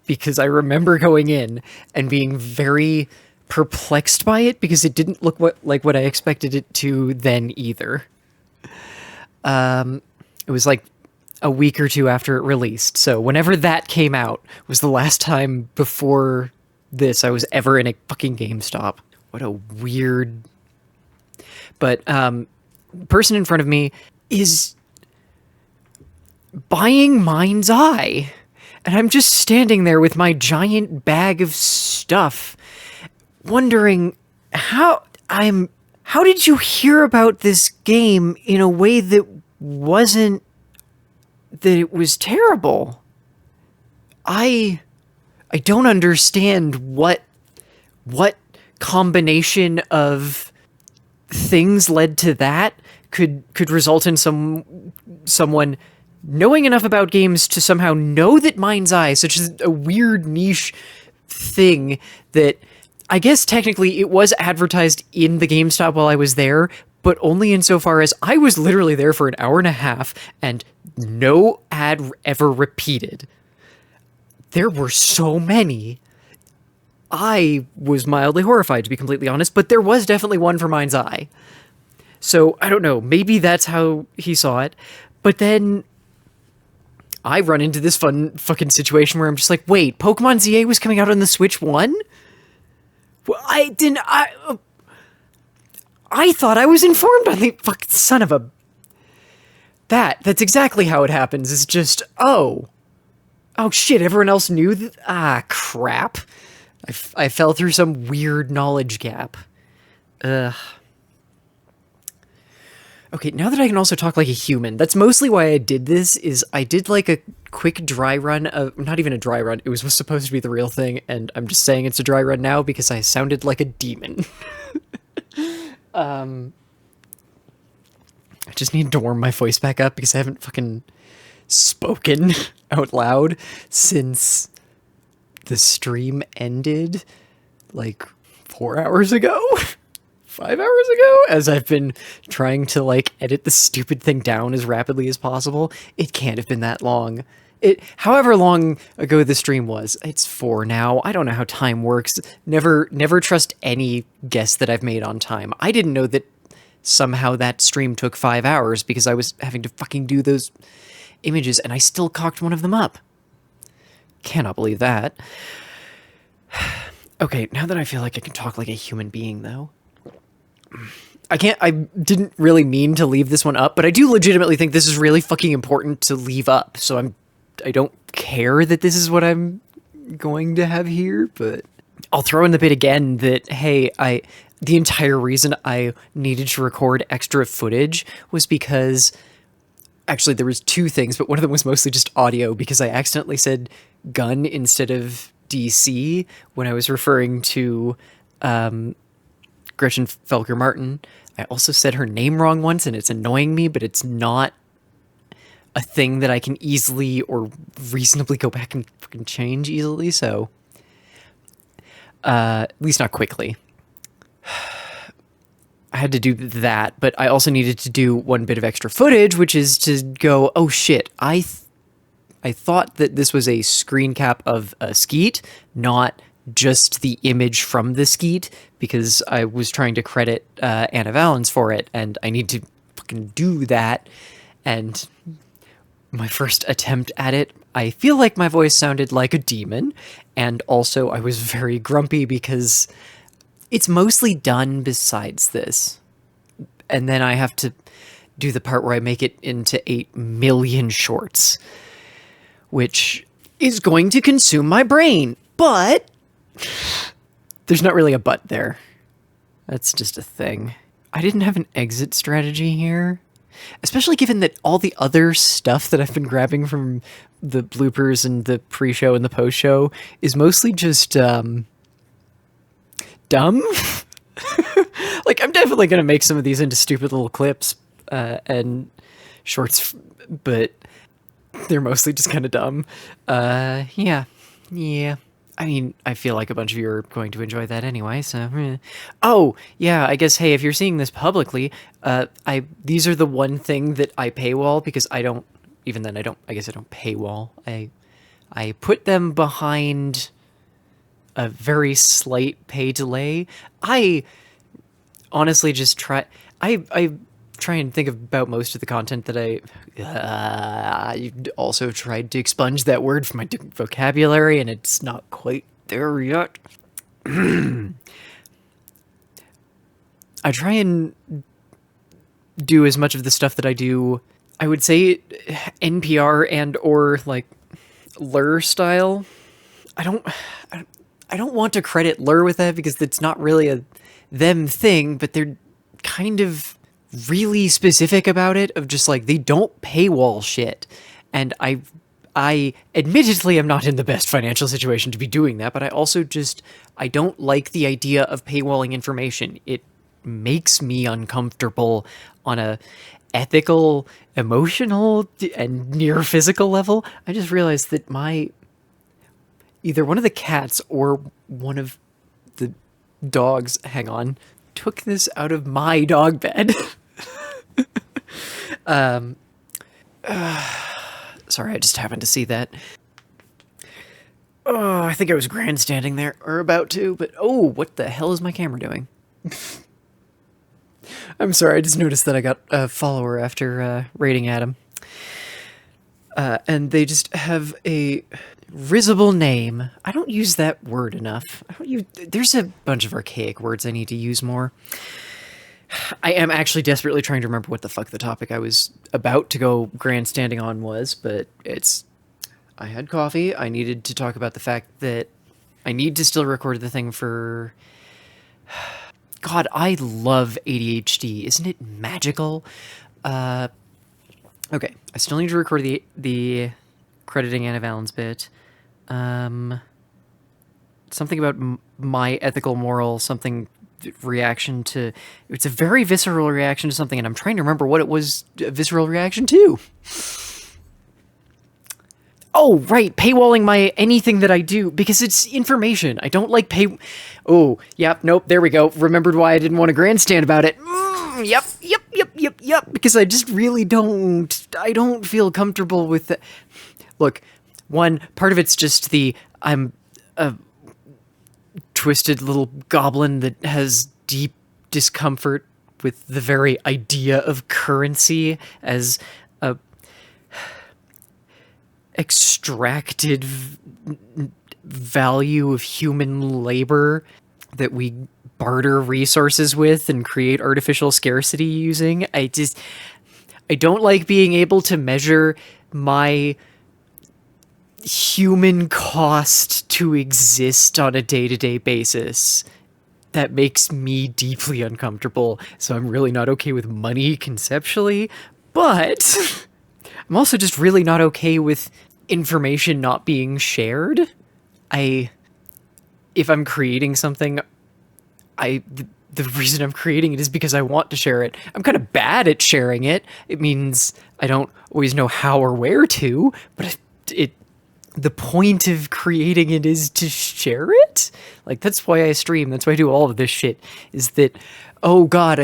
Because I remember going in and being very perplexed by it, because it didn't look like what I expected it to then either. It was like a week or two after it released, so whenever that came out was the last time before this I was ever in a fucking GameStop. What a weird... But, person in front of me is buying Mind's Eye, and I'm just standing there with my giant bag of stuff, wondering how how did you hear about this game in a way that wasn't that it was terrible? I don't understand what combination of things led to that could result in someone knowing enough about games to somehow know that Mind's Eye, such as a weird niche thing that I guess technically it was advertised in the GameStop while I was there, but only insofar as I was literally there for an hour and a half and no ad ever repeated. There were so many. I was mildly horrified, to be completely honest, but there was definitely one for Mind's Eye. So, I don't know, maybe that's how he saw it. But then I run into this fun fucking situation where I'm just like, wait, Pokemon ZA was coming out on the Switch 1? Well, I thought I was informed on the fucking son of a... That's exactly how it happens. It's just, oh shit, everyone else knew that? Crap. I fell through some weird knowledge gap. Ugh. Okay, now that I can also talk like a human, that's mostly why I did this, is I did like a quick dry run of, not even a dry run, it was supposed to be the real thing, and I'm just saying it's a dry run now because I sounded like a demon. I just need to warm my voice back up because I haven't fucking spoken out loud since the stream ended like 4 hours ago. 5 hours ago, as I've been trying to like edit the stupid thing down as rapidly as possible. It can't have been that long. However long ago the stream was, it's 4 now. I don't know how time works. Never trust any guess that I've made on time. I didn't know that somehow that stream took 5 hours because I was having to fucking do those images and I still cocked one of them up. Cannot believe that. Okay, now that I feel like I can talk like a human being though. I didn't really mean to leave this one up, but I do legitimately think this is really fucking important to leave up. So I don't care that this is what I'm going to have here, but I'll throw in the bit again that, hey, the entire reason I needed to record extra footage was because, actually there was 2 things, but one of them was mostly just audio because I accidentally said gun instead of DC when I was referring to, Gretchen Felker-Martin. I also said her name wrong once, and it's annoying me, but it's not a thing that I can easily or reasonably go back and fucking change easily, so... at least not quickly. I had to do that, but I also needed to do one bit of extra footage, which is to go, oh shit, I thought that this was a screen cap of a Skeet, not just the image from the Skeet, because I was trying to credit Anna Valens for it, and I need to fucking do that. And my first attempt at it, I feel like my voice sounded like a demon, and also I was very grumpy because it's mostly done besides this. And then I have to do the part where I make it into 8 million shorts, which is going to consume my brain, but... There's not really a but there. That's just a thing. I didn't have an exit strategy here. Especially given that all the other stuff that I've been grabbing from the bloopers and the pre-show and the post-show is mostly just, dumb. Like, I'm definitely going to make some of these into stupid little clips and shorts, but they're mostly just kind of dumb. Yeah. I mean, I feel like a bunch of you are going to enjoy that anyway, so... Oh, yeah, I guess, hey, if you're seeing this publicly, these are the one thing that I paywall, because I don't... Even then, I guess I don't paywall. I put them behind a very slight pay delay. I honestly just try... I try and think about most of the content that I also tried to expunge that word from my vocabulary, and it's not quite there yet. I try and do as much of the stuff that I do, I would say NPR and or like Lur style. I don't want to credit Lur with that because it's not really a them thing, but they're kind of really specific about it, of just like, they don't paywall shit. And I admittedly am not in the best financial situation to be doing that, but I also just, I don't like the idea of paywalling information. It makes me uncomfortable on a ethical, emotional, and near physical level. I just realized that either one of the cats or one of the dogs, hang on, took this out of my dog bed. Sorry, I just happened to see that. Oh, I think I was grandstanding there, or about to, but oh, what the hell is my camera doing? I'm sorry, I just noticed that I got a follower after rating Adam. And they just have a risible name. I don't use that word enough. There's a bunch of archaic words I need to use more. I am actually desperately trying to remember what the fuck the topic I was about to go grandstanding on was, but I had coffee. I needed to talk about the fact that I need to still record the thing for... God, I love ADHD. Isn't it magical? Okay, I still need to record the crediting Anna Valens bit. Something about my ethical, moral, something reaction to... It's a very visceral reaction to something, and I'm trying to remember what it was a visceral reaction to. Oh, right, paywalling my anything that I do, because it's information. I don't like Oh, yep, nope, there we go. Remembered why I didn't want to grandstand about it. Yep, because I just really I don't feel comfortable with that. Look, one, part of it's just I'm a twisted little goblin that has deep discomfort with the very idea of currency as a extracted value of human labor that we barter resources with and create artificial scarcity using. I don't like being able to measure my human cost to exist on a day-to-day basis. That makes me deeply uncomfortable, so I'm really not okay with money conceptually, but I'm also just really not okay with information not being shared. If I'm creating something, the reason I'm creating it is because I want to share it. I'm kind of bad at sharing it. It means I don't always know how or where to, but the point of creating it is to share it. Like, that's why I stream. That's why I do all of this shit, is that, oh God,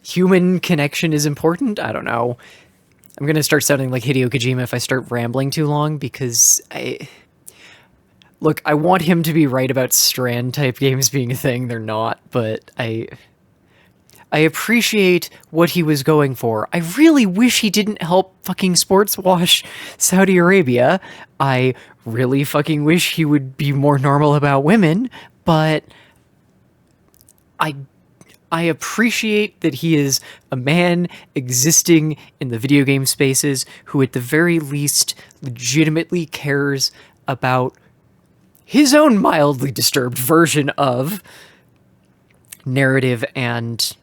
human connection is important. I don't know. I'm going to start sounding like Hideo Kojima if I start rambling too long, because look, I want him to be right about Strand-type games being a thing. They're not, but I appreciate what he was going for. I really wish he didn't help fucking sports wash Saudi Arabia. I really fucking wish he would be more normal about women, but I appreciate that he is a man existing in the video game spaces who at the very least legitimately cares about his own mildly disturbed version of narrative and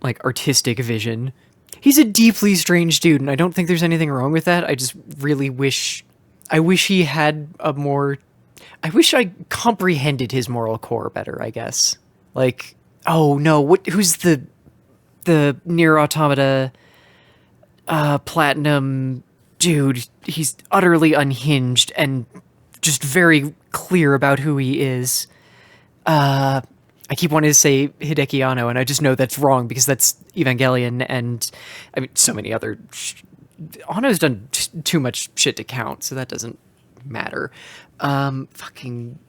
like artistic vision. He's a deeply strange dude, and I don't think there's anything wrong with that. I just really wish he had I wish I comprehended his moral core better, I guess. Like, oh no, who's the Nier Automata platinum dude? He's utterly unhinged and just very clear about who he is. I keep wanting to say Hideki Anno, and I just know that's wrong because that's Evangelion, and I mean so many other. Anno's done too much shit to count, so that doesn't matter. Fucking.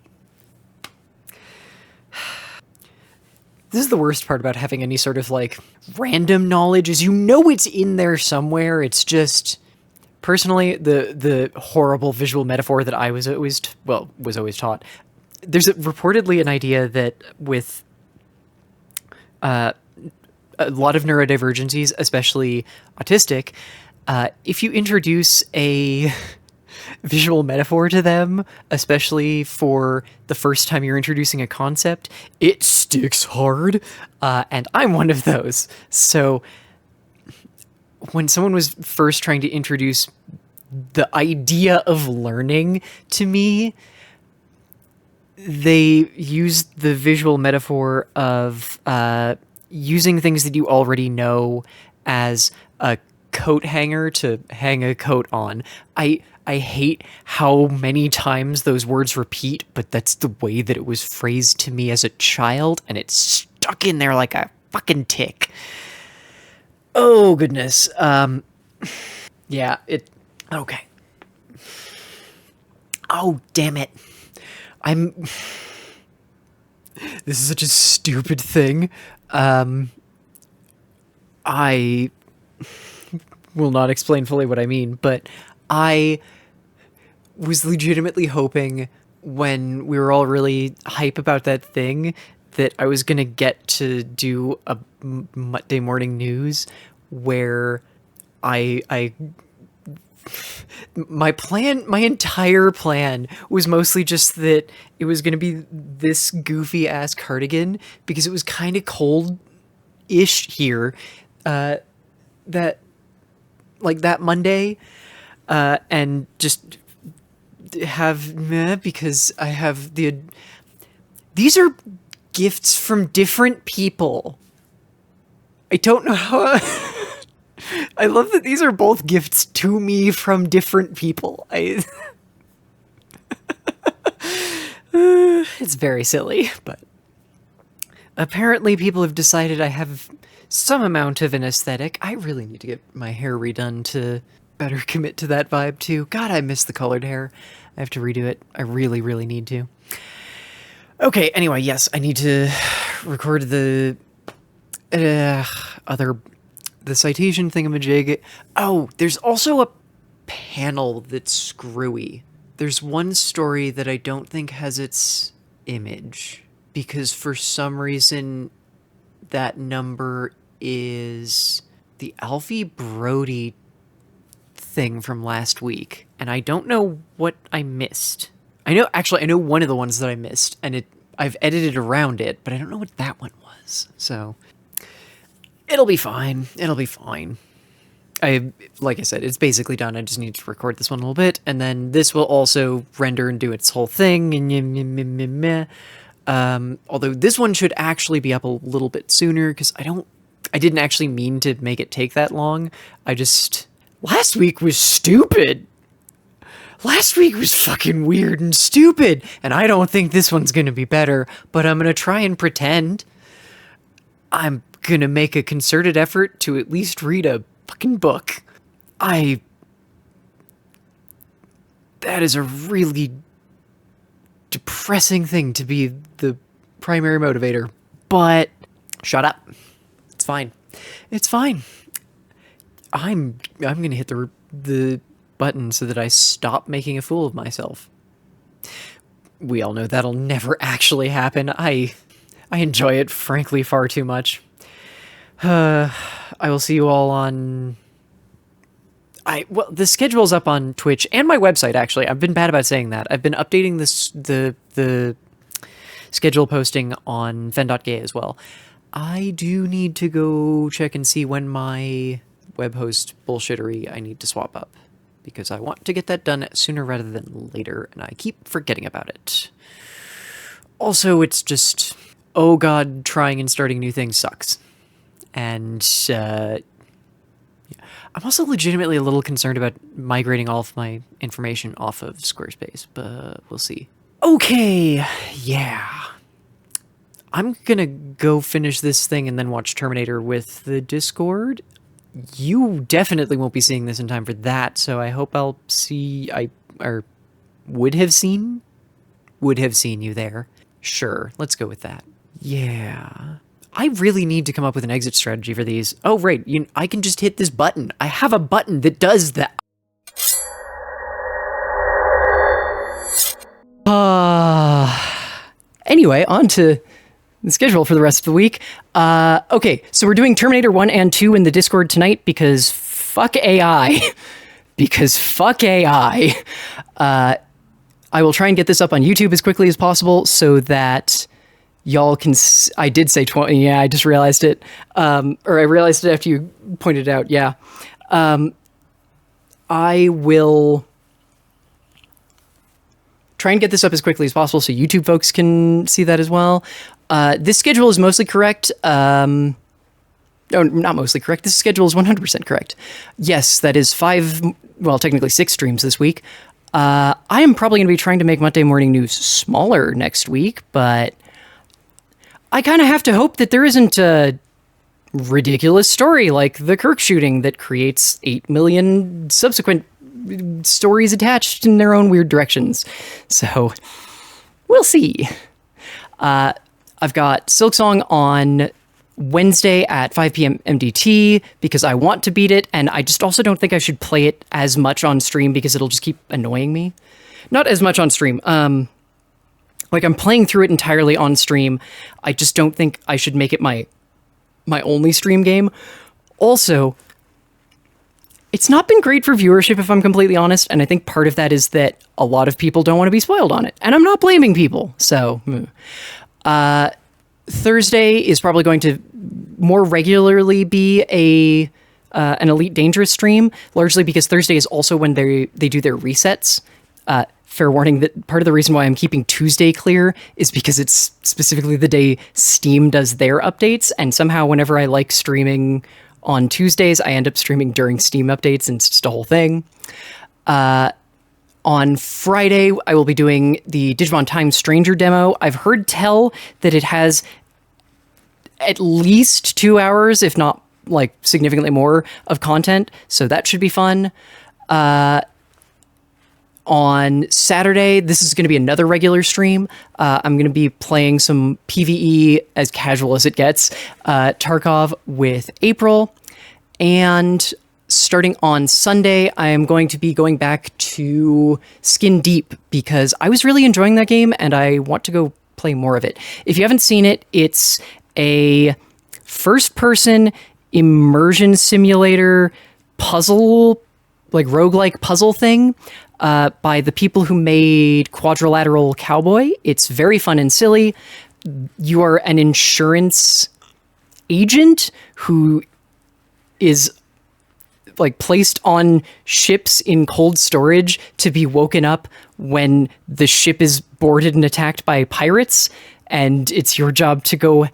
This is the worst part about having any sort of like random knowledge, is it's in there somewhere. It's just personally the horrible visual metaphor that I was always taught. There's reportedly an idea that with a lot of neurodivergencies, especially autistic, if you introduce a visual metaphor to them, especially for the first time you're introducing a concept, it sticks hard. And I'm one of those. So when someone was first trying to introduce the idea of learning to me, they used the visual metaphor of using things that you already know as a coat hanger to hang a coat on. I hate how many times those words repeat, but that's the way that it was phrased to me as a child, and it's stuck in there like a fucking tick. Oh, goodness. Yeah, okay. Oh, damn it. This is such a stupid thing. I will not explain fully what I mean, but I was legitimately hoping when we were all really hype about that thing that I was going to get to do a Muttday morning news where my entire plan was mostly just that it was going to be this goofy ass cardigan because it was kind of cold-ish here, that Monday, and just have because I have these are gifts from different people. I don't know how. I love that these are both gifts to me from different people. It's very silly, but apparently people have decided I have some amount of an aesthetic. I really need to get my hair redone to better commit to that vibe too. God, I miss the colored hair. I have to redo it. I really, really need to. Okay, anyway, yes, I need to record the citation thingamajig. Oh, there's also a panel that's screwy. There's one story that I don't think has its image, because for some reason that number is the Alfie Brody thing from last week, and I don't know what I missed. I know one of the ones that I missed, and I've edited around it, but I don't know what that one was. So it'll be fine. It'll be fine. Like I said, it's basically done. I just need to record this one a little bit, and then this will also render and do its whole thing. Although this one should actually be up a little bit sooner, because I didn't actually mean to make it take that long. Last week was stupid. Last week was fucking weird and stupid, and I don't think this one's gonna be better, but I'm gonna try and pretend. I'm gonna make a concerted effort to at least read a fucking book. That is a really depressing thing to be the primary motivator, but shut up. It's fine. It's fine. I'm gonna hit the button so that I stop making a fool of myself. We all know that'll never actually happen. I enjoy it, frankly, far too much. I will see you all on... Well, the schedule's up on Twitch and my website, actually. I've been bad about saying that. I've been updating the schedule posting on fen.gay as well. I do need to go check and see when my web host bullshittery I need to swap up, because I want to get that done sooner rather than later, and I keep forgetting about it. Also, it's just, oh god, trying and starting new things sucks. And I'm also legitimately a little concerned about migrating all of my information off of Squarespace, but we'll see. Okay, yeah. I'm gonna go finish this thing and then watch Terminator with the Discord. You definitely won't be seeing this in time for that, so I hope I'll see... would have seen you there. Sure, let's go with that. Yeah. I really need to come up with an exit strategy for these. Oh, right, I can just hit this button. I have a button that does that. Anyway, on to the schedule for the rest of the week. Okay, so we're doing Terminator 1 and 2 in the Discord tonight because fuck AI. because fuck AI. I will try and get this up on YouTube as quickly as possible so that y'all can... I did say 20. Yeah, I just realized it. Or I realized it after you pointed it out. Yeah. I will try and get this up as quickly as possible so YouTube folks can see that as well. This schedule is mostly correct. No, not mostly correct. This schedule is 100% correct. Yes, that is technically 6 streams this week. I am probably going to be trying to make Muttday Morning News smaller next week, but I kind of have to hope that there isn't a ridiculous story like the Kirk shooting that creates 8 million subsequent stories attached in their own weird directions. So, we'll see. I've got Silksong on Wednesday at 5 p.m. MDT because I want to beat it, and I just also don't think I should play it as much on stream because it'll just keep annoying me. Not as much on stream. Like, I'm playing through it entirely on stream. I just don't think I should make it my only stream game. Also, it's not been great for viewership, if I'm completely honest, and I think part of that is that a lot of people don't want to be spoiled on it, and I'm not blaming people, so... Thursday is probably going to more regularly be an Elite Dangerous stream, largely because Thursday is also when they do their resets. Fair warning that part of the reason why I'm keeping Tuesday clear is because it's specifically the day Steam does their updates, and somehow whenever I like streaming on Tuesdays, I end up streaming during Steam updates, and it's just a whole thing. On Friday, I will be doing the Digimon Time Stranger demo. I've heard tell that it has at least 2 hours, if not like significantly more, of content, so that should be fun. On Saturday, this is going to be another regular stream. I'm going to be playing some PvE, as casual as it gets, Tarkov with April, and starting on Sunday, I am going to be going back to Skin Deep because I was really enjoying that game and I want to go play more of it. If you haven't seen it, it's a first-person immersion simulator puzzle, like roguelike puzzle thing by the people who made Quadrilateral Cowboy. It's very fun and silly. You are an insurance agent who is like placed on ships in cold storage to be woken up when the ship is boarded and attacked by pirates, and it's your job to go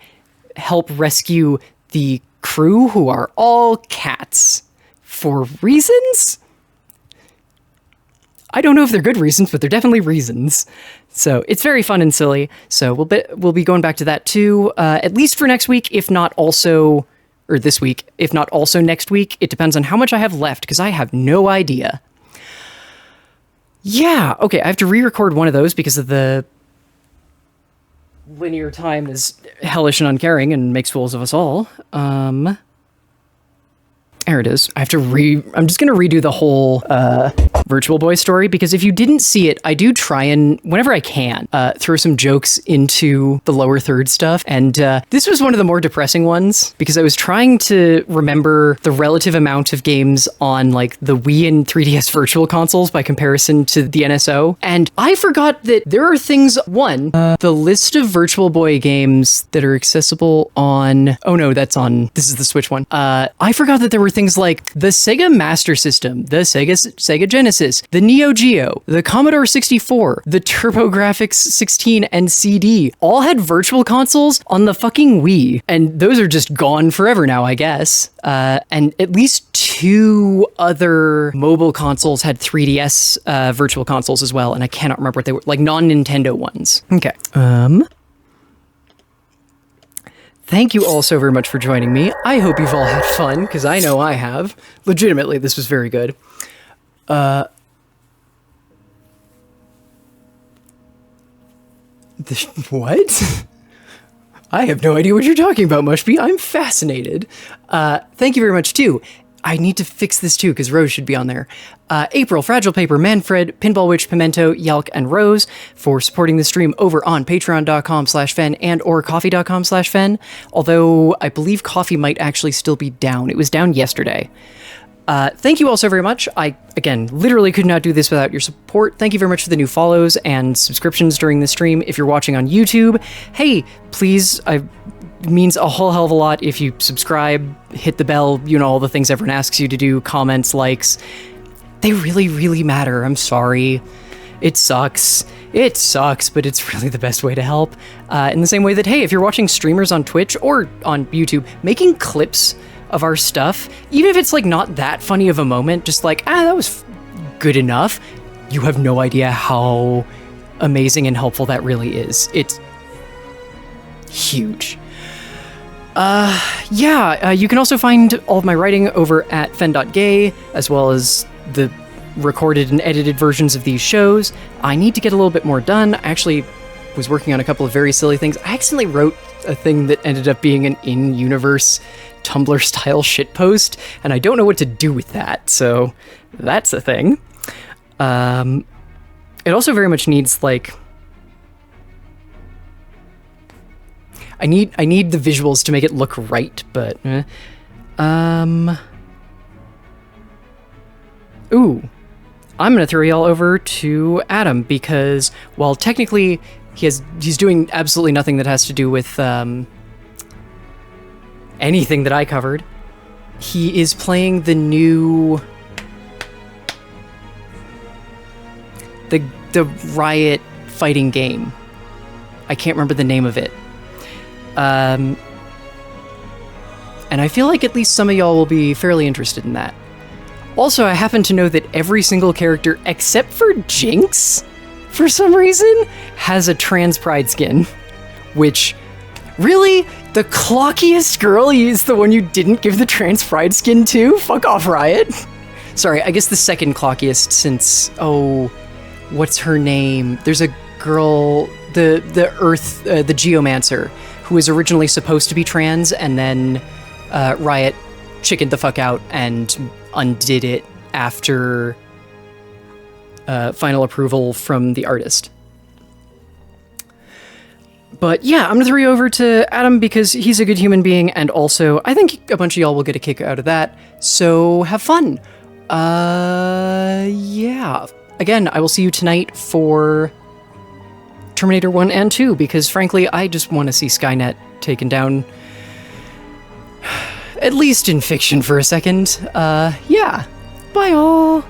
help rescue the crew, who are all cats for reasons. I don't know if they're good reasons, but they're definitely reasons. So it's very fun and silly. So we'll be going back to that too, at least for next week, if not also... or this week, if not also next week. It depends on how much I have left, because I have no idea. Yeah, okay, I have to re-record one of those because of the linear time is hellish and uncaring and makes fools of us all. There it is. I'm just going to redo the whole Virtual Boy story, because if you didn't see it, I do try and, whenever I can, throw some jokes into the lower third stuff. And this was one of the more depressing ones, because I was trying to remember the relative amount of games on like the Wii and 3DS Virtual Consoles by comparison to the NSO. And I forgot that there are things, the list of Virtual Boy games that are accessible on, oh no, this is the Switch one. I forgot that there were things like the Sega Master System, the Sega Genesis, the Neo Geo, the Commodore 64, the TurboGrafx 16 and CD all had virtual consoles on the fucking Wii, and those are just gone forever now, I guess. And at least 2 other mobile consoles had 3DS virtual consoles as well, and I cannot remember what they were, like non-Nintendo ones. Okay. Thank you all so very much for joining me. I hope you've all had fun, because I know I have. Legitimately, this was very good. What? I have no idea what you're talking about, Mushby. I'm fascinated. Thank you very much, too. I need to fix this, too, because Rose should be on there. April, Fragile Paper, Manfred, Pinball Witch, Pimento, Yelk, and Rose for supporting the stream over on patreon.com/fen and or coffee.com/fen. Although I believe coffee might actually still be down. It was down yesterday. Thank you all so very much. I, again, literally could not do this without your support. Thank you very much for the new follows and subscriptions during the stream. If you're watching on YouTube, hey, please, it means a whole hell of a lot if you subscribe, hit the bell, you know, all the things everyone asks you to do, comments, likes. They really, really matter. I'm sorry. It sucks. It sucks, but it's really the best way to help. In the same way that, hey, if you're watching streamers on Twitch or on YouTube, making clips of our stuff, even if it's like not that funny of a moment, just like, that was good enough, you have no idea how amazing and helpful that really is. It's huge. You can also find all of my writing over at fen.gay, as well as the recorded and edited versions of these shows. I need to get a little bit more done. I actually was working on a couple of very silly things. I accidentally wrote a thing that ended up being an in-universe Tumblr-style shitpost, and I don't know what to do with that, so that's a thing. It also very much needs, like... I need the visuals to make it look right, but... Ooh. I'm gonna throw y'all over to Adam, because, while technically he's doing absolutely nothing that has to do with, anything that I covered, he is playing the new... The Riot fighting game. I can't remember the name of it. And I feel like at least some of y'all will be fairly interested in that. Also, I happen to know that every single character, except for Jinx, for some reason, has a trans pride skin. Which, really? The clockiest girl is the one you didn't give the trans pride skin to? Fuck off, Riot. Sorry, I guess the second clockiest since, what's her name? There's a girl, the Geomancer, who was originally supposed to be trans, and then Riot chickened the fuck out and undid it after final approval from the artist. But yeah, I'm gonna throw you over to Adam because he's a good human being, and also I think a bunch of y'all will get a kick out of that, so have fun. Yeah. Again, I will see you tonight for Terminator 1 and 2, because frankly, I just want to see Skynet taken down, at least in fiction for a second. Yeah. Bye all.